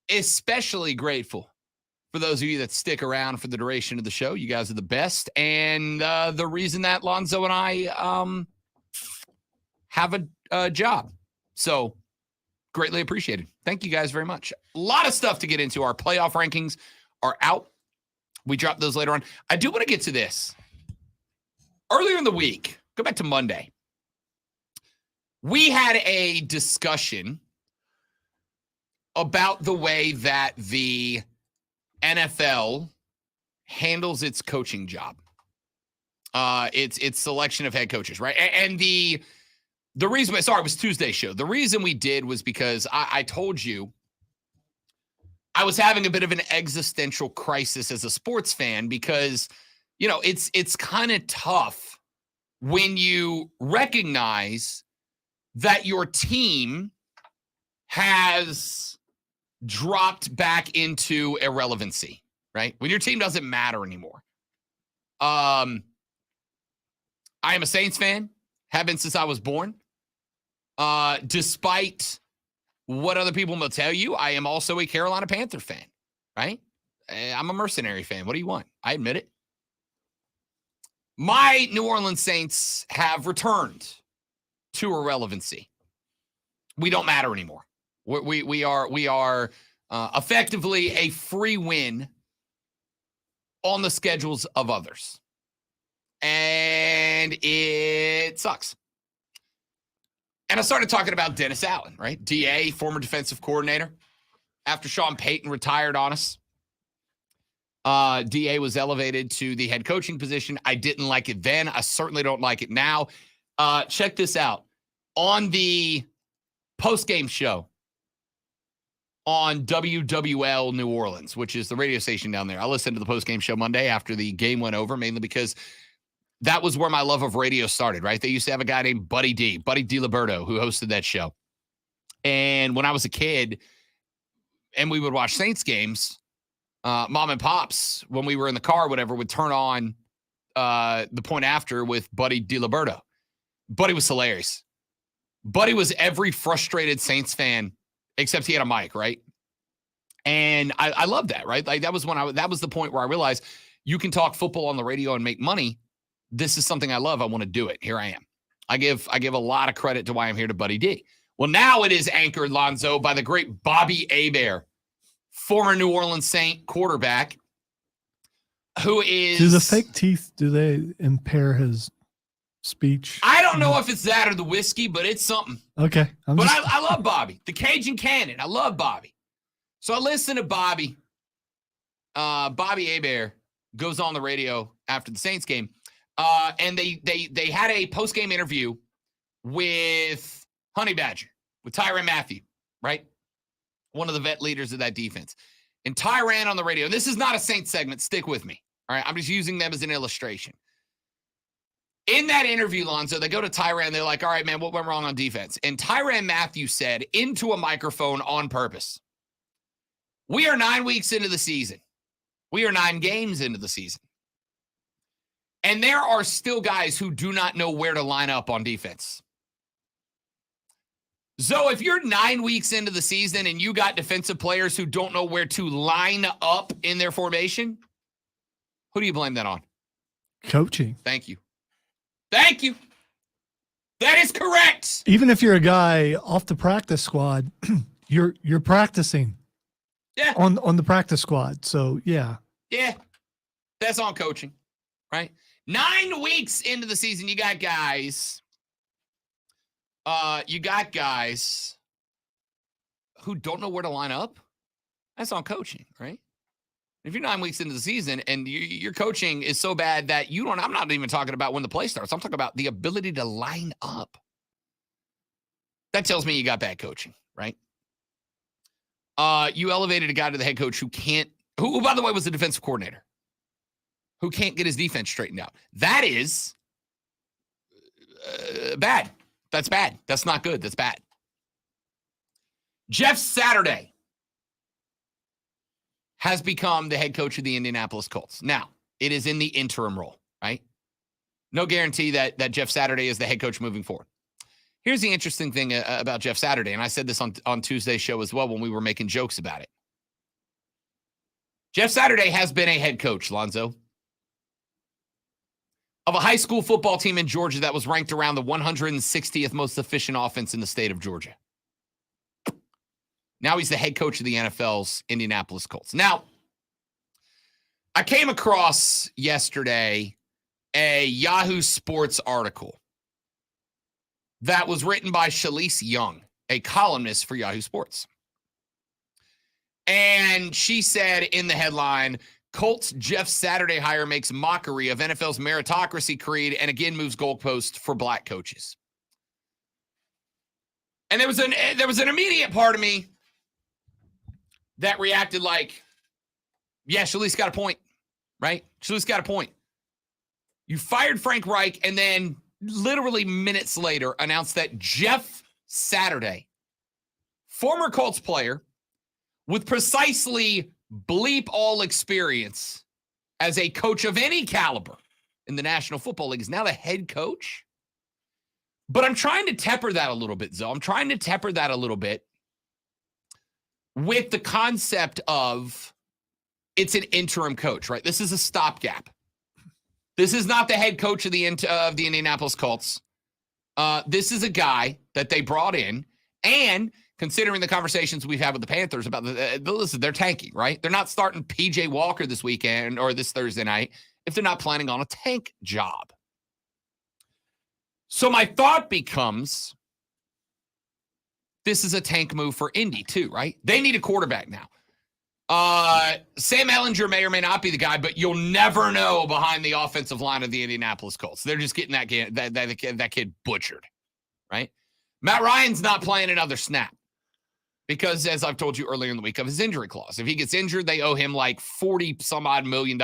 especially grateful for those of you that stick around for the duration of the show. You guys are the best. And the reason that Lonzo and I have a job. So greatly appreciated. Thank you guys very much. A lot of stuff to get into. Our playoff rankings are out. We drop those later on. I do want to get to this. Earlier in the week, go back to Monday, we had a discussion about the way that the NFL handles its coaching job. Its selection of head coaches, right? And the reason, sorry, it was Tuesday's show. The reason we did was because I told you I was having a bit of an existential crisis as a sports fan because, you know, it's kind of tough when you recognize that your team has dropped back into irrelevancy, right? When your team doesn't matter anymore. I am a Saints fan, have been since I was born. Despite what other people will tell you, I am also a Carolina Panther fan, right? I'm a mercenary fan. What do you want? I admit it. My New Orleans Saints have returned to irrelevancy. We don't matter anymore. We are effectively a free win on the schedules of others. And it sucks. And I started talking about Dennis Allen, right? DA, former defensive coordinator. After Sean Payton retired on us, DA was elevated to the head coaching position. I didn't like it then. I certainly don't like it now. Check this out. On the post-game show on WWL New Orleans, which is the radio station down there. I listened to the post-game show Monday after the game went over, mainly because that was where my love of radio started, right? They used to have a guy named Buddy DiLiberto, who hosted that show. And when I was a kid and we would watch Saints games, mom and pops, when we were in the car, whatever, would turn on the point after with Buddy DiLiberto. Buddy was hilarious. Buddy was every frustrated Saints fan, except he had a mic, right? And I love that, right? Like that was the point where I realized you can talk football on the radio and make money. This is something I love. I want to do it. Here I am. I give a lot of credit to why I'm here to Buddy D. Well, now it is anchored, Lonzo, by the great Bobby Hebert, former New Orleans Saint quarterback, who is... Do the fake teeth, do they impair his speech? I don't know if it's that or the whiskey, but it's something. Okay. I love Bobby. The Cajun Cannon. I love Bobby. So I listen to Bobby. Bobby Hebert goes on the radio after the Saints game. And they had a post-game interview with Honey Badger, with Tyrann Mathieu, right? One of the vet leaders of that defense. And Tyrann on the radio, and this is not a Saints segment, stick with me, all right? I'm just using them as an illustration. In that interview, Lonzo, they go to Tyrann, they're like, all right, man, what went wrong on defense? And Tyrann Mathieu said into a microphone on purpose, we are 9 weeks into the season. We are 9 games into the season. And there are still guys who do not know where to line up on defense. So if you're 9 weeks into the season and you got defensive players who don't know where to line up in their formation, who do you blame that on? Coaching. Thank you. Thank you. That is correct. Even if you're a guy off the practice squad, you're practicing. Yeah. On the practice squad. So yeah. Yeah. That's on coaching, right? 9 weeks into the season, you got guys who don't know where to line up. That's on coaching, right? If you're 9 weeks into the season and your coaching is so bad that I'm not even talking about when the play starts. I'm talking about the ability to line up. That tells me you got bad coaching, right? You elevated a guy to the head coach who, by the way, was the defensive coordinator, who can't get his defense straightened out. That is bad. That's bad. That's not good. That's bad. Jeff Saturday has become the head coach of the Indianapolis Colts. Now, it is in the interim role, right? No guarantee that Jeff Saturday is the head coach moving forward. Here's the interesting thing about Jeff Saturday, and I said this on Tuesday's show as well when we were making jokes about it. Jeff Saturday has been a head coach, Lonzo, of a high school football team in Georgia that was ranked around the 160th most efficient offense in the state of Georgia. Now he's the head coach of the NFL's Indianapolis Colts. Now, I came across yesterday a Yahoo Sports article that was written by Shalise Young, a columnist for Yahoo Sports. And she said in the headline, Colts Jeff Saturday hire makes mockery of NFL's meritocracy creed and again moves goalposts for black coaches. And there was an immediate part of me that reacted like, yeah, Shalise got a point, right? Shalise got a point. You fired Frank Reich and then literally minutes later announced that Jeff Saturday, former Colts player with precisely bleep all experience as a coach of any caliber in the National Football League, is now the head coach. But I'm trying to temper that a little bit, Zoe. I'm trying to temper that a little bit with the concept of it's an interim coach, right? This is a stopgap. This is not the head coach of the Indianapolis Colts. This is a guy that they brought in, and considering the conversations we've had with the Panthers about listen, they're tanking, right? They're not starting PJ Walker this weekend or this Thursday night if they're not planning on a tank job. So my thought becomes, this is a tank move for Indy too, right? They need a quarterback now. Sam Ehlinger may or may not be the guy, but you'll never know behind the offensive line of the Indianapolis Colts. They're just getting that kid butchered, right? Matt Ryan's not playing another snap because, as I've told you earlier in the week, of his injury clause. If he gets injured, they owe him like $40-some-odd million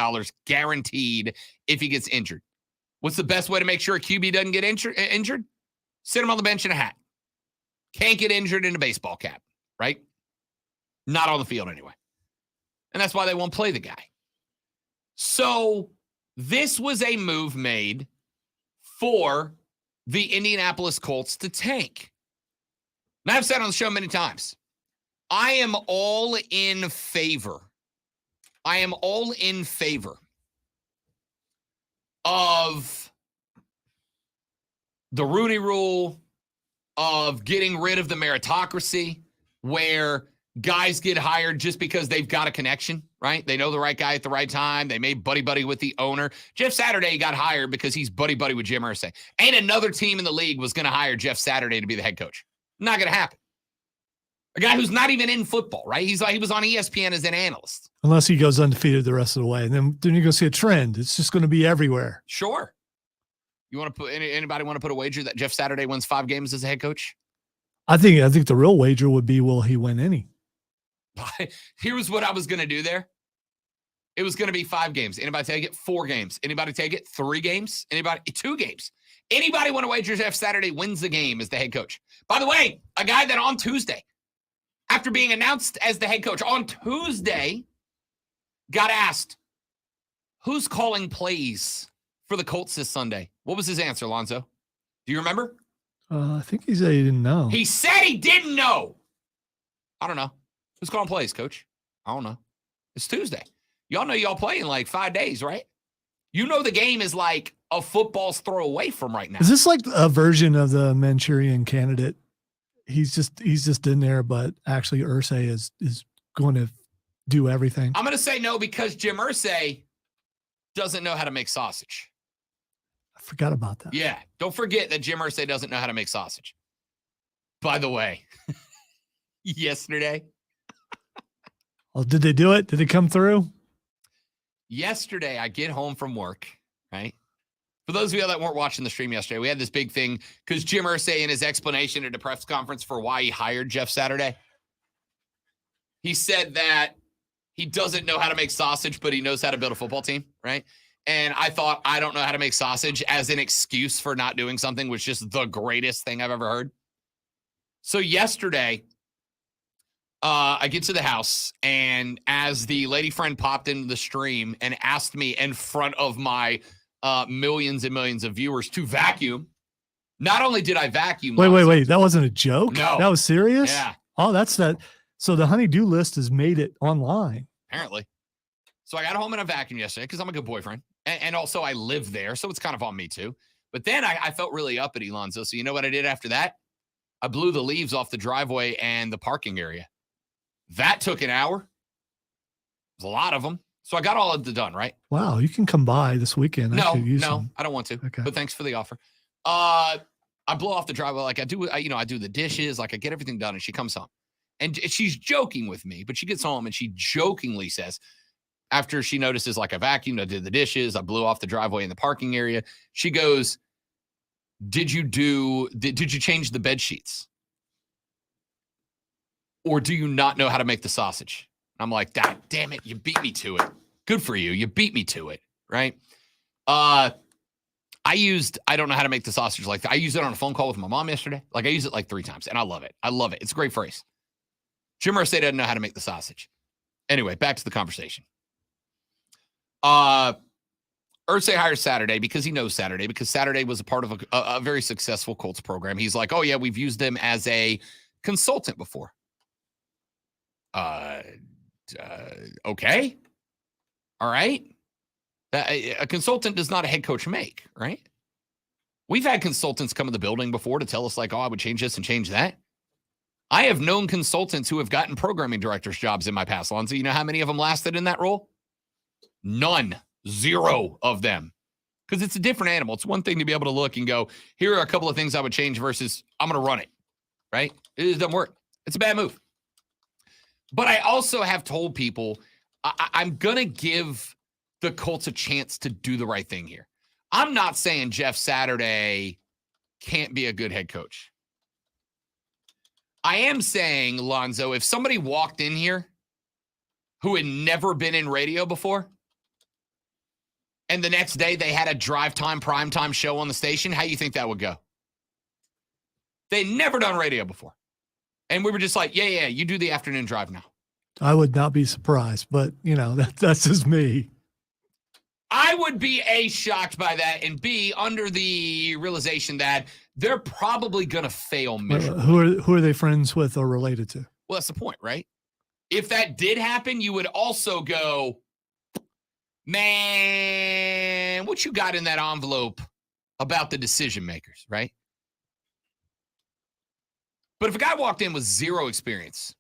guaranteed if he gets injured. What's the best way to make sure a QB doesn't get injured? Sit him on the bench in a hat. Can't get injured in a baseball cap, right? Not on the field anyway. And that's why they won't play the guy. So this was a move made for the Indianapolis Colts to tank. Now, I've said on the show many times, I am all in favor. I am all in favor of the Rooney Rule, of getting rid of the meritocracy, where guys get hired just because they've got a connection, right? They know the right guy at the right time. They made buddy-buddy with the owner. Jeff Saturday got hired because he's buddy-buddy with Jim Irsay. Ain't another team in the league was going to hire Jeff Saturday to be the head coach. Not going to happen. A guy who's not even in football, right? He was on ESPN as an analyst. Unless he goes undefeated the rest of the way. And then you're going to see a trend. It's just going to be everywhere. Sure. You want to put anybody want to put a wager that Jeff Saturday wins 5 games as a head coach? I think the real wager would be, will he win any? Here's what I was going to do there. It was going to be 5 games. Anybody take it? 4 games. Anybody take it? 3 games. Anybody? 2 games. Anybody want to wager Jeff Saturday wins the game as the head coach? By the way, a guy that on Tuesday, after being announced as the head coach on Tuesday, got asked, who's calling plays for the Colts this Sunday? What was his answer, Lonzo? Do you remember? I think he said he didn't know. He said he didn't know. I don't know. Who's calling plays, coach? I don't know. It's Tuesday. Y'all know y'all play in like 5 days, right? You know the game is like a football's throw away from right now. Is this like a version of the Manchurian Candidate? He's just in there, but actually Irsay is going to do everything. I'm going to say no because Jim Irsay doesn't know how to make sausage. I forgot about that. Yeah. Don't forget that Jim Irsay doesn't know how to make sausage. By the way, yesterday. Oh, did they do it? Did it come through? Yesterday, I get home from work, right? For those of you that weren't watching the stream yesterday, we had this big thing because Jim Irsay, in his explanation at a press conference for why he hired Jeff Saturday, he said that he doesn't know how to make sausage, but he knows how to build a football team, right? And I thought, I don't know how to make sausage as an excuse for not doing something was just the greatest thing I've ever heard. So yesterday, I get to the house, and as the lady friend popped into the stream and asked me in front of my millions and millions of viewers to vacuum, not only did I vacuum. Wait. That wasn't a joke? No. That was serious? Yeah. Oh, that's that. So the honey-do list has made it online. Apparently. So I got home in a vacuum yesterday because I'm a good boyfriend. And also I live there, so it's kind of on me too. But then I felt really uppity, Lonzo. So you know what I did after that? I blew the leaves off the driveway and the parking area. That took an hour. There's a lot of them. So I got all of it done, right? Wow, you can come by this weekend. I No, could use no, some. I don't want to. Okay. But thanks for the offer. I blow off the driveway like I do the dishes, like I get everything done, and she comes home. And she's joking with me, but she gets home and she jokingly says, after she notices like I vacuumed, I did the dishes, I blew off the driveway in the parking area, she goes, did you change the bed sheets? Or do you not know how to make the sausage? I'm like, God damn it, you beat me to it. Good for you. You beat me to it, right? I don't know how to make the sausage like that. I used it on a phone call with my mom yesterday. Like I used it like 3 times and I love it. I love it. It's a great phrase. Jim Irsay doesn't know how to make the sausage. Anyway, back to the conversation. Irsay hires Saturday because he knows Saturday, because Saturday was a part of a very successful Colts program. He's like, oh yeah, we've used them as a consultant before. Okay. All right. A consultant does not a head coach make, right? We've had consultants come in the building before to tell us like, oh, I would change this and change that. I have known consultants who have gotten programming directors jobs in my past, Lonzo. You know how many of them lasted in that role? None. 0 of them. Because it's a different animal. It's one thing to be able to look and go, here are a couple of things I would change versus I'm going to run it, right? It doesn't work. It's a bad move. But I also have told people I'm going to give the Colts a chance to do the right thing here. I'm not saying Jeff Saturday can't be a good head coach. I am saying, Lonzo, if somebody walked in here who had never been in radio before, and the next day they had a drive time, prime time show on the station, how do you think that would go? They'd never done radio before. And we were just like, yeah, you do the afternoon drive now. I would not be surprised, but that's just me. I would be A, shocked by that, and B, under the realization that they're probably going to fail miserably. Who are they friends with or related to? Well, that's the point, right? If that did happen, you would also go, man, what you got in that envelope about the decision makers, right? But if a guy walked in with zero experience,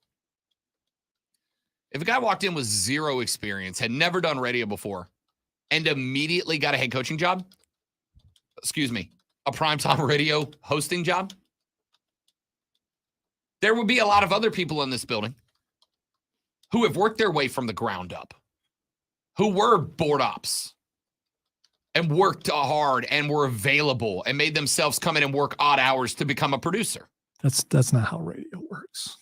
had never done radio before, and immediately got a head coaching job, a primetime radio hosting job, there would be a lot of other people in this building who have worked their way from the ground up, who were board ops and worked hard and were available and made themselves come in and work odd hours to become a producer. That's not how radio works.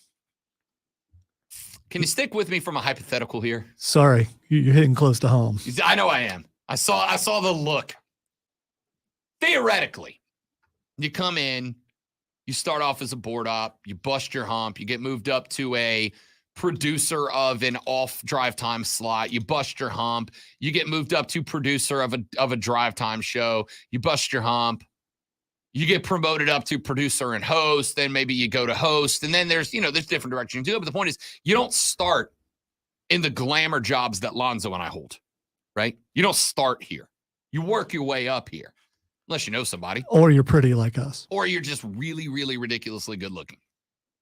Can you stick with me from a hypothetical here? Sorry, you're hitting close to home. I know I am. I saw the look. Theoretically, you come in, you start off as a board op, you bust your hump, you get moved up to a producer of an off drive time slot, you bust your hump, you get moved up to producer of a drive time show, you bust your hump, you get promoted up to producer and host, then maybe you go to host, and then there's different directions you do it. But the point is, you don't start in the glamour jobs that Lonzo and I hold, right? You don't start here. You work your way up here, unless you know somebody. Or you're pretty like us. Or you're just really, really ridiculously good looking,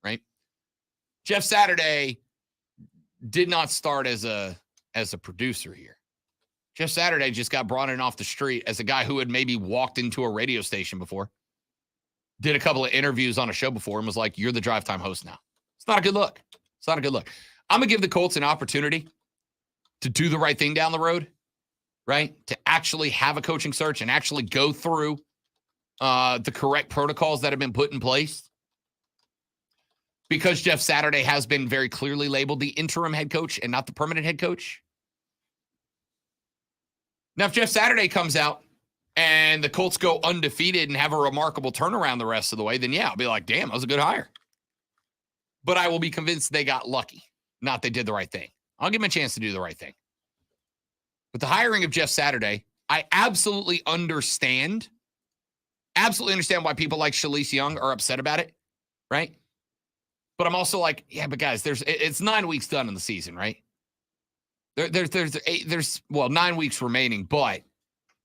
right? Jeff Saturday did not start as a producer here. Jeff Saturday just got brought in off the street as a guy who had maybe walked into a radio station before, did a couple of interviews on a show before, and was like, you're the drive time host now. It's not a good look. It's not a good look. I'm going to give the Colts an opportunity to do the right thing down the road, right? To actually have a coaching search and actually go through the correct protocols that have been put in place. Because Jeff Saturday has been very clearly labeled the interim head coach and not the permanent head coach. Now, if Jeff Saturday comes out and the Colts go undefeated and have a remarkable turnaround the rest of the way, then yeah, I'll be like, damn, that was a good hire. But I will be convinced they got lucky, not they did the right thing. I'll give them a chance to do the right thing. With the hiring of Jeff Saturday, I absolutely understand why people like Shalise Young are upset about it, right? But I'm also like, yeah, but guys, it's 9 weeks done in the season, right? There's 9 weeks remaining, but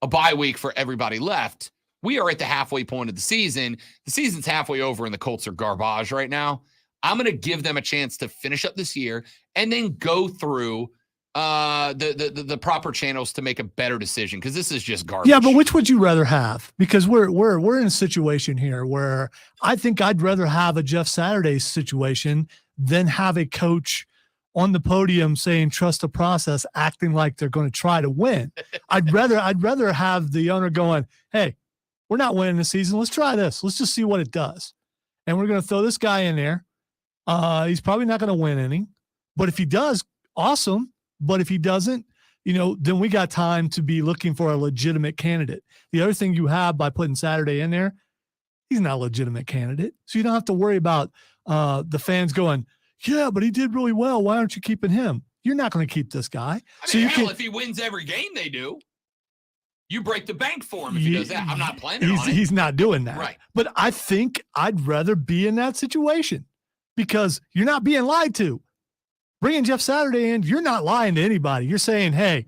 a bye week for everybody left. We are at the halfway point of the season. The season's halfway over and the Colts are garbage right now. I'm going to give them a chance to finish up this year and then go through the proper channels to make a better decision, because this is just garbage. Yeah, but which would you rather have? Because we're in a situation here where I think I'd rather have a Jeff Saturday situation than have a coach on the podium saying trust the process, acting like they're going to try to win. I'd rather have the owner going, hey, we're not winning the season. Let's try this. Let's just see what it does. And we're going to throw this guy in there. He's probably not going to win any, but if he does, awesome. But if he doesn't, then we got time to be looking for a legitimate candidate. The other thing you have by putting Saturday in there, he's not a legitimate candidate. So you don't have to worry about the fans going, yeah, but he did really well. Why aren't you keeping him? You're not going to keep this guy. I mean, if he wins every game they do, you break the bank for him if he does that. I'm not planning on it. He's not doing that. Right. But I think I'd rather be in that situation because you're not being lied to. Bringing Jeff Saturday in, you're not lying to anybody. You're saying, hey,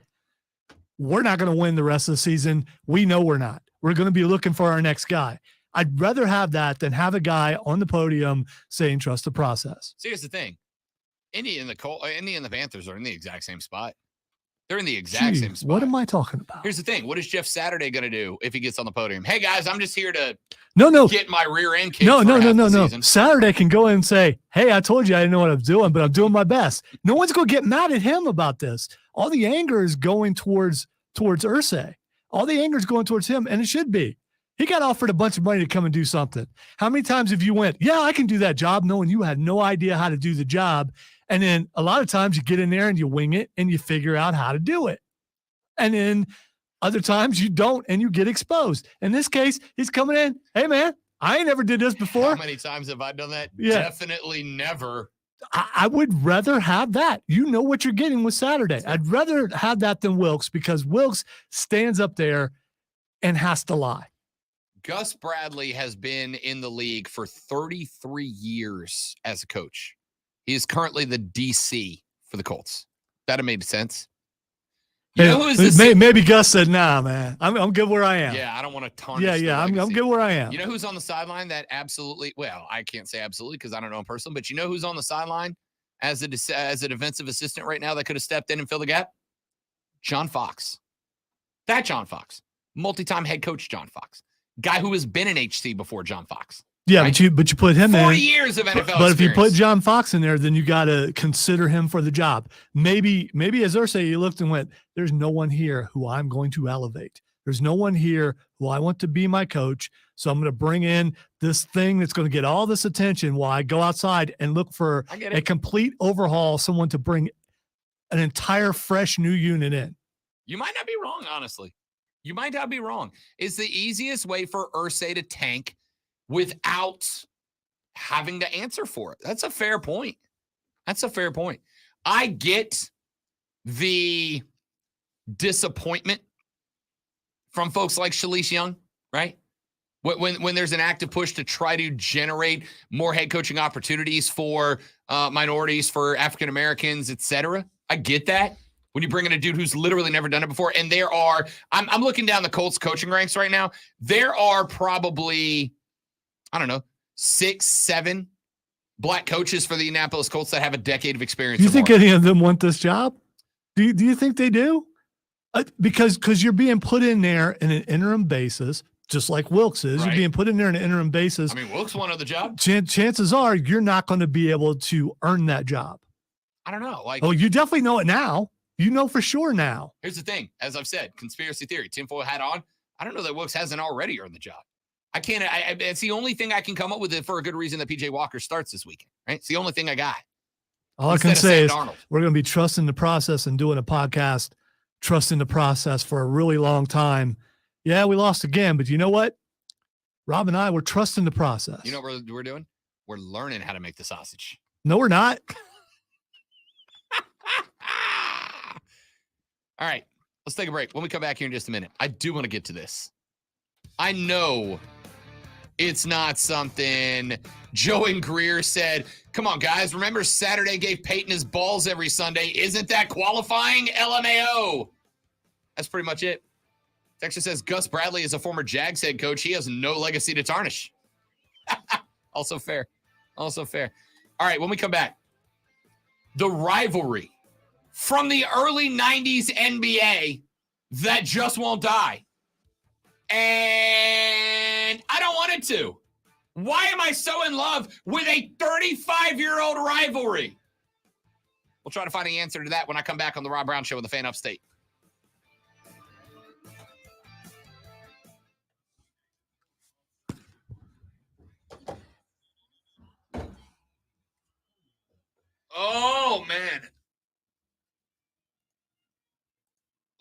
we're not going to win the rest of the season. We know we're not. We're going to be looking for our next guy. I'd rather have that than have a guy on the podium saying trust the process. See, here's the thing. Indy and the Panthers are in the exact same spot. They're in the exact same spot. What am I talking about? Here's the thing. What is Jeff Saturday going to do if he gets on the podium? Hey, guys, I'm just here to get my rear end kicked. No. Saturday can go in and say, hey, I told you I didn't know what I was doing, but I'm doing my best. No one's going to get mad at him about this. All the anger is going towards Irsay. All the anger is going towards him, and it should be. He got offered a bunch of money to come and do something. How many times have you went, yeah, I can do that job, knowing you had no idea how to do the job? And then a lot of times you get in there and you wing it and you figure out how to do it. And then other times you don't and you get exposed. In this case, he's coming in, hey, man, I ain't never did this before. How many times have I done that? Yeah. Definitely never. I would rather have that. You know what you're getting with Saturday. I'd rather have that than Wilks because Wilks stands up there and has to lie. Gus Bradley has been in the league for 33 years as a coach. He is currently the DC for the Colts. That made sense. You know who is maybe Gus said, nah, man, I'm good where I am. Yeah, I don't want to tarnish. Yeah, I'm good where I am. You know who's on the sideline that absolutely, well, I can't say absolutely because I don't know him personally, but you know who's on the sideline as a defensive assistant right now that could have stepped in and filled the gap? John Fox. That John Fox. Multi-time head coach John Fox. Guy who has been in HC before John Fox. Yeah, right? but you put him 40 in. years of NFL experience. But if you put John Fox in there, then you got to consider him for the job. Maybe as Irsay, you looked and went, there's no one here who I'm going to elevate. There's no one here who I want to be my coach. So I'm going to bring in this thing that's going to get all this attention while I go outside and look for a complete overhaul, someone to bring an entire fresh new unit in. You might not be wrong, honestly. You might not be wrong. It's the easiest way for Irsay to tank without having to answer for it. That's a fair point. I get the disappointment from folks like Shalice Young, right? When there's an active push to try to generate more head coaching opportunities for minorities, for African Americans, etc. I get that. When you bring in a dude who's literally never done it before, and I'm looking down the Colts coaching ranks right now. There are probably, 6, 7 black coaches for the Indianapolis Colts that have a decade of experience. Do you think any of them want this job? Do you think they do? Because you're being put in there in an interim basis, just like Wilks is. Right. You're being put in there in an interim basis. I mean, Wilks wanted the job. Chances are you're not going to be able to earn that job. I don't know. You definitely know it now. You know for sure now. Here's the thing. As I've said, conspiracy theory, tinfoil hat on. I don't know that Wilks hasn't already earned the job. I can't. It's the only thing I can come up with for a good reason that PJ Walker starts this weekend, right? It's the only thing I got. All I can say is we're going to be trusting the process and doing a podcast, trusting the process for a really long time. Yeah, we lost again, but you know what? Rob and I, we're trusting the process. You know what we're doing? We're learning how to make the sausage. No, we're not. All right, let's take a break. When we come back here in just a minute, I do want to get to this. I know it's not something Joe and Greer said, come on, guys, remember Saturday gave Peyton his balls every Sunday. Isn't that qualifying? LMAO. That's pretty much it. Texture says Gus Bradley is a former Jags head coach. He has no legacy to tarnish. Also fair. All right, when we come back, the rivalry from the early 90s NBA that just won't die. And I don't want it to. Why am I so in love with a 35-year-old rivalry? We'll try to find the answer to that when I come back on the Rob Brown Show in the Fan Upstate. Oh, man.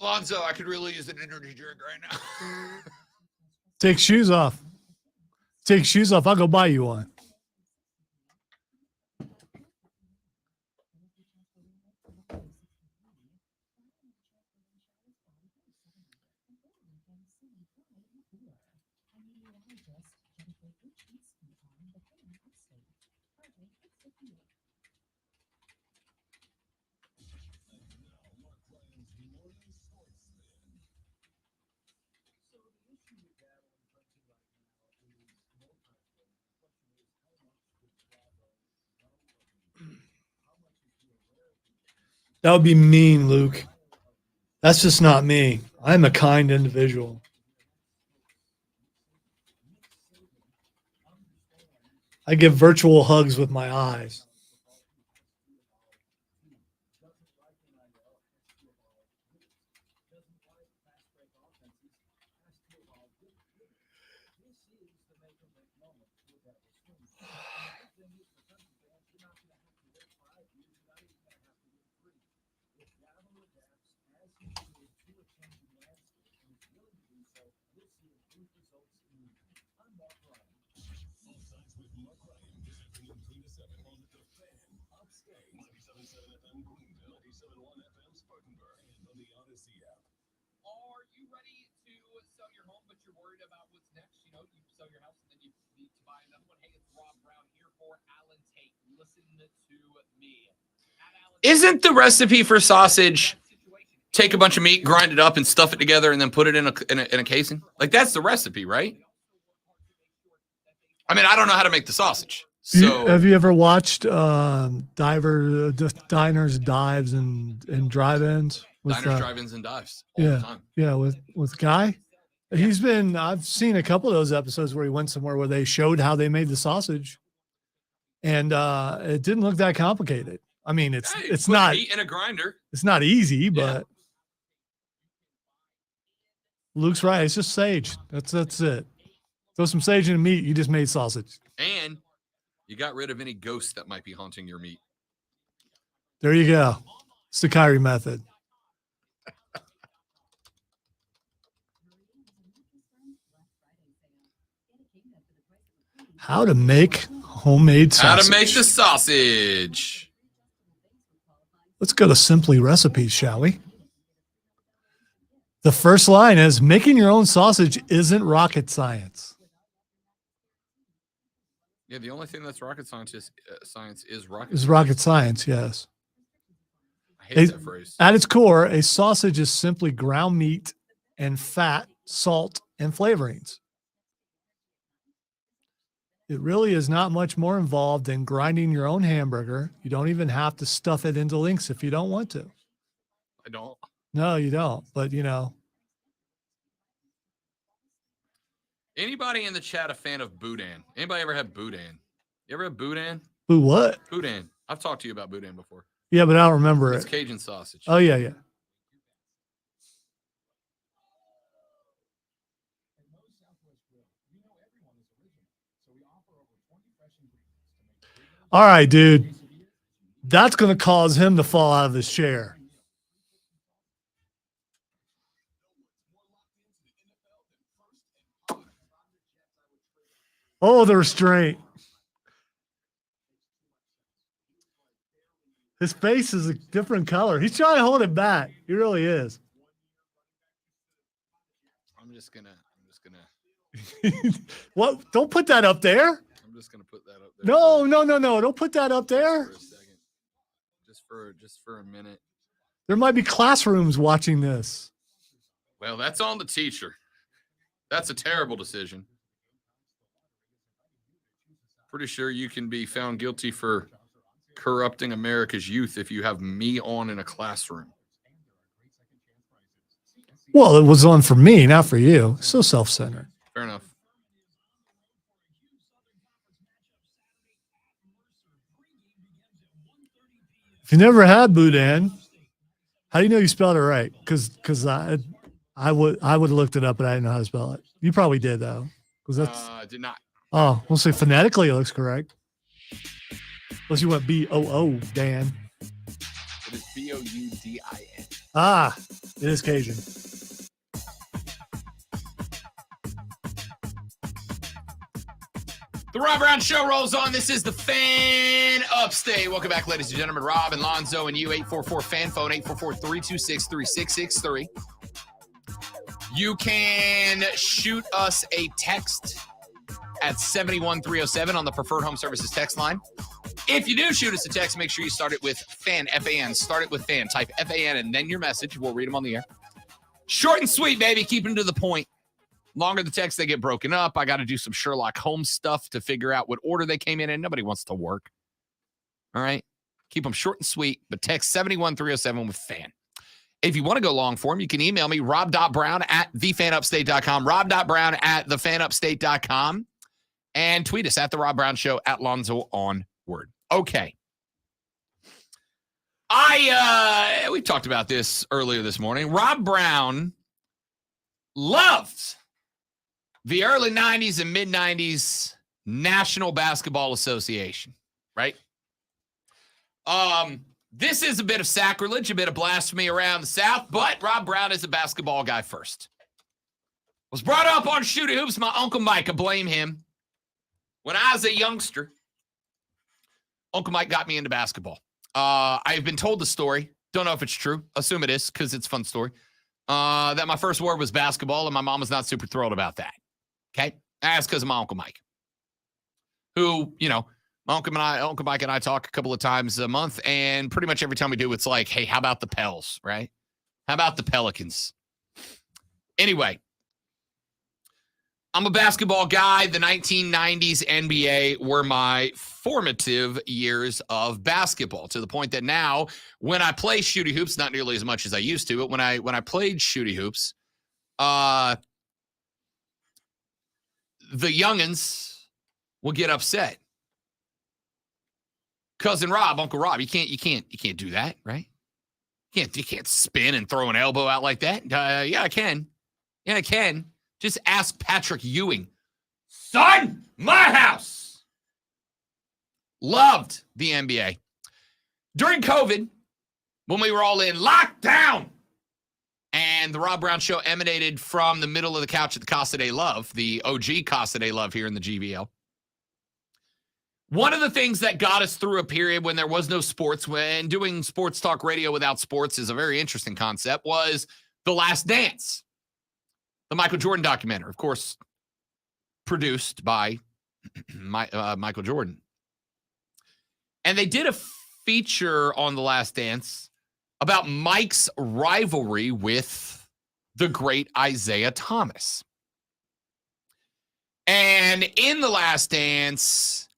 Lonzo, I could really use an energy drink right now. Take shoes off. Take shoes off. I'll go buy you one. That would be mean, Luke. That's just not me. I'm a kind individual. I give virtual hugs with my eyes. Are you ready to sell your home, but you're worried about what's next? You know, you sell your house and then you need to buy another one. Hey, it's Rob Brown here for Alan Tate. Listen to me. Isn't the recipe for sausage take a bunch of meat, grind it up, and stuff it together, and then put it in a casing? Like, that's the recipe, right? I mean, I don't know how to make the sausage. So Have you ever watched diners, dives, and drive-ins? diners, drive-ins, and dives all the time. Yeah, with Guy. I've seen a couple of those episodes where he went somewhere where they showed how they made the sausage. And it didn't look that complicated. I mean, it's Put not meat in a grinder. it's not easy, but Luke's right. It's just sage. That's it. Throw some sage in the meat. You just made sausage. And you got rid of any ghosts that might be haunting your meat. There you go. It's the Kyrie method. How to make homemade sausage. How to make the sausage. Let's go to Simply Recipes, shall we? The first line is making your own sausage isn't rocket science. Yeah, the only thing that's rocket science is rocket. It's rocket science, yes. I hate that phrase. At its core, a sausage is simply ground meat and fat, salt, and flavorings. It really is not much more involved than grinding your own hamburger. You don't even have to stuff it into links if you don't want to. I don't. No, you don't. But, Anybody in the chat a fan of boudin? Anybody ever had boudin? You ever had boudin? Ooh, what? Boudin. I've talked to you about boudin before. Yeah, but I don't remember It's it. Cajun sausage. Oh, yeah. All right, dude. That's going to cause him to fall out of his chair. Oh, the restraint. His face is a different color. He's trying to hold it back. He really is. I'm just gonna. What? Don't put that up there. I'm just gonna put that up there. No. Don't put that up there. For a second. Just for a minute. There might be classrooms watching this. Well, that's on the teacher. That's a terrible decision. Pretty sure you can be found guilty for corrupting America's youth if you have me on in a classroom. Well, it was on for me, not for you. So self-centered. Fair enough. If you never had Boudin, how do you know you spelled it right? Because I would have looked it up, but I didn't know how to spell it. You probably did though, because that's. Did not. Oh, we'll say phonetically it looks correct. Unless you went B-O-O, Dan. It is Boudin. Ah, it is Cajun. The Rob Brown Show rolls on. This is the Fan Upstate. Welcome back, ladies and gentlemen. Rob and Lonzo and you, 844-FAN phone, 844-326-3663. You can shoot us a text at 71307 on the Preferred Home Services text line. If you do shoot us a text, make sure you start it with FAN, F-A-N. Start it with FAN. Type F-A-N and then your message. We'll read them on the air. Short and sweet, baby. Keep them to the point. Longer the text, they get broken up. I got to do some Sherlock Holmes stuff to figure out what order they came in. Nobody wants to work. All right? Keep them short and sweet, but text 71307 with FAN. If you want to go long form, you can email me, rob.brown@thefanupstate.com, rob.brown@thefanupstate.com, and tweet us at The Rob Brown Show, at Lonzo on Word. Okay. We talked about this earlier this morning. Rob Brown loved the early 90s and mid-90s National Basketball Association, right? This is a bit of sacrilege, a bit of blasphemy around the South, but Rob Brown is a basketball guy first. Was brought up on Shooty Hoops. My Uncle Mike, I blame him. When I was a youngster, Uncle Mike got me into basketball. I've been told the story. Don't know if it's true. Assume it is because it's a fun story. That my first word was basketball, and my mom was not super thrilled about that. Okay? That's because of my Uncle Mike, who, you know, my Uncle Mike and I talk a couple of times a month, and pretty much every time we do, it's like, hey, how about the Pels, right? How about the Pelicans? Anyway, I'm a basketball guy. The 1990s NBA were my formative years of basketball, to the point that now when I play Shooty Hoops, not nearly as much as I used to, but when I played Shooty Hoops, the youngins will get upset. Cousin Rob, Uncle Rob, you can't do that, right? You can't spin and throw an elbow out like that. Yeah, I can. Yeah, I can. Just ask Patrick Ewing. Son, my house. Loved the NBA. During COVID, when we were all in lockdown, and the Rob Brown Show emanated from the middle of the couch at the Casa de Love, the OG Casa de Love here in the GVL. One of the things that got us through a period when there was no sports, when doing sports talk radio without sports is a very interesting concept, was The Last Dance, the Michael Jordan documentary, of course, produced by Michael Jordan. And they did a feature on The Last Dance about Mike's rivalry with the great Isaiah Thomas. And in The Last Dance,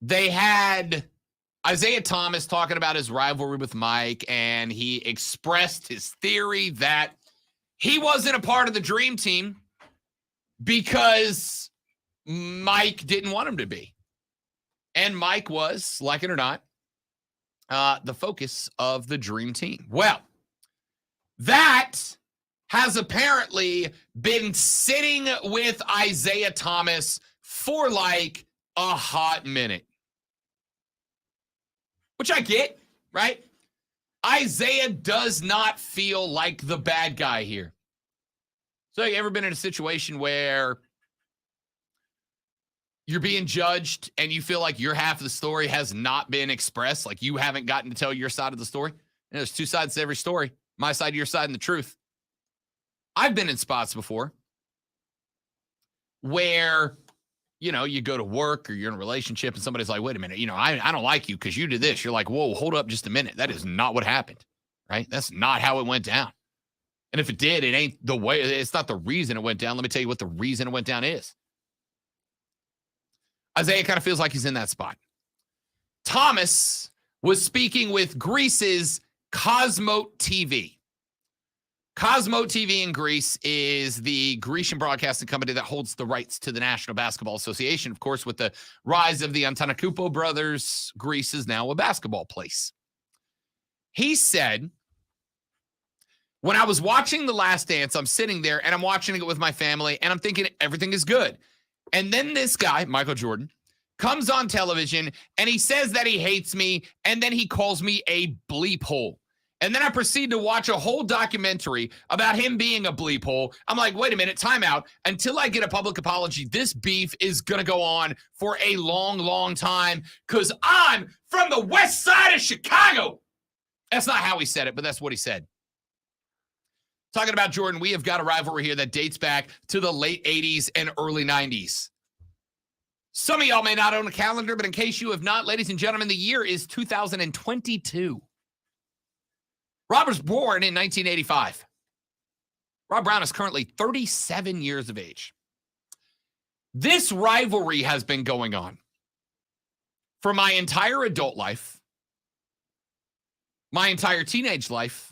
they had Isaiah Thomas talking about his rivalry with Mike, and he expressed his theory that he wasn't a part of the Dream Team because Mike didn't want him to be. And Mike was, like it or not, the focus of the Dream Team. Well, that has apparently been sitting with Isaiah Thomas for like a hot minute. Which I get, right? Isaiah does not feel like the bad guy here. So you ever been in a situation where you're being judged and you feel like your half of the story has not been expressed, like you haven't gotten to tell your side of the story? And there's two sides to every story, my side, your side, and the truth. I've been in spots before where, you know, you go to work or you're in a relationship and somebody's like, wait a minute, you know, I don't like you because you did this. You're like, whoa, hold up just a minute. That is not what happened, right? That's not how it went down. And if it did, it ain't the way, it's not the reason it went down. Let me tell you what the reason it went down is. Isaiah kind of feels like he's in that spot. Thomas was speaking with Greece's Cosmo TV. Cosmo TV in Greece is the Grecian broadcasting company that holds the rights to the National Basketball Association. Of course, with the rise of the Antetokounmpo brothers, Greece is now a basketball place. He said, when I was watching The Last Dance, I'm sitting there and I'm watching it with my family and I'm thinking everything is good. And then this guy, Michael Jordan, comes on television and he says that he hates me and then he calls me a bleep hole. And then I proceed to watch a whole documentary about him being a bleep hole. I'm like, wait a minute, time out. Until I get a public apology, this beef is going to go on for a long, long time because I'm from the west side of Chicago. That's not how he said it, but that's what he said. Talking about Jordan, we have got a rivalry here that dates back to the late 80s and early 90s. Some of y'all may not own a calendar, but in case you have not, ladies and gentlemen, the year is 2022. Rob was born in 1985. Rob Brown is currently 37 years of age. This rivalry has been going on for my entire adult life, my entire teenage life,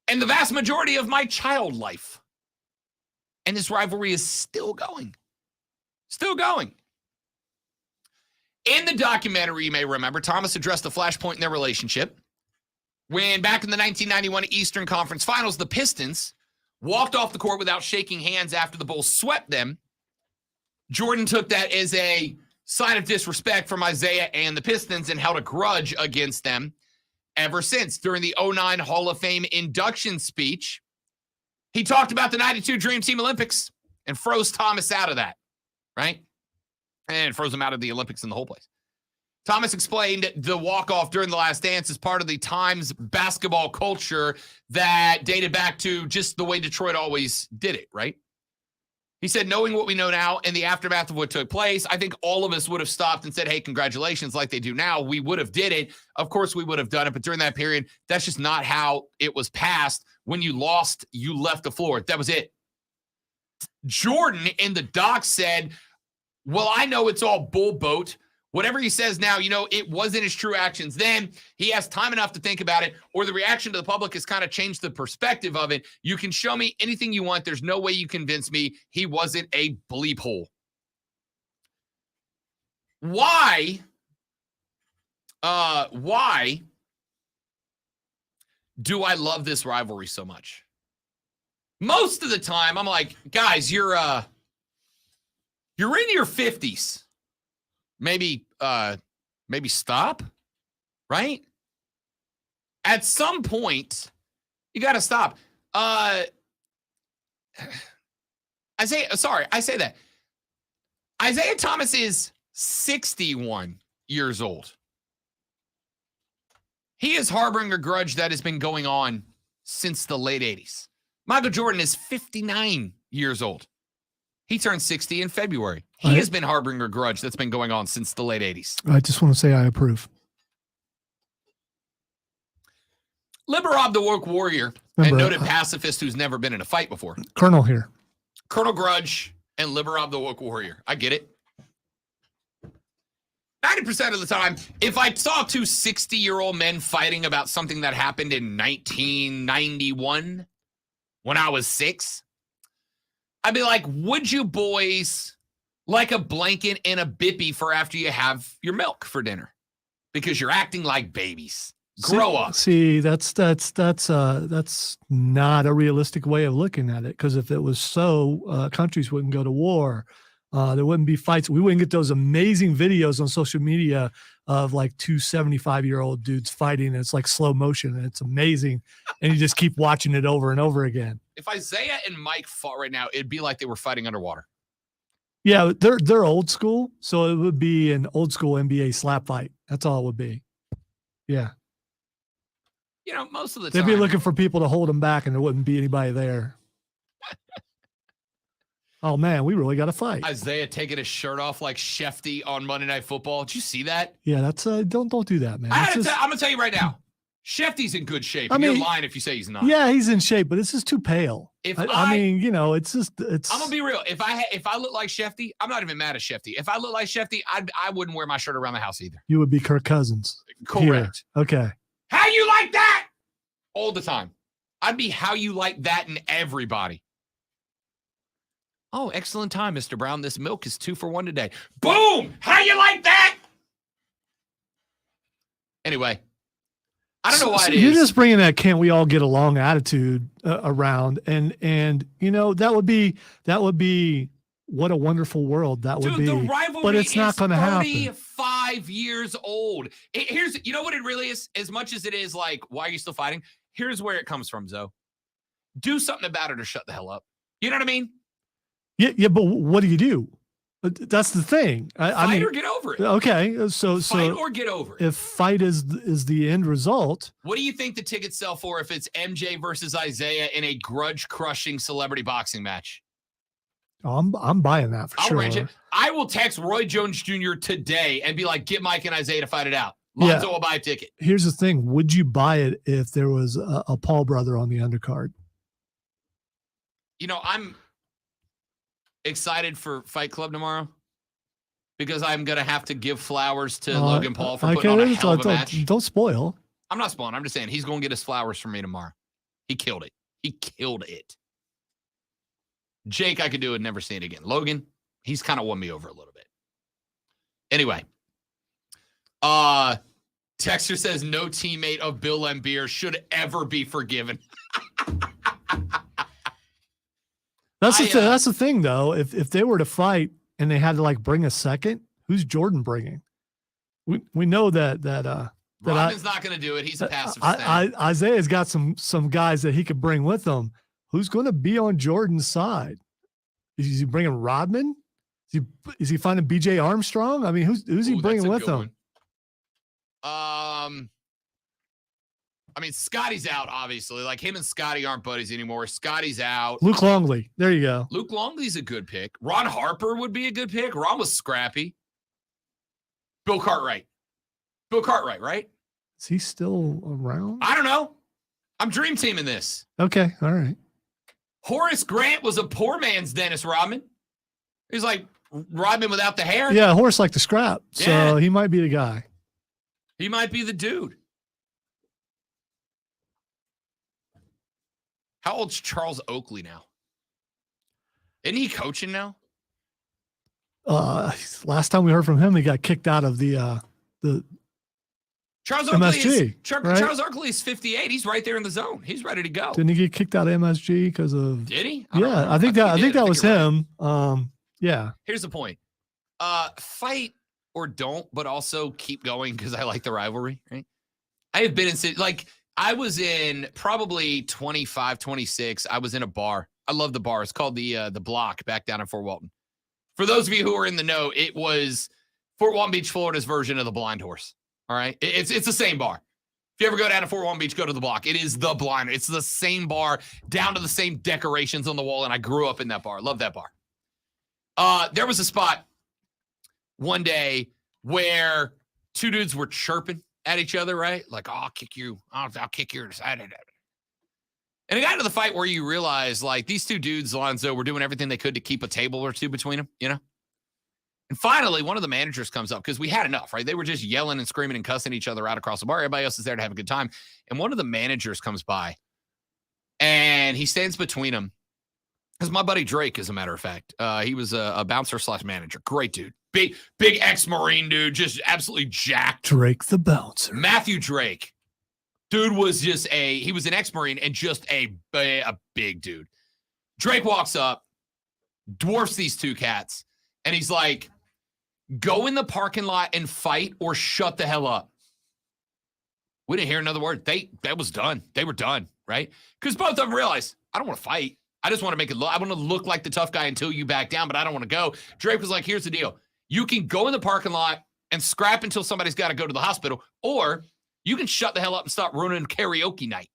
and the vast majority of my child life. And this rivalry is still going. Still going. In the documentary, you may remember, Thomas addressed the flashpoint in their relationship when back in the 1991 Eastern Conference Finals, the Pistons walked off the court without shaking hands after the Bulls swept them. Jordan took that as a sign of disrespect from Isaiah and the Pistons and held a grudge against them ever since. During the 2009 Hall of Fame induction speech, he talked about the 92 Dream Team Olympics and froze Thomas out of that, right? And froze him out of the Olympics and the whole place. Thomas explained the walk-off during The Last Dance as part of the Times basketball culture that dated back to just the way Detroit always did it, right? He said, knowing what we know now in the aftermath of what took place, I think all of us would have stopped and said, hey, congratulations, like they do now. We would have did it. Of course, we would have done it. But during that period, that's just not how it was passed. When you lost, you left the floor. That was it. Jordan in the doc said, well, I know it's all bull boat. Whatever he says now, it wasn't his true actions then. He has time enough to think about it, or the reaction to the public has kind of changed the perspective of it. You can show me anything you want. There's no way you convince me he wasn't a bleep hole. Why do I love this rivalry so much? Most of the time, I'm like, guys, you're in your 50s. Maybe stop, right? At some point, you got to stop. I say that. Isaiah Thomas is 61 years old. He is harboring a grudge that has been going on since the late 80s. Michael Jordan is 59 years old. He turned 60 in February. He has been harboring a grudge that's been going on since the late 80s. I just want to say I approve. Liberob the woke warrior and noted pacifist who's never been in a fight before. Colonel here. Colonel Grudge and Liberob the woke warrior. I get it. 90% of the time, if I saw two 60-year-old men fighting about something that happened in 1991 when I was 6, I'd be like, would you boys like a blanket and a bippy for after you have your milk for dinner? Because you're acting like babies. Grow up. See, that's not a realistic way of looking at it. Because if it was so, countries wouldn't go to war. There wouldn't be fights. We wouldn't get those amazing videos on social media of like two 75-year-old dudes fighting. And it's like slow motion and it's amazing. And you just keep watching it over and over again. If Isaiah and Mike fought right now, it'd be like they were fighting underwater. Yeah, they're old school. So it would be an old school NBA slap fight. That's all it would be. Yeah. Most of the They'd time. be looking for people to hold them back and there wouldn't be anybody there. Oh, man, we really got to fight. Isaiah taking his shirt off like Shefty on Monday Night Football. Did you see that? Yeah, that's don't do that, man. I'm going to tell you right now. Shefty's in good shape. I and you're mean, lying if you say he's not. Yeah, he's in shape, but it's just too pale. If I mean, you know, it's just it's. I'm gonna be real. If I look like Shefty, I'm not even mad at Shefty. If I look like Shefty, I wouldn't wear my shirt around the house either. You would be Kirk Cousins. Correct. Here. Okay. How you like that? All the time. I'd be how you like that in everybody. Oh, excellent time, Mr. Brown. This milk is 2 for 1 today. Boom! How you like that? Anyway, I don't know why it is. You're just bringing that "can't we all get along" attitude around, and you know that would be what a wonderful world that would Dude, the be. rivalry But it's not going to happen. 35 years old. Here's, you know what it really is? As much as it is like, why are you still fighting? Here's where it comes from, Zoe. Do something about it or shut the hell up. You know what I mean? Yeah, but what do you do? That's the thing. I mean, Fight or get over it. Okay, so Fight or get over it. If fight is the end result, What do you think the tickets sell for if it's MJ versus Isaiah in a grudge-crushing celebrity boxing match? I'm buying that for I'll sure. arrange it. I will text Roy Jones Jr. today and be like, get Mike and Isaiah to fight it out. Lonzo will buy a ticket. Here's the thing: would you buy it if there was a Paul brother on the undercard? You know, I'm excited for Fight Club tomorrow because I'm going to have to give flowers to Logan Paul for putting on a hell of a match. Don't spoil. I'm not spoiling. I'm just saying he's going to get his flowers from me tomorrow. He killed it. He killed it. Jake, I could do it, never see it again. Logan, he's kind of won me over a little bit. Anyway, Texter says no teammate of Bill Laimbeer should ever be forgiven. That's the thing, though. If they were to fight and they had to like bring a second, who's Jordan bringing? We know that Rodman's not going to do it. He's a passive stand. Isaiah's got some guys that he could bring with him. Who's going to be on Jordan's side? Is he bringing Rodman? Is he finding B.J. Armstrong? I mean, who's he bringing with him? I mean, Scotty's out, obviously. Like, him and Scotty aren't buddies anymore. Scotty's out. Luke Longley. There you go. Luke Longley's a good pick. Ron Harper would be a good pick. Ron was scrappy. Bill Cartwright. Bill Cartwright, right? Is he still around? I don't know. I'm dream teaming this. Okay. All right. Horace Grant was a poor man's Dennis Rodman. He's like Rodman without the hair. Yeah, Horace liked to scrap. So he might be the guy. He might be the dude. How old's Charles Oakley now? Isn't he coaching now? Last time we heard from him, he got kicked out of the Charles Oakley MSG. Right? Charles Oakley is 58. He's right there in the zone. He's ready to go. Didn't he get kicked out of MSG because of? Did he? I think that was him. Right. Yeah. Here's the point. Fight or don't, but also keep going because I like the rivalry, right? I have been in, like, I was in probably 25, 26. I was in a bar. I love the bar. It's called the Block back down in Fort Walton. For those of you who are in the know, it was Fort Walton Beach, Florida's version of the Blind Horse. All right. It's the same bar. If you ever go down to Fort Walton Beach, go to the Block. It is the Blind. It's the same bar, down to the same decorations on the wall. And I grew up in that bar. Love that bar. There was a spot one day where two dudes were chirping at each other, right? Like, oh, I'll kick you. I'll kick your side. And it got to the fight where you realize, like, these two dudes, Lonzo, were doing everything they could to keep a table or two between them, you know? And finally, one of the managers comes up because we had enough, right? They were just yelling and screaming and cussing each other out across the bar. Everybody else is there to have a good time. And one of the managers comes by and he stands between them. Because my buddy Drake, as a matter of fact, he was a bouncer / manager. Great dude. Big ex-Marine dude, just absolutely jacked. Drake the bouncer. Matthew Drake. Dude was just he was an ex-Marine and just a big dude. Drake walks up, dwarfs these two cats, and he's like, go in the parking lot and fight or shut the hell up. We didn't hear another word. That was done. They were done, right? Because both of them realized, I don't want to fight. I just want to make it look, I want to look like the tough guy until you back down, but I don't want to go. Drake was like, here's the deal. You can go in the parking lot and scrap until somebody's got to go to the hospital, or you can shut the hell up and stop ruining karaoke night.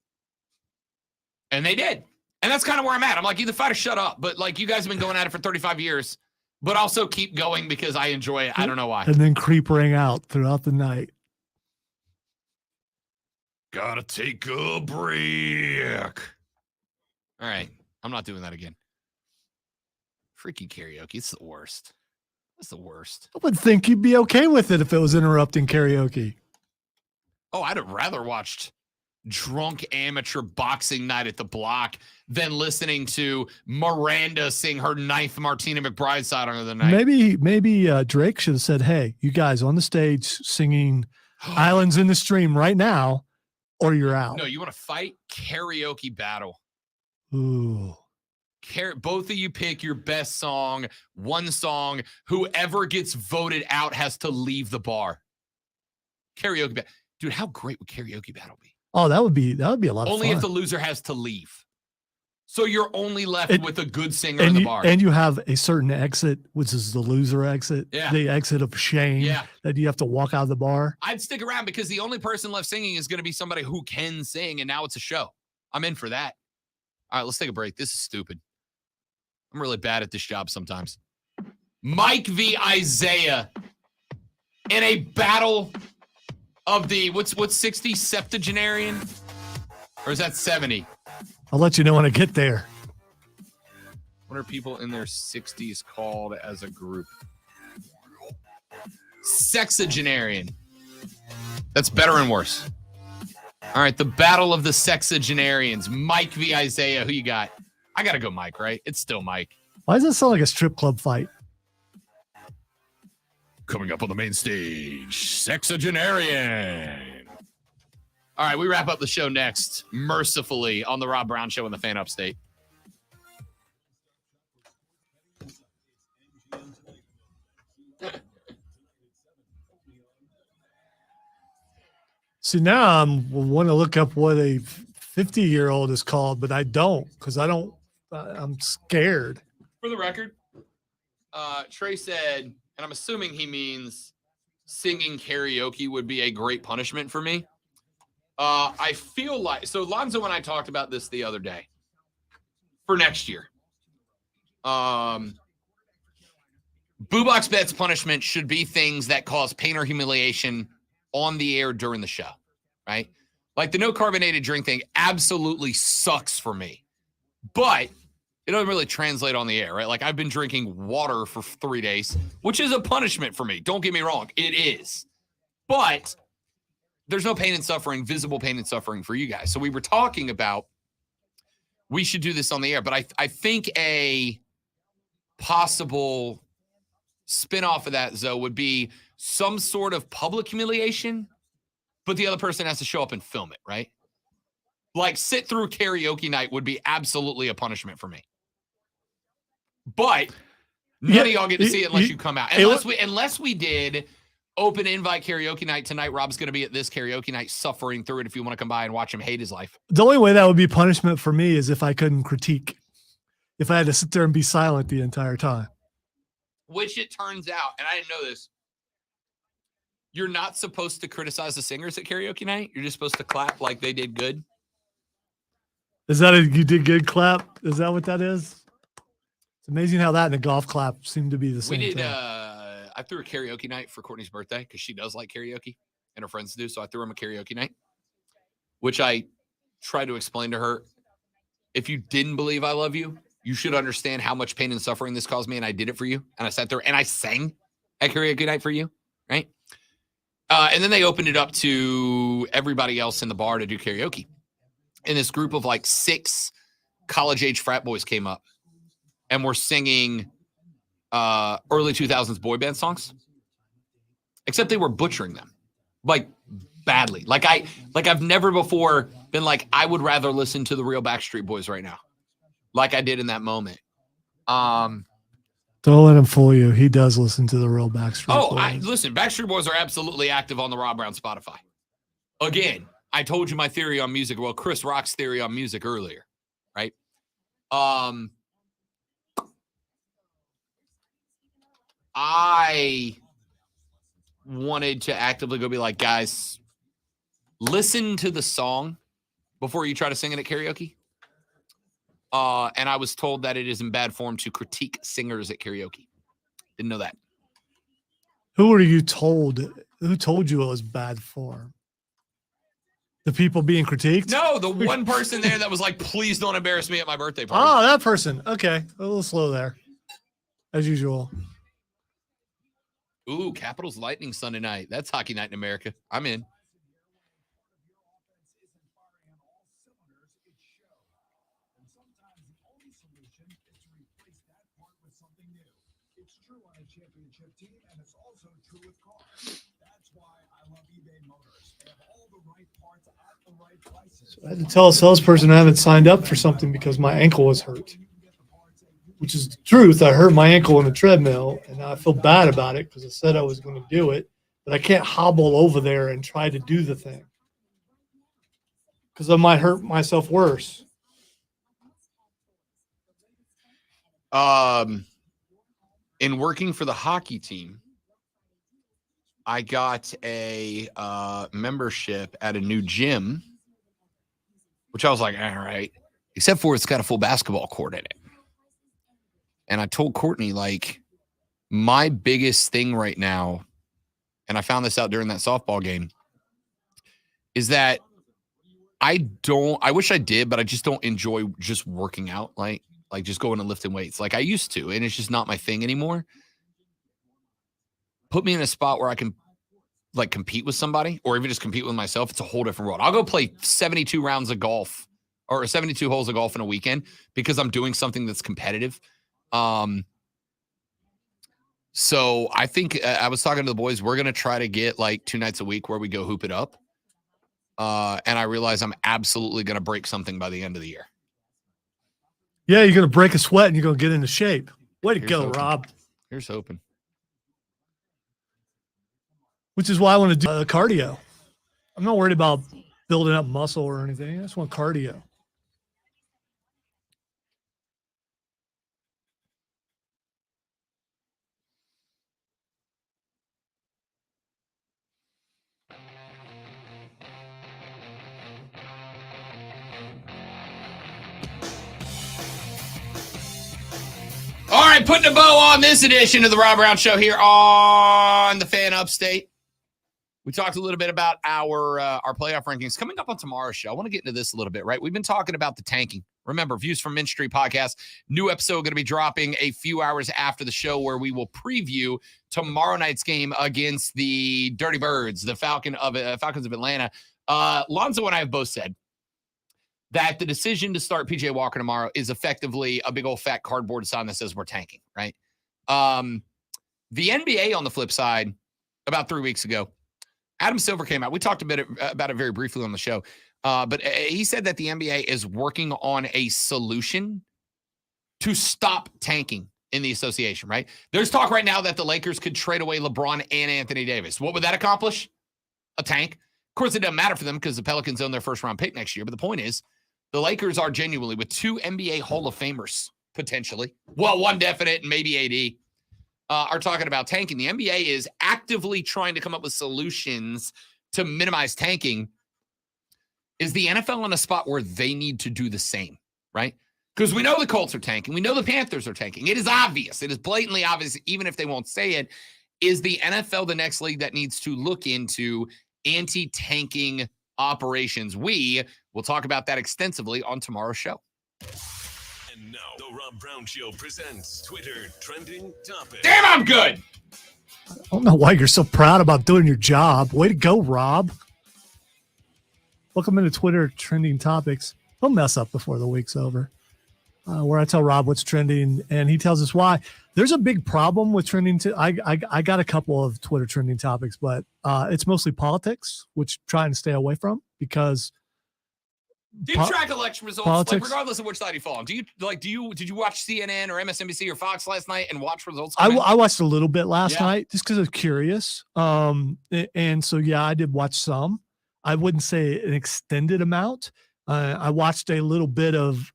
And they did. And that's kind of where I'm at. I'm like, either fight or shut up. But like, you guys have been going at it for 35 years, but also keep going because I enjoy it. I don't know why. And then creep rang out throughout the night. Gotta take a break. All right. I'm not doing that again. Freaking karaoke. It's the worst. It's the worst. I would think you'd be okay with it if it was interrupting karaoke. Oh, I'd have rather watched drunk amateur boxing night at the Block than listening to Miranda sing her 9th Martina McBride song of the night. Maybe Drake should have said, "Hey, you guys on the stage singing Islands in the Stream right now, or you're out." No, you want to fight? Karaoke battle. Ooh. Both of you pick your best song, one song. Whoever gets voted out has to leave the bar. Karaoke battle. Dude, how great would karaoke battle be? Oh, that would be a lot of fun. Only if the loser has to leave. So you're only left with a good singer in the bar. And you have a certain exit, which is the loser exit. Yeah. The exit of shame. Yeah. That you have to walk out of the bar. I'd stick around because the only person left singing is going to be somebody who can sing, and now it's a show. I'm in for that. All right, let's take a break. This is stupid. I'm really bad at this job sometimes. Mike v. Isaiah in a battle of the, what's 60 septuagenarian? Or is that 70? I'll let you know when I get there. What are people in their 60s called as a group? Sexagenarian. That's better and worse. All right, the battle of the sexagenarians. Mike v. Isaiah. Who you got? I got to go Mike, right? It's still Mike. Why does that sound like a strip club fight? Coming up on the main stage, sexagenarian. All right, we wrap up the show next, mercifully, on the Rob Brown Show in the Fan Upstate. See, now I want to look up what a 50-year-old is called, but I don't because I'm scared. For the record, Trey said, and I'm assuming he means singing karaoke would be a great punishment for me. I feel like, so Lonzo and I talked about this the other day for next year. Boobox Bet's punishment should be things that cause pain or humiliation on the air during the show, right? Like the no carbonated drink thing absolutely sucks for me, but it doesn't really translate on the air, right? Like I've been drinking water for 3 days, which is a punishment for me. Don't get me wrong. It is, but there's no pain and suffering, visible pain and suffering for you guys. So we were talking about, we should do this on the air, but I think a possible spinoff of that, Zoe, would be some sort of public humiliation, but the other person has to show up and film it, right? Like sit through karaoke night would be absolutely a punishment for me. But none of y'all get to see it unless you come out. Unless we did open invite karaoke night tonight. Rob's going to be at this karaoke night suffering through it if you want to come by and watch him hate his life. The only way that would be punishment for me is if I couldn't critique. If I had to sit there and be silent the entire time. Which it turns out, and I didn't know this, you're not supposed to criticize the singers at karaoke night. You're just supposed to clap like they did good. Is that you did good clap? Is that what that is? It's amazing how that and a golf clap seem to be the same We did, thing. I threw a karaoke night for Courtney's birthday because she does like karaoke and her friends do. So I threw them a karaoke night, which I tried to explain to her. If you didn't believe I love you, you should understand how much pain and suffering this caused me. And I did it for you. And I sat there and I sang at karaoke night for you. Right. And then they opened it up to everybody else in the bar to do karaoke. And this group of like 6 college age frat boys came up and were singing early 2000s boy band songs, except they were butchering them like badly. Like I've never before been like, I would rather listen to the real Backstreet Boys right now. Like I did in that moment. Don't let him fool you. He does listen to the real Backstreet Boys. Listen, Backstreet Boys are absolutely active on the Rob Brown Spotify. Again, I told you my theory on music. Well, Chris Rock's theory on music earlier, right? I wanted to actively go be like, guys, listen to the song before you try to sing it at karaoke. And I was told that it is in bad form to critique singers at karaoke. Didn't know that. Who were you told? Who told you it was bad form? The people being critiqued? No, the one person there that was like, please don't embarrass me at my birthday party. Oh, that person. Okay. A little slow there. As usual. Ooh, Capitals Lightning Sunday night. That's hockey night in America. I'm in. It's true on a championship team, and it's also true with cars. That's why I love eBay Motors. They have all the right parts at the right prices. I had to tell a salesperson I haven't signed up for something because my ankle was hurt, which is the truth. I hurt my ankle on the treadmill, and I feel bad about it because I said I was going to do it, but I can't hobble over there and try to do the thing because I might hurt myself worse. In working for the hockey team, I got a membership at a new gym, which I was like, all right, except for it's got a full basketball court in it. And I told Courtney, like, my biggest thing right now, and I found this out during that softball game, is that I wish I did, but I just don't enjoy just working out, like just going and lifting weights like I used to, and it's just not my thing anymore. Put me in a spot where I can like compete with somebody or even just compete with myself. It's a whole different world. I'll go play 72 rounds of golf or 72 holes of golf in a weekend because I'm doing something that's competitive. So I think I was talking to the boys, we're going to try to get like 2 nights a week where we go hoop it up. And I realize I'm absolutely going to break something by the end of the year. Yeah, you're going to break a sweat and you're going to get into shape. Way to go, hoping. Rob. Here's hoping. Which is why I want to do cardio. I'm not worried about building up muscle or anything. I just want cardio. All right, putting a bow on this edition of the Rob Brown Show here on the Fan Upstate. We talked a little bit about our playoff rankings coming up on tomorrow's show. I want to get into this a little bit, right? We've been talking about the tanking. Remember, Views from Mint Street podcast, new episode going to be dropping a few hours after the show where we will preview tomorrow night's game against the Dirty Birds, the Falcons of Atlanta. Lonzo and I have both said that the decision to start PJ Walker tomorrow is effectively a big old fat cardboard sign that says we're tanking, right? The NBA on the flip side, about 3 weeks ago, Adam Silver came out. We talked a bit about it very briefly on the show, but he said that the NBA is working on a solution to stop tanking in the association, right? There's talk right now that the Lakers could trade away LeBron and Anthony Davis. What would that accomplish? A tank. Of course, it doesn't matter for them because the Pelicans own their first-round pick next year, but the point is, the Lakers are genuinely with 2 NBA Hall of Famers, potentially. Well, one definite and maybe AD, are talking about tanking. The NBA is actively trying to come up with solutions to minimize tanking. Is the NFL in a spot where they need to do the same, right? Because we know the Colts are tanking. We know the Panthers are tanking. It is obvious. It is blatantly obvious, even if they won't say it. Is the NFL the next league that needs to look into anti-tanking operations? We will talk about that extensively on tomorrow's show. And now, the Rob Brown Show presents Twitter Trending Topics. Damn, I'm good. I don't know why you're so proud about doing your job. Way to go, Rob. Welcome into Twitter Trending Topics. Don't mess up before the week's over. Where I tell Rob what's trending, and he tells us why. There's a big problem with trending. I got a couple of Twitter trending topics, but it's mostly politics, which try and stay away from because. Do you track election results, politics? like regardless of which side you fall on? Did you watch CNN or MSNBC or Fox last night and watch results? I watched a little bit last night just because I was curious. And so yeah, I did watch some. I wouldn't say an extended amount. I watched a little bit of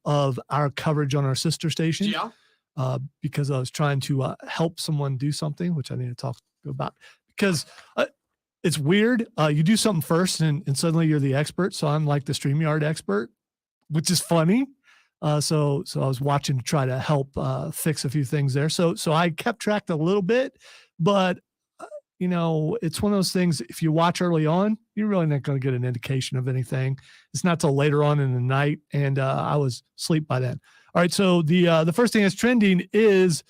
our coverage on our sister station. Yeah. Because I was trying to help someone do something, which I need to talk about because it's weird. You do something first and suddenly you're the expert. So I'm like the StreamYard expert, which is funny. So I was watching to try to help fix a few things there. So I kept track a little bit, but it's one of those things. If you watch early on, you're really not going to get an indication of anything. It's not till later on in the night, and I was asleep by then. All right, so the first thing that's trending is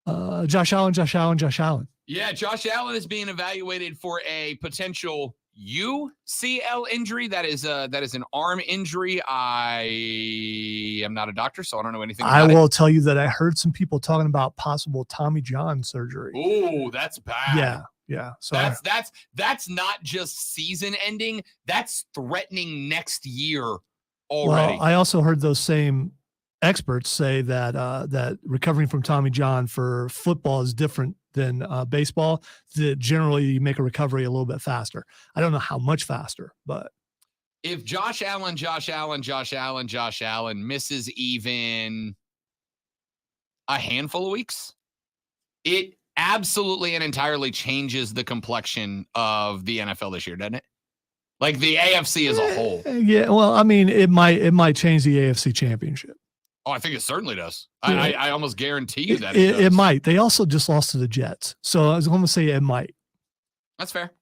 Josh Allen. Yeah, Josh Allen is being evaluated for a potential UCL injury. That is an arm injury. I am not a doctor, so I don't know anything about I will tell you that I heard some people talking about possible Tommy John surgery. Oh, that's bad. Yeah. So that's not just season ending. That's threatening next year already. Well, I also heard those same experts say that that recovering from Tommy John for football is different than baseball. That generally you make a recovery a little bit faster. I don't know how much faster, but if Josh Allen misses even a handful of weeks, it absolutely and entirely changes the complexion of the NFL this year, doesn't it? Like the AFC as a whole. Yeah, well, I mean, it might change the AFC championship. Oh, I think it certainly does. Yeah. I almost guarantee you that it does. might. They also just lost to the Jets, so I was going to say it might. That's fair.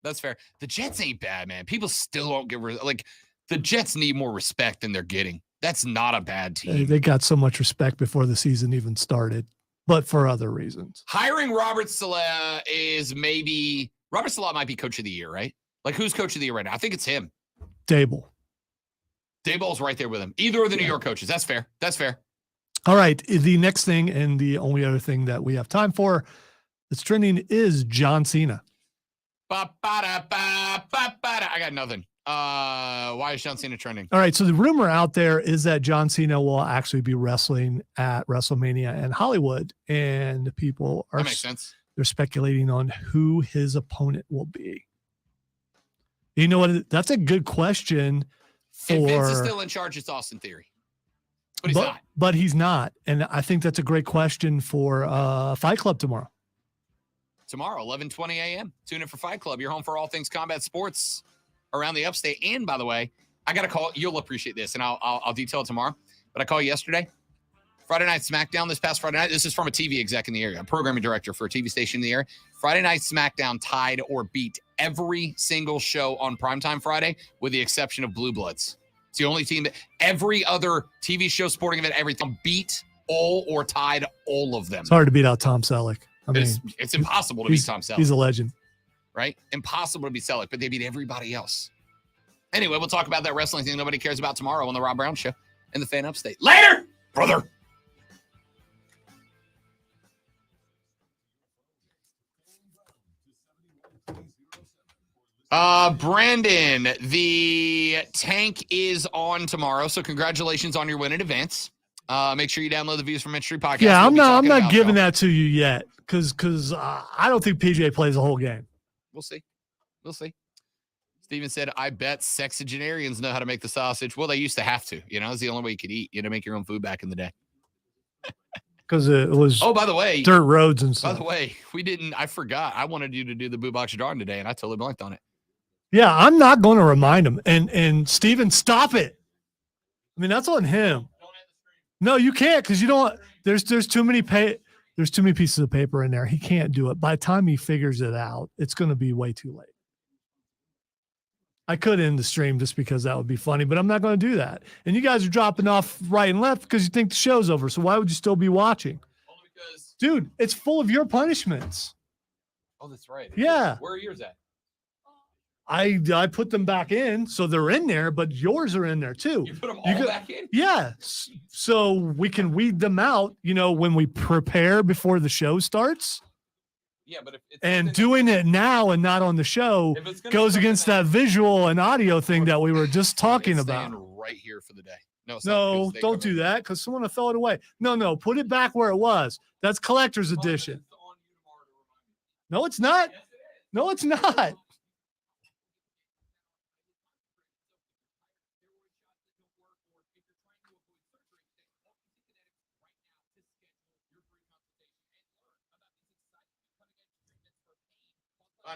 The Jets ain't bad, man. People still don't give the Jets need more respect than they're getting. That's not a bad team. They got so much respect before the season even started, but for other reasons. Hiring Robert Saleh Robert Saleh might be coach of the year, right? Like, who's coach of the year right now? I think it's him. Daboll's right there with him. Either of the New York coaches. That's fair. All right. The next thing, and the only other thing that we have time for that's trending, is John Cena. I got nothing. Why is John Cena trending? All right. So the rumor out there is that John Cena will actually be wrestling at WrestleMania in Hollywood, and people are That makes sense. They're speculating on who his opponent will be. You know what? That's a good question. If Vince is still in charge, it's Austin Theory. But he's not. But he's not. And I think that's a great question for Fight Club tomorrow. Tomorrow, 11:20 a.m. Tune in for Fight Club. You're home for all things combat sports around the upstate. And by the way, I got a call. You'll appreciate this, and I'll detail it tomorrow. But I called yesterday. Friday Night SmackDown this past Friday night. This is from a TV exec in the area, a programming director for a TV station in the area. Friday Night SmackDown tied or beat every single show on Primetime Friday, with the exception of Blue Bloods. It's the only team that every other TV show, sporting event, everything beat all or tied all of them. It's hard to beat out Tom Selleck. I mean, it's impossible to beat Tom Selleck. He's a legend. Right? Impossible to beat Selleck, but they beat everybody else. Anyway, we'll talk about that wrestling thing nobody cares about tomorrow on the Rob Brown Show and the Fan Upstate. Later, brother. Brandon, the tank is on tomorrow, so congratulations on your win in advance. Make sure you download the Views from Ministry podcast. Yeah, I'm not giving that to you yet because I don't think PJ plays the whole game. We'll see. Steven said, I bet sexagenarians know how to make the sausage. Well, they used to have to. It's the only way you could eat. You had to make your own food back in the day. Because it was by the way, dirt roads and stuff. By the way, I forgot. I wanted you to do the Boo Box Darn today, and I totally blanked on it. Yeah, I'm not going to remind him. And Steven, stop it. I mean, that's on him. No, you can't, because you don't. There's too many pieces of paper in there. He can't do it. By the time he figures it out, it's going to be way too late. I could end the stream just because that would be funny, but I'm not going to do that. And you guys are dropping off right and left because you think the show's over. So why would you still be watching? Only because, dude, it's full of your punishments. Oh, that's right. Yeah. Where are yours at? I put them back in, so they're in there, but yours are in there too. You put them all back in? Yeah. So we can weed them out, when we prepare before the show starts. Yeah, but if it's and doing it now and not on the show goes against that visual and audio thing that we were just talking about. Right here for the day. No, don't do that because someone will throw it away. No, put it back where it was. That's collector's edition. No, it's not. No, it's not.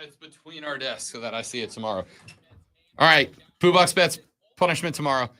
It's between our desks so that I see it tomorrow. All right. Boo Box Bets punishment tomorrow.